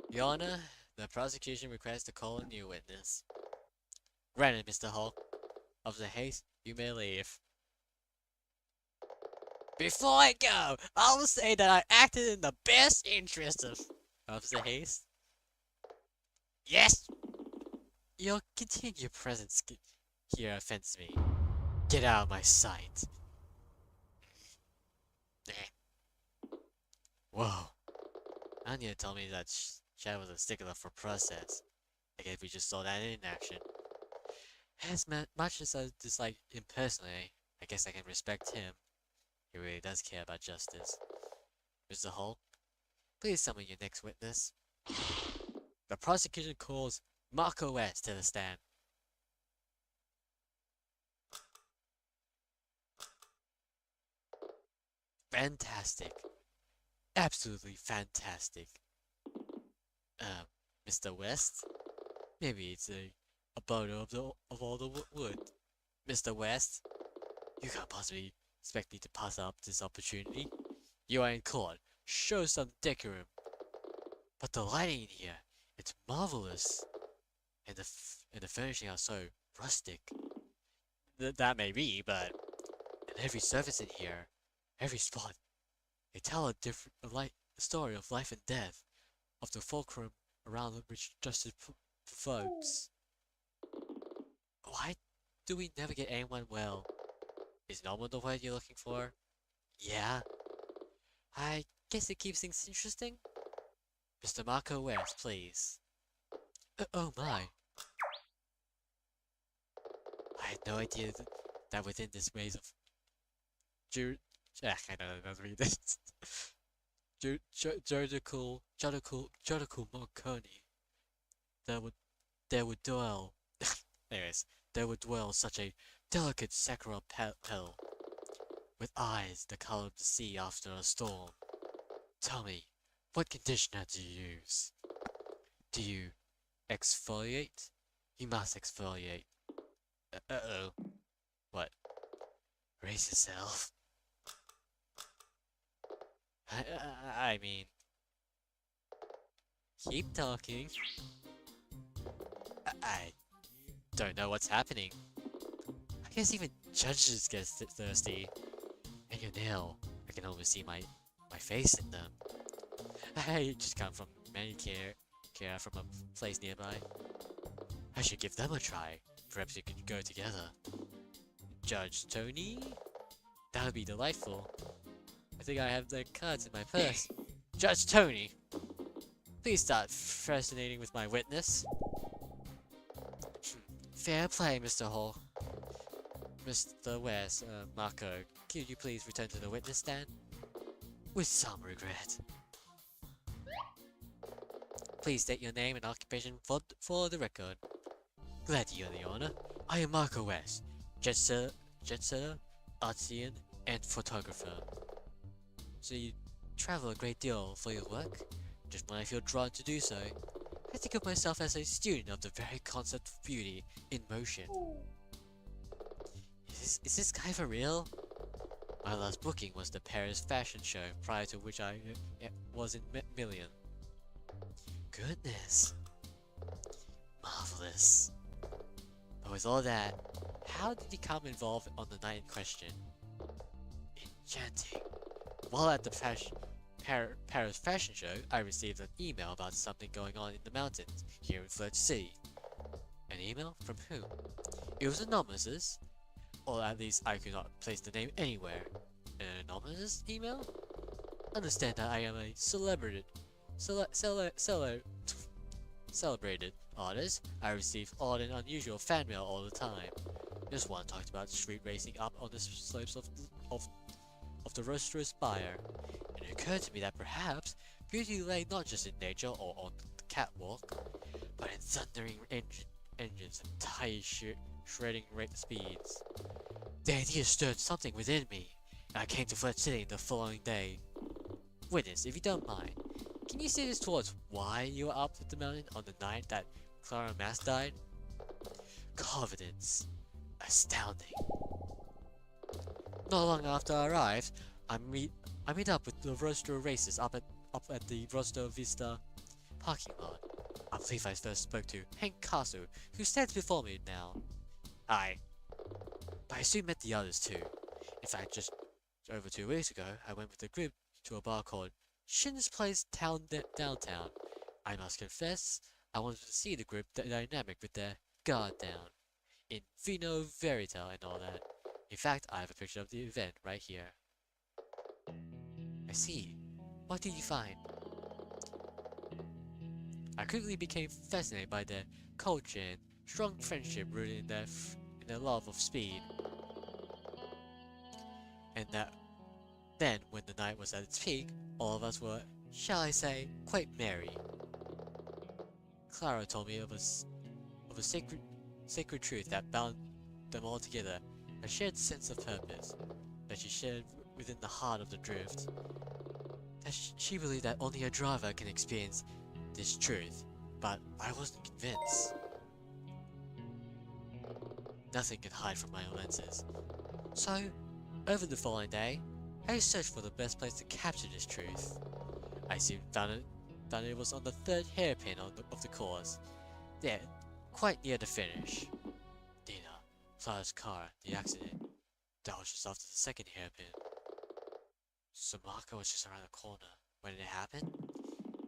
Your Honor, the prosecution requests to call a new witness. Granted, Mr. Hall. Officer Hayes, you may leave. Before I go, I will say that I acted in the best interest of Officer Hayes. Yes! Your continued presence here offends me. Get out of my sight. Whoa. I need to tell me that Chad was a stickler for process. I guess we just saw that in action. As much as I dislike him personally, I guess I can respect him. He really does care about justice. Mr. Hall, please summon your next witness. The prosecution calls Marco West to the stand. Fantastic. Absolutely fantastic. Mr. West? Maybe it's a photo of all the wood. Mr. West? You can't possibly expect me to pass up this opportunity. You are in court. Show some decorum. But the lighting in here, it's marvelous. And the furnishing are so rustic. That may be, but and every surface in here, every spot, they tell a story of life and death, of the fulcrum around which justice floats. Why do we never get anyone well? Is normal the word you're looking for? Yeah. I guess it keeps things interesting. Mr. Marco West, please. Oh my. I had no idea that within this maze of I don't know how to read this. Juridical Marconi. There would dwell. Anyways, there would dwell such a delicate sacral petal, with eyes the color of the sea after a storm. Tell me, what conditioner do you use? Do you exfoliate? You must exfoliate. Uh-oh. What? Raise yourself? I mean... Keep talking. I don't know what's happening. I guess even judges get thirsty. And your nail, I can almost see my face in them. I just come from manicure care from a place nearby. I should give them a try. Perhaps we could go together. Judge Tony? That would be delightful. I think I have the cards in my purse. Judge Tony! Please start fascinating with my witness. Fair play, Mr. Hall. Mr. West, Marco, could you please return to the witness stand? With some regret. Please state your name and occupation for the record. Glad to hear the honor. I am Marco West, jet setter, artisan, and photographer. So you travel a great deal for your work? Just when I feel drawn to do so, I think of myself as a student of the very concept of beauty in motion. Is this guy for real? My last booking was the Paris fashion show, prior to which I was in Million. Goodness. Marvelous. But with all that, how did he become involved on the night in question? Enchanting. While at the Paris fashion show, I received an email about something going on in the mountains here in Flirt City. An email? From whom? It was anonymous, or at least I could not place the name anywhere. An anonymous email? Understand that I am a celebrated artist. I receive odd and unusual fan mail all the time. This one talked about street racing up on the slopes of the rosterous spire. It occurred to me that perhaps beauty lay not just in nature or on the catwalk, but in thundering engines and tire shredding rate speeds. The idea stirred something within me, and I came to Flirt City the following day. Witness, if you don't mind, can you say this towards why you were up at the mountain on the night that Clara Mass died? Confidence. Astounding. Not long after I arrived, I meet up with the Roaster Racers up at the Roaster Vista parking lot. I believe I first spoke to Hank Castle, who stands before me now. Hi. But I soon met the others too. In fact, just over 2 weeks ago, I went with the group to a bar called Shin's Place downtown. I must confess, I wanted to see the group dynamic with their guard down, in vino verita and all that. In fact, I have a picture of the event right here. I see. What did you find? I quickly became fascinated by their culture and strong friendship rooted in their love of speed. And that then, when the night was at its peak, all of us were, shall I say, quite merry. Clara told me of a sacred truth that bound them all together, a shared sense of purpose that she shared within the heart of the drift. That she believed that only a driver can experience this truth, but I wasn't convinced. Nothing could hide from my lenses. So, over the following day, I searched for the best place to capture this truth. I soon found it was on the third hairpin of the course, there, quite near the finish. Dina, Clara's car, the accident, that was just after the second hairpin. So Marco was just around the corner when it happened?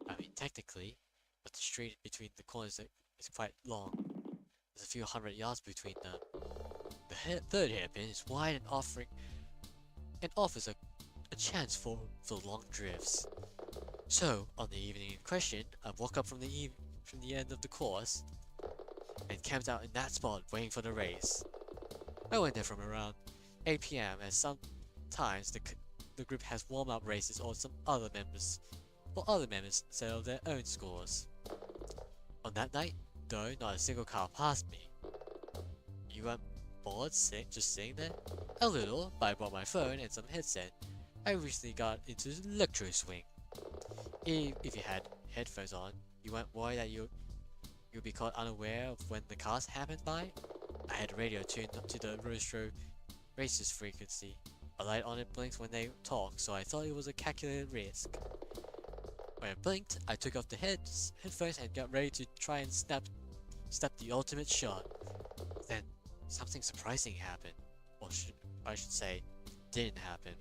I mean, technically, but the street between the corners is quite long. There's a few hundred yards between them. The third hairpin is wide and offers a chance for long drifts. So, on the evening in question, I woke up from the end of the course and camped out in that spot waiting for the race. I went there from around 8 p.m. as sometimes the group has warm-up races or other members settle their own scores. On that night, though, not a single car passed me. You weren't bored just sitting there? A little, but I brought my phone and some headset. I recently got into electro swing. If you had headphones on, you weren't worried that you'd be caught unaware of when the cars happened by? I had the radio tuned up to the Rostro races frequency. A light on it blinks when they talk, so I thought it was a calculated risk. When it blinked, I took off the headphones and got ready to try and snap the ultimate shot. Then, something surprising happened. Or I should say, didn't happen.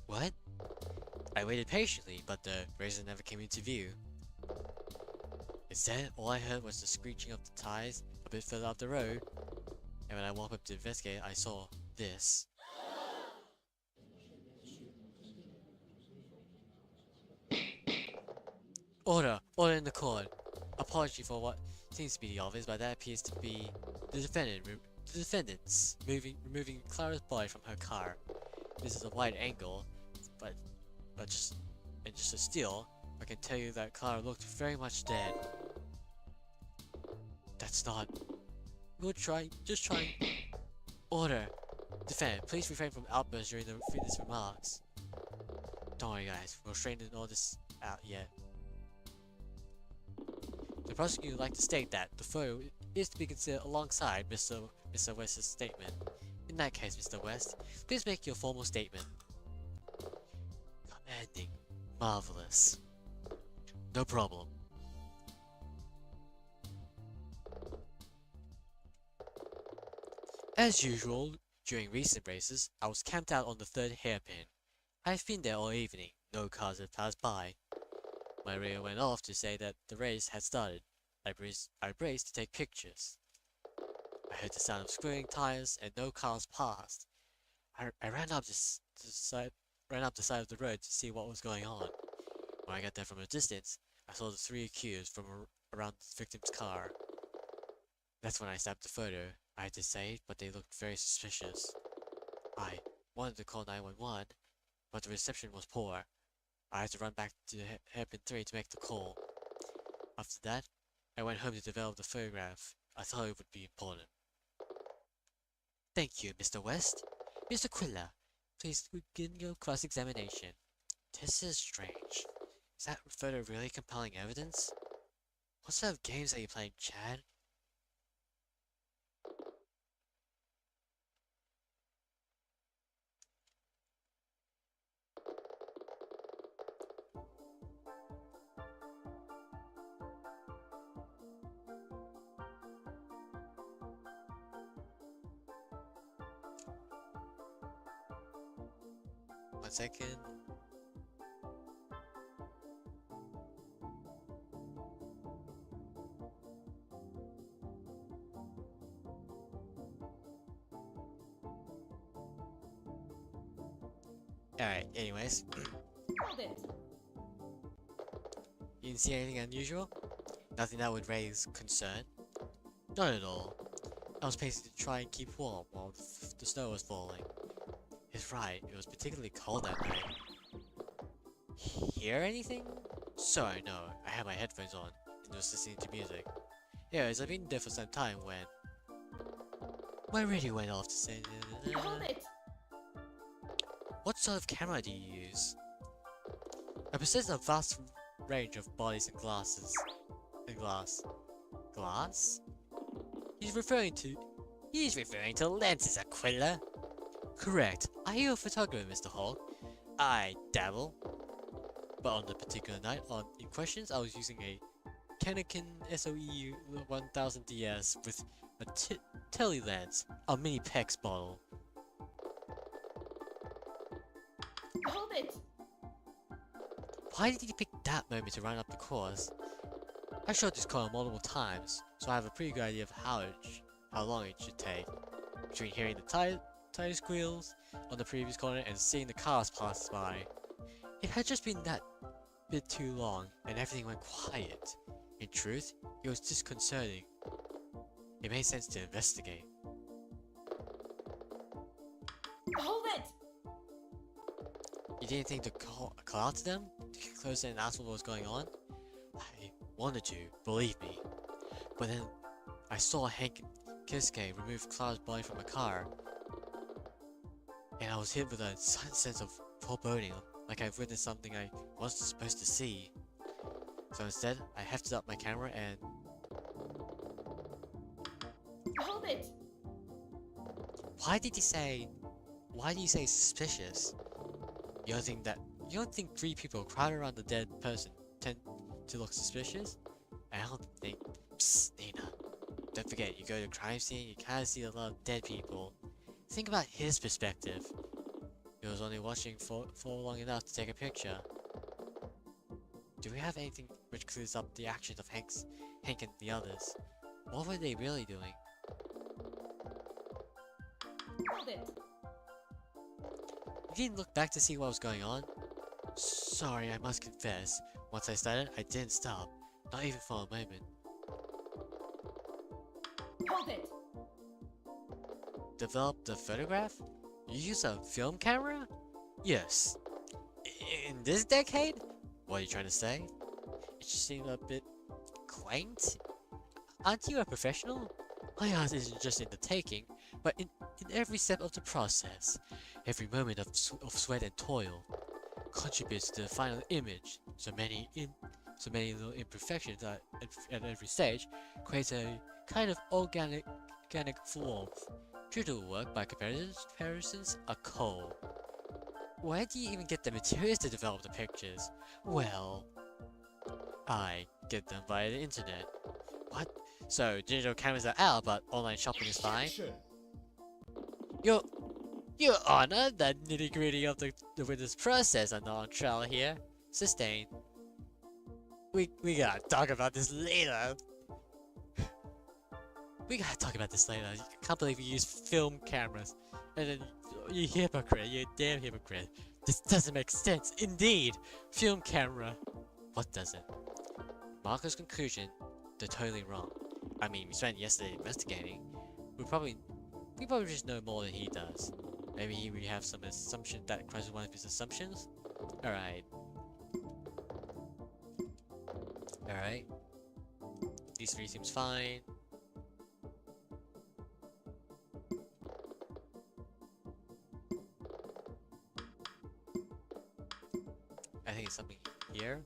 What? I waited patiently, but the razor never came into view. Instead, all I heard was the screeching of the tires a bit further up the road, and when I walked up to investigate, I saw this. Order! Order in the court! Apology for what seems to be the obvious, but that appears to be the defendants removing Clara's body from her car. This is a wide angle, but just a still, I can tell you that Clara looked very much dead. That's not... Just try... Order! Defendant, please refrain from outbursts during the witness remarks. Don't worry guys, we'll straighten all this out yet. The prosecutor would like to state that the photo is to be considered alongside Mr. West's statement. In that case, Mr. West, please make your formal statement. Commanding. Marvelous. No problem. As usual, during recent races, I was camped out on the third hairpin. I've been there all evening, no cars had passed by. My radio went off to say that the race had started. I braced to take pictures. I heard the sound of squealing tires and no cars passed. I ran up the side of the road to see what was going on. When I got there from a distance, I saw the three accused from around the victim's car. That's when I snapped the photo. I had to say it, but they looked very suspicious. I wanted to call 911, but the reception was poor. I had to run back to hairpin 3 to make the call. After that, I went home to develop the photograph. I thought it would be important. Thank you, Mr. West. Mr. Aquila, please begin your cross-examination. This is strange. Is that photo really compelling evidence? What sort of games are you playing, Chad? One second. Alright, anyways. Hold it. You didn't see anything unusual? Nothing that would raise concern? Not at all. I was pacing to try and keep warm while the snow was falling. He's right, it was particularly cold that night. Hear anything? Sorry, no. I had my headphones on and was listening to music. Anyways, I've been there for some time when my radio went off to say. Hold it! What sort of camera do you use? I possess a vast range of bodies and glasses. And glass. Glass? He's referring to lenses, Aquila. Correct. Are you a photographer, Mr. Hawk? I dabble. But on the particular night in questions, I was using a Canon SOE 1000DS with a tele lens, a mini PEX bottle. Hold it! Why did you pick that moment to run up the course? I shot this corner multiple times, so I have a pretty good idea of how long it should take. Between hearing the tire squeals on the previous corner and seeing the cars pass by. It had just been that bit too long, and everything went quiet. In truth, it was disconcerting. It made sense to investigate. Hold it! You didn't think to call out to them? To get closer and ask what was going on? I wanted to, believe me. But then, I saw Hank Kiske remove Cloud's body from a car. And I was hit with a sudden sense of foreboding, like I've witnessed something I wasn't supposed to see. So instead, I hefted up my camera and... Hold it! Why do you say suspicious? You don't think 3 people crowded around the dead person tend to look suspicious? I don't think... Psst, Nina. Don't forget, you go to a crime scene, you kinda see a lot of dead people. Think about his perspective. He was only watching for long enough to take a picture. Do we have anything which clears up the actions of Hank and the others? What were they really doing? Hold it! You didn't look back to see what was going on? Sorry, I must confess. Once I started, I didn't stop. Not even for a moment. Hold it! Developed a photograph? You use a film camera? Yes. In this decade? What are you trying to say? It just seemed a bit quaint. Aren't you a professional? My art isn't just in the taking, but in every step of the process. Every moment of sweat and toil contributes to the final image. So many little imperfections at every stage creates a kind of organic warmth. True to work by comparisons are cold. Where do you even get the materials to develop the pictures? Well, I get them via the internet. What? So digital cameras are out, but online shopping is fine? Your Honor, the nitty-gritty of the witness process are not on trial here. Sustained. We gotta talk about this later. We gotta talk about this later. I can't believe you use film cameras. And then, you hypocrite, you damn hypocrite. This doesn't make sense. Indeed! Film camera. What doesn't? Marco's conclusion, they're totally wrong. I mean, we spent yesterday investigating. We probably just know more than he does. Maybe we have some assumption that crosses one of his assumptions? Alright. Alright. These 3 seems fine. I think it's something here.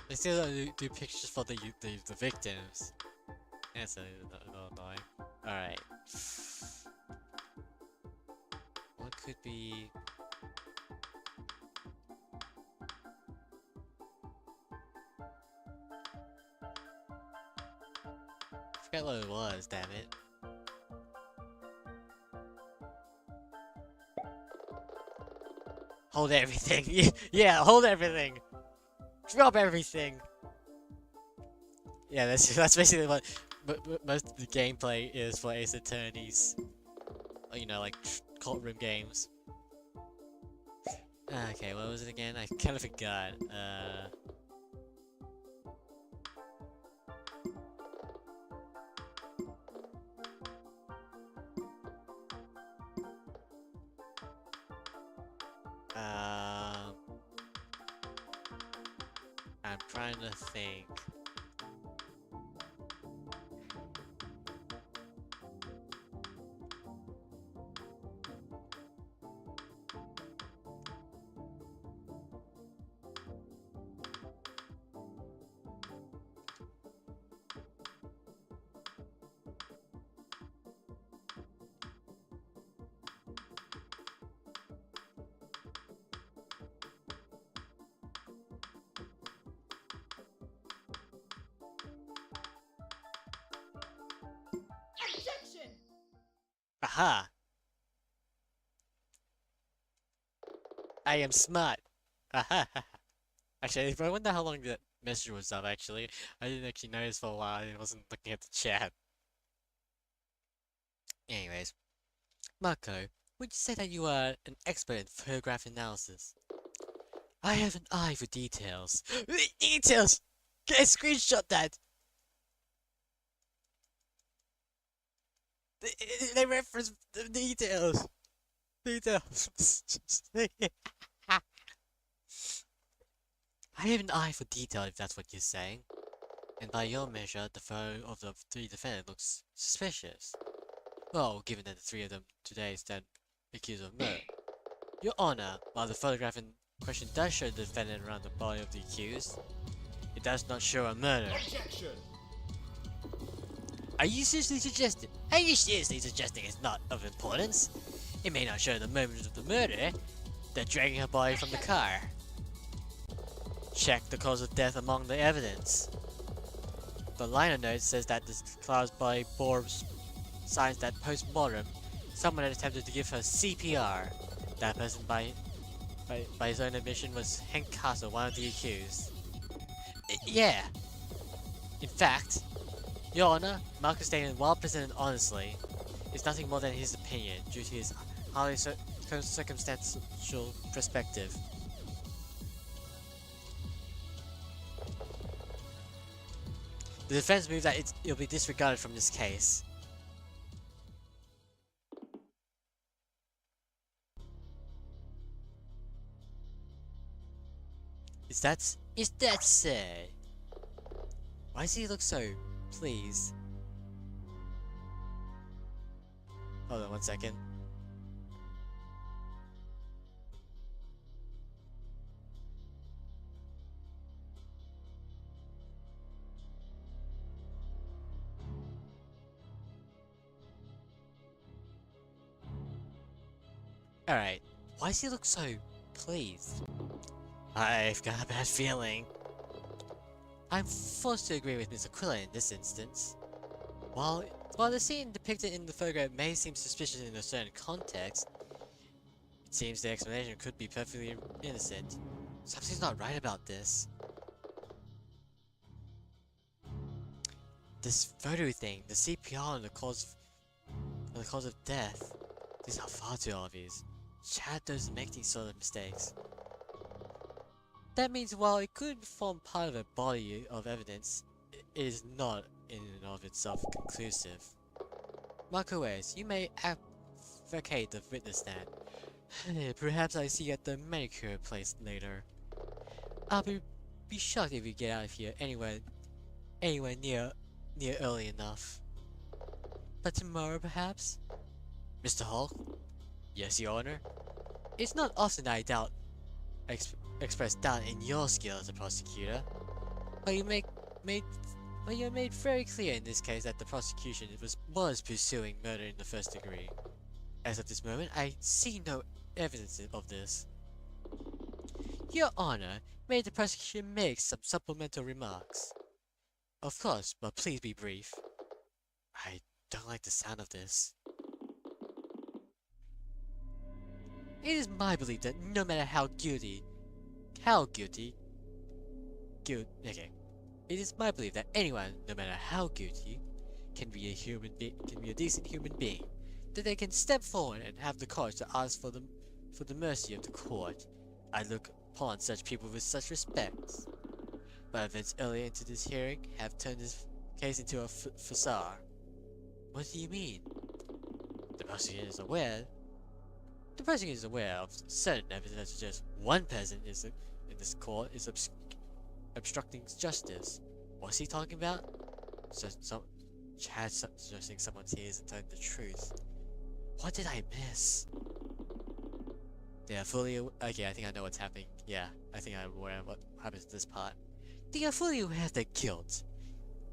They still don't do pictures for the victims. That's a little annoying. Alright. What could be... forget what it was, damn it. Hold everything. Yeah, hold everything. Drop everything. Yeah, that's basically what most of the gameplay is for Ace Attorneys. You know, like courtroom games. Okay, what was it again? I kind of forgot. I'm trying to think. Objection! Aha! I am smart! Aha! Actually, I wonder how long that message was up, actually. I didn't actually notice for a while, I wasn't looking at the chat. Anyways, Marco, would you say that you are an expert in photograph analysis? I have an eye for details. Details! Can I screenshot that? They reference the details. Details. I have an eye for detail if that's what you're saying. And by your measure, the photo of the three defendants looks suspicious. Well, given that the three of them today stand accused of murder. Your Honor, while the photograph in question does show the defendant around the body of the accused, it does not show a murder. Objection! Are you seriously suggesting it's not of importance? It may not show the moment of the murder. They're dragging her body from the car. Check the cause of death among the evidence. The liner note says that the caused by bore signs that post-mortem, someone had attempted to give her CPR. That person, by his own admission, was Hank Castle, one of the accused. Yeah. In fact, Your Honor, Marco's statement, while presented honestly, is nothing more than his opinion due to his highly circumstantial perspective. The defense moves that it'll be disregarded from this case. Is that so? Why does he look so pleased? Hold on 1 second. Alright, why does he look so pleased? I've got a bad feeling. I'm forced to agree with Miss Aquila in this instance. While the scene depicted in the photograph may seem suspicious in a certain context, it seems the explanation could be perfectly innocent. Something's not right about this. This photo thing, the CPR and the cause of death, these are far too obvious. Chad doesn't make these sort of mistakes. That means while it could form part of a body of evidence, it is not in and of itself conclusive. Marco S., you may advocate the witness stand. Perhaps I see you at the manicure place later. I'll be shocked if we get out of here anywhere near early enough. But tomorrow perhaps? Mr. Hall? Yes, Your Honor? It's not often I express doubt in your skill as a prosecutor, but you made very clear in this case that the prosecution was pursuing murder in the first degree. As of this moment, I see no evidence of this. Your Honor, may the prosecution make some supplemental remarks? Of course, but please be brief. don't like the sound of this. It is my belief that no matter how guilty, okay. It is my belief that anyone, no matter how guilty, can be a decent human being. That they can step forward and have the courage to ask for the mercy of the court. I look upon such people with such respect. But events earlier into this hearing have turned this case into a facade. What do you mean? The prosecutor is aware of certain evidence that suggests one person in this court is obstructing justice. What's he talking about? Chad suggesting someone's ears and telling the truth. What did I miss? They are fully okay, I think I know what's happening. Yeah, I think I'm aware of what happens in this part. They are fully aware of their guilt,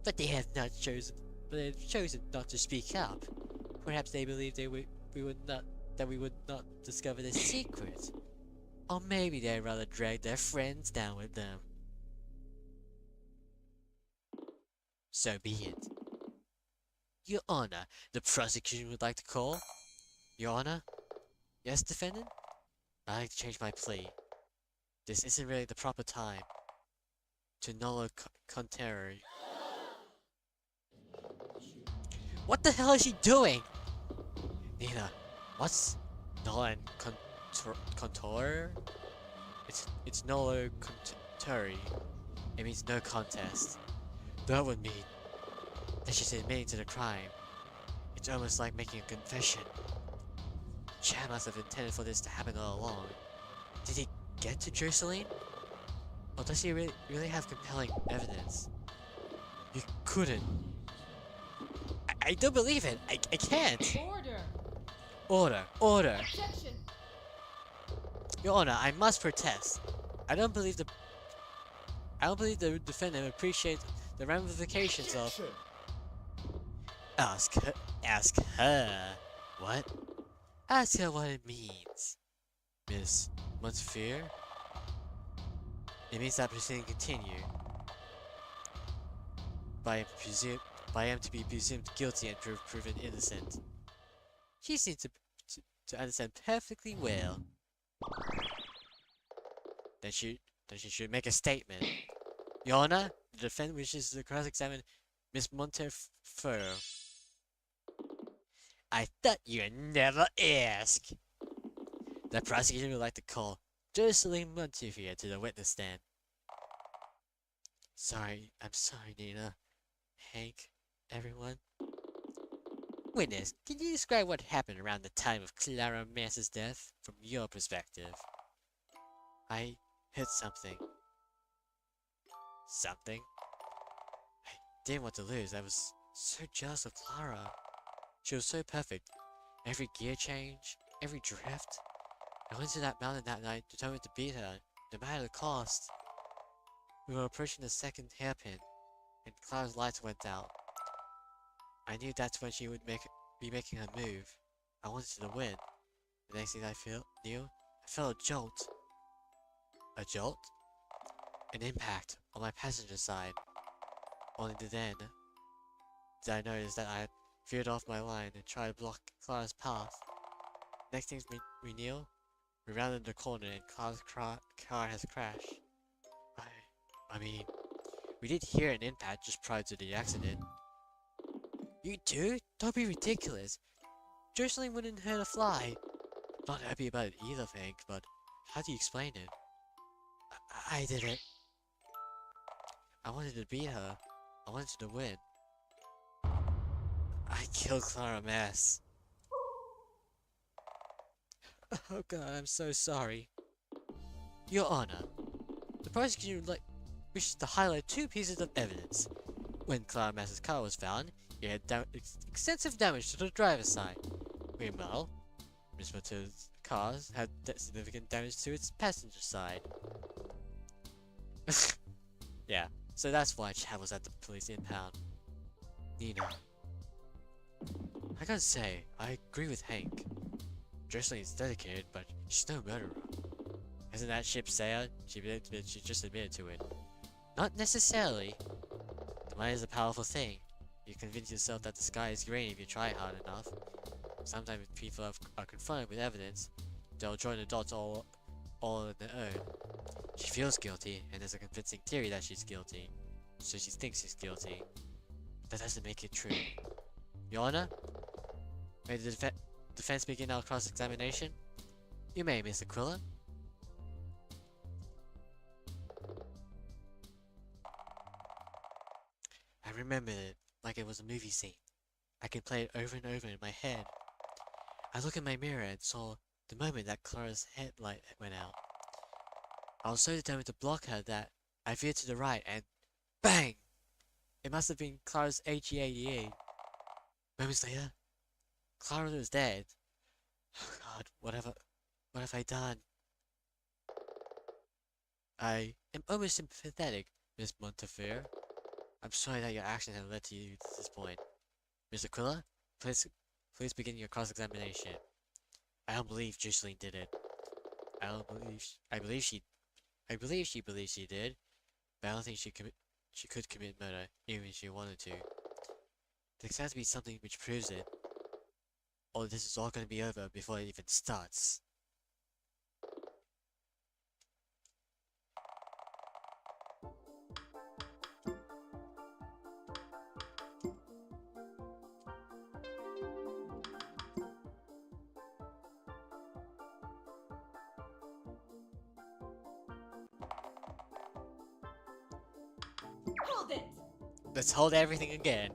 but they have chosen not to speak up. Perhaps they believe we would not discover the secret. Or maybe they'd rather drag their friends down with them. So be it. Your Honor, the prosecution would like to call. Your Honor? Yes, defendant? I'd like to change my plea. This isn't really the proper time. To nolo contrary. What the hell is she doing? Nina, what's nolo contour? It's nolo contrary. It means no contest. That would mean that she's admitting to the crime. It's almost like making a confession. Chad must have intended for this to happen all along. Did he get to Jocelyn? Or does he really have compelling evidence? You couldn't. I don't believe it. I can't. Order. Objection. Your Honor, I must protest. I don't believe the defendant appreciates the ramifications of. Ask her. What? Ask her what it means. Miss Montefiore? It means that proceeding continue. By him to be presumed guilty and proven innocent. She seems to understand perfectly well. Then she should make a statement. Your Honor, the defendant wishes to cross-examine Miss Montefiore. I thought you'd never ask. The prosecutor would like to call Jocelyn Montefiore to the witness stand. I'm sorry, Nina. Hank, everyone. Witness, can you describe what happened around the time of Clara Mass's death from your perspective? I hit something. Something? I didn't want to lose. I was so jealous of Clara. She was so perfect. Every gear change, every drift. I went to that mountain that night determined to beat her, no matter the cost. We were approaching the second hairpin, and Clara's lights went out. I knew that's when she would be making her move. I wanted to win. The next thing I felt a jolt. A jolt? An impact on my passenger side. Only then did I notice that I had veered off my line and tried to block Clara's path. Next thing we knew, we rounded the corner and Clara's car has crashed. I mean, we did hear an impact just prior to the accident. You do? Don't be ridiculous. Jocelyn wouldn't hurt a fly. Not happy about it either, Hank, but how do you explain it? I did it. I wanted to beat her. I wanted to win. I killed Clara Mass. Oh god, I'm so sorry. Your Honor, the prosecutor wishes to highlight two pieces of evidence. When Clara Mass's car was found, it had extensive damage to the driver's side. Meanwhile, Miss Matilda's car had significant damage to its passenger side. Yeah, so that's why Chad was at the police impound. Nina. I gotta say, I agree with Hank. Jocelyn is dedicated, but she's no murderer. Hasn't that ship sailed? She just admitted to it. Not necessarily. The mind is a powerful thing. You convince yourself that the sky is green if you try hard enough. Sometimes when people are confronted with evidence, they'll join the dots all on their own. She feels guilty, and there's a convincing theory that she's guilty, so she thinks she's guilty. That doesn't make it true. Your Honor? May the defense begin our cross-examination? You may, Miss Aquila. I remembered it like it was a movie scene. I can play it over and over in my head. I looked in my mirror and saw the moment that Clara's headlight went out. I was so determined to block her that I veered to the right and bang! It must have been Clara's AG-88. Moments later, Clara was dead. Oh God, what have I done? I am almost sympathetic, Miss Montefiore. I'm sorry that your actions have led to you to this point. Miss Aquila, please begin your cross-examination. I don't believe Jocelyn did it. I believe she believes she did, but I don't think she could commit murder, even if she wanted to. There has to be something which proves it, or this is all going to be over before it even starts. Hold it! Let's hold everything again.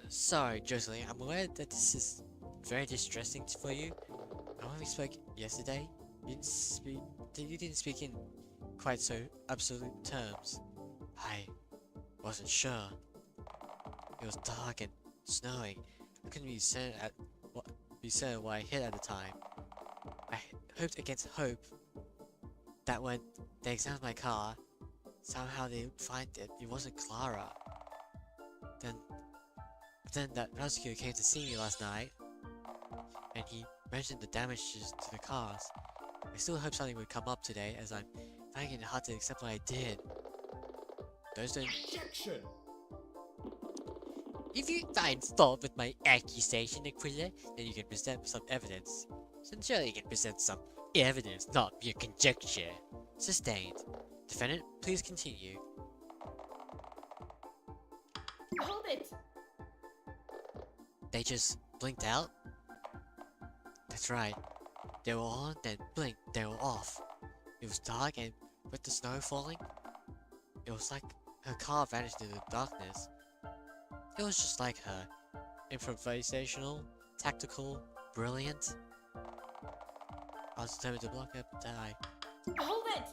Sorry, Jocelyn, I'm aware that this is very distressing for you. And when we spoke yesterday, you didn't speak in quite so absolute terms. I wasn't sure. It was dark and snowing. I couldn't be certain what I hit at the time. I hoped against hope that when they examined my car, somehow they would find it wasn't Clara. Then that prosecutor came to see me last night, and he mentioned the damages to the cars. I still hope something would come up today, as I'm finding it hard to accept what I did. Objection! If you find fault with my accusation, Aquila, then you can present some evidence. Sincerely, you can present some evidence, not mere conjecture. Sustained. Defendant, please continue. Hold it! They just blinked out? That's right. They were on, then blinked, they were off. It was dark, and with the snow falling, it was like her car vanished into the darkness. It was just like her. Improvisational, tactical, brilliant. I was determined to block her and die. Hold it!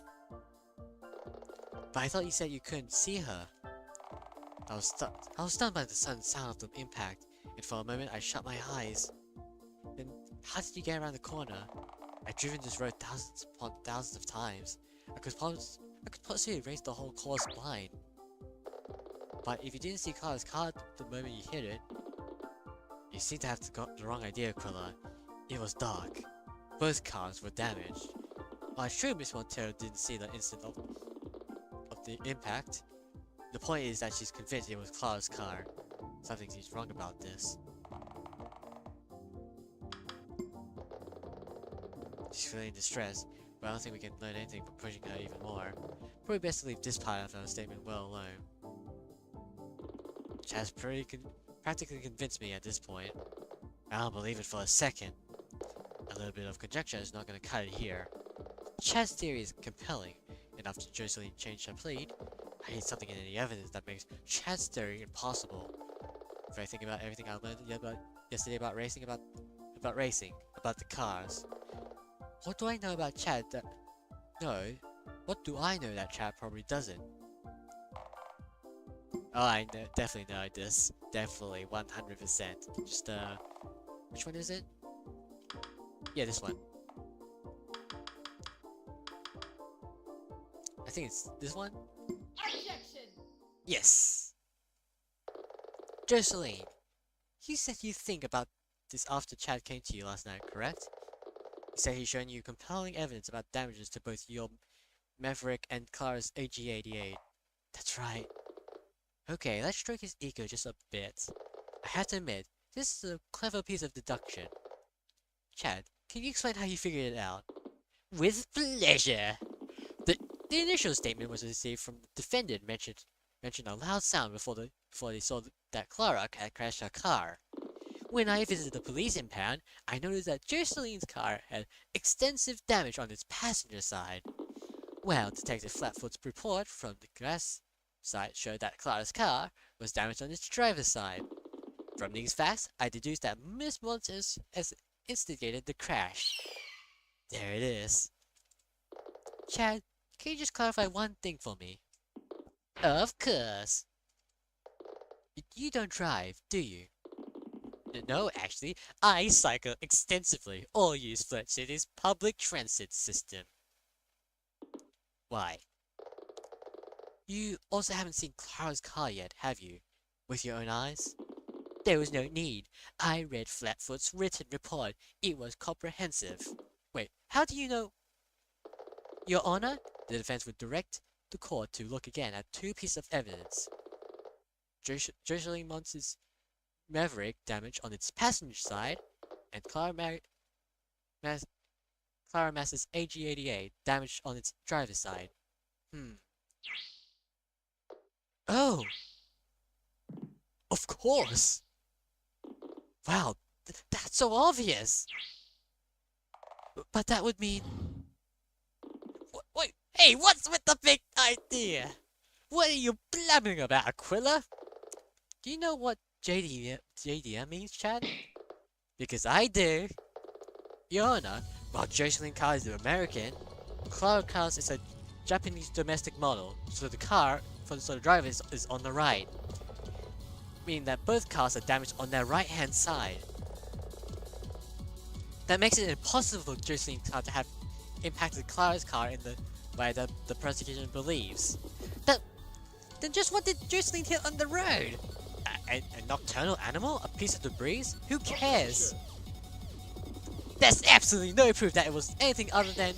But I thought you said you couldn't see her. I was stunned by the sudden sound of the impact, and for a moment I shut my eyes. Then, how did you get around the corner? I've driven this road thousands upon thousands of times. I could possibly raise the whole course blind. But if you didn't see Clara's car the moment you hit it, you seem to have got the wrong idea, Aquila. It was dark. Both cars were damaged. While it's true Miss Montero didn't see the instant of the impact, the point is that she's convinced it was Clara's car. Something seems wrong about this. She's feeling distressed, but I don't think we can learn anything from pushing her even more. Probably best to leave this part of her statement well alone. She has practically convinced me at this point. I don't believe it for a second. A little bit of conjecture is not going to cut it here. Chad's theory is compelling enough to Jocelyn change her plea. I need something in the evidence that makes Chad's theory impossible. If I think about everything I learned yesterday about racing, about the cars. What do I know about Chad that... No. What do I know that Chad probably doesn't? Oh, I know, definitely know this. Definitely, 100%. Just, which one is it? Yeah, this one. I think it's this one? Objection! Yes! Jocelyn, you said you think about this after Chad came to you last night, correct? You said he's shown you compelling evidence about damages to both your Maverick and Clara's AG-88. That's right. Okay, let's stroke his ego just a bit. I have to admit, this is a clever piece of deduction. Chad, can you explain how you figured it out? With pleasure! The, the initial statement was received from the defendant mentioned a loud sound before they saw that Clara had crashed her car. When I visited the police impound, I noticed that Joceline's car had extensive damage on its passenger side. Well, Detective Flatfoot's report from the grass site showed that Clara's car was damaged on its driver's side. From these facts, I deduced that Miss Montes has instigated the crash. There it is. Chad, can you just clarify one thing for me? Of course. You don't drive, do you? No, actually, I cycle extensively or use Flirt City's public transit system. Why? You also haven't seen Clara's car yet, have you? With your own eyes? There was no need. I read Flatfoot's written report. It was comprehensive. Wait, how do you know? Your Honor, the defense would direct the court to look again at two pieces of evidence. Jocelyn Montes' Maverick damage on its passenger side, and Clara Mass's AG88 damage on its driver's side. Oh! Of course! Wow, that's so obvious! But that would mean... Wait, hey, what's with the big idea? What are you blabbing about, Aquila? Do you know what JDM means, Chad? Because I do. Your Honor, while Jocelyn car is American, Clara Cars is a Japanese domestic model, so the driver is on the right. Meaning that both cars are damaged on their right-hand side. That makes it impossible for Jocelyn's car to have impacted Clara's car in the way that the prosecution believes. Then just what did Jocelyn hit on the road? A nocturnal animal? A piece of debris? Who cares? There's absolutely no proof that it was anything other than...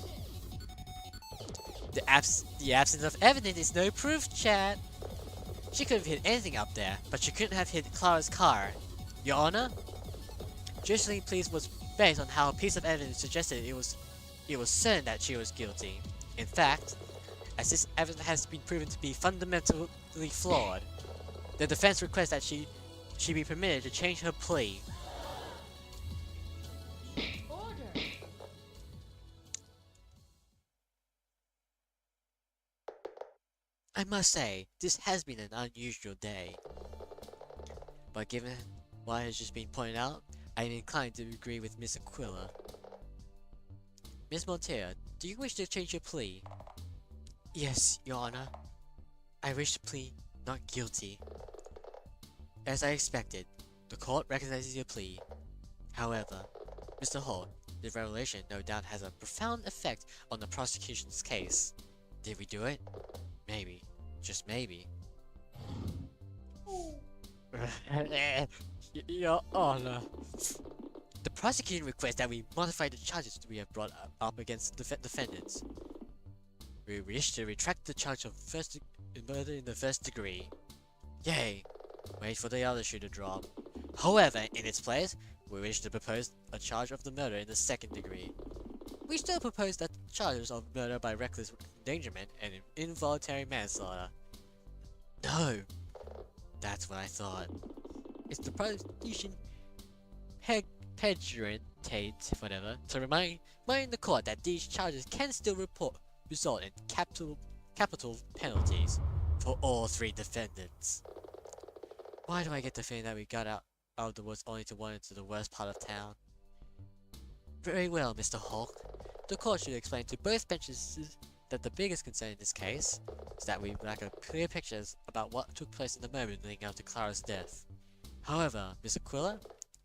The absence of evidence is no proof, Chad. She could have hit anything up there, but she couldn't have hit Clara's car. Your Honor? Jocelyne's plea was based on how a piece of evidence suggested it was certain that she was guilty. In fact, as this evidence has been proven to be fundamentally flawed, the defense requests that she be permitted to change her plea. Order. I must say, this has been an unusual day. But given what has just been pointed out, I am inclined to agree with Miss Aquila. Miss Montero, do you wish to change your plea? Yes, Your Honor. I wish to plead not guilty. As I expected, the court recognizes your plea. However, Mr. Holt, the revelation no doubt has a profound effect on the prosecution's case. Did we do it? Maybe. Just maybe. Your Honor. The prosecution requests that we modify the charges we have brought up against the defendants. We wish to retract the charge of murder in the first degree. Yay! Wait for the other shoe to drop. However, in its place, we wish to propose a charge of the murder in the second degree. We still propose that charges of murder by reckless endangerment and involuntary manslaughter. No! That's what I thought. It's the prosecution pedantic, whatever, to remind the court that these charges can still result in capital penalties for all three defendants. Why do I get the feeling that we got out of the woods only to wander into the worst part of town? Very well, Mr. Hulk. The court should explain to both benches that the biggest concern in this case is that we lack a clear pictures about what took place in the moment leading up to Clara's death. However, Miss Aquila?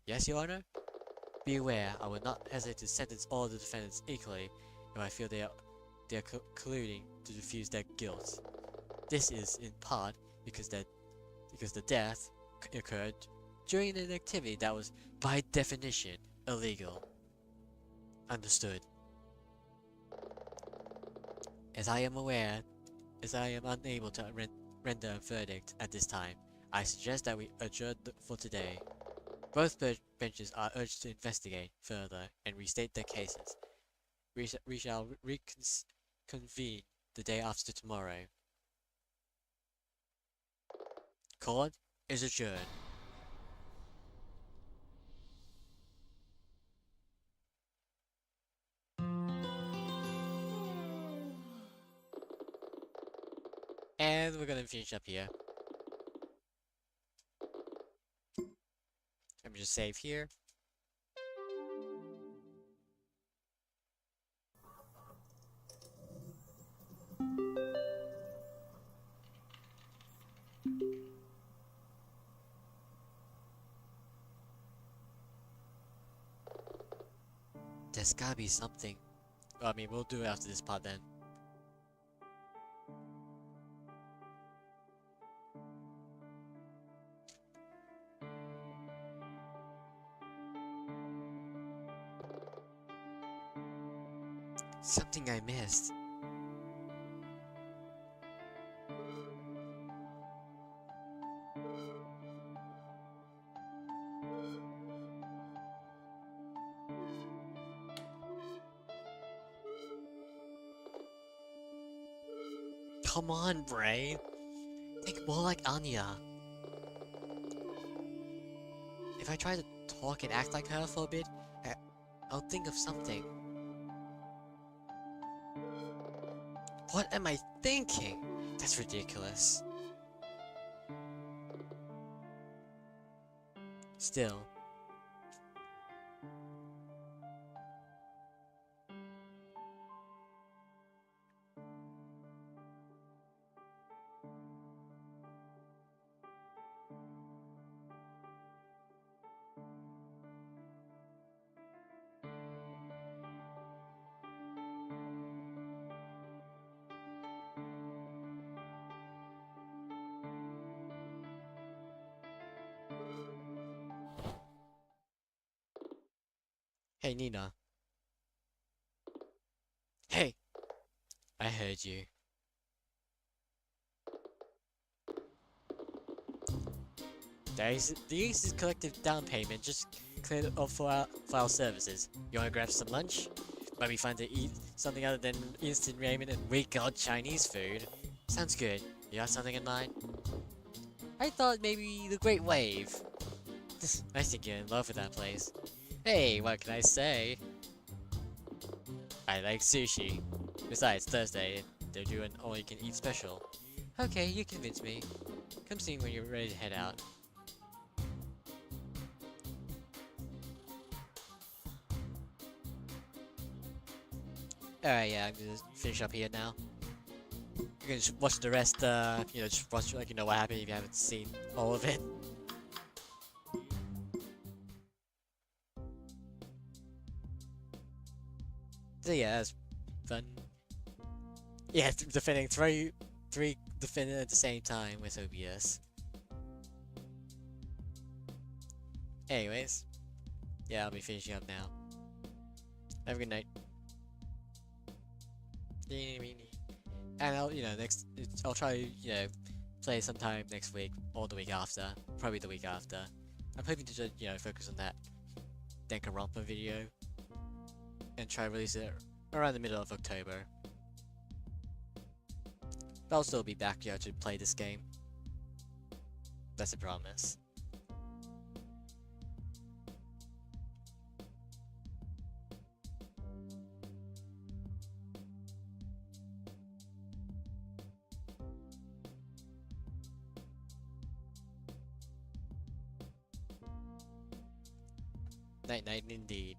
Yes, Your Honor? Be aware, I will not hesitate to sentence all the defendants equally if I feel they are colluding to defuse their guilt. This is, in part, because the death occurred during an activity that was, by definition, illegal. Understood. As I am unable to render a verdict at this time. I suggest that we adjourn for today. Both benches are urged to investigate further and restate their cases. We shall reconvene the day after tomorrow. Court is adjourned. And we're gonna finish up here. Let me just save here. There's gotta be something. Well, I mean, we'll do it after this part then. Something I missed. Come on, brain. Think more like Anya. If I try to talk and act like her for a bit, I'll think of something. What am I thinking? That's ridiculous. Still. Hey, Nina. Hey! I heard you. The Ace's collective down payment just cleared off for our services. You wanna grab some lunch? Might be fun to eat something other than instant ramen and weak old Chinese food. Sounds good. You got something in mind? I thought maybe the Great Wave. I think you're in love with that place. Hey, what can I say? I like sushi. Besides, Thursday, they're doing all-you-can-eat special. Okay, you convinced me. Come see me when you're ready to head out. Alright, yeah, I'm gonna finish up here now. You can just watch the rest, you know, just watch, like, you know, what happened if you haven't seen all of it. So yeah, that's fun. Yeah, defending three defenders at the same time with OBS. Anyways, yeah, I'll be finishing up now. Have a good night. And I'll, you know, I'll try to, you know, play sometime next week or the week after. Probably the week after. I'm hoping to just, you know, focus on that Danganronpa video and try to release it around the middle of October. But I'll still be back, you know, to play this game. That's a promise. Night night indeed.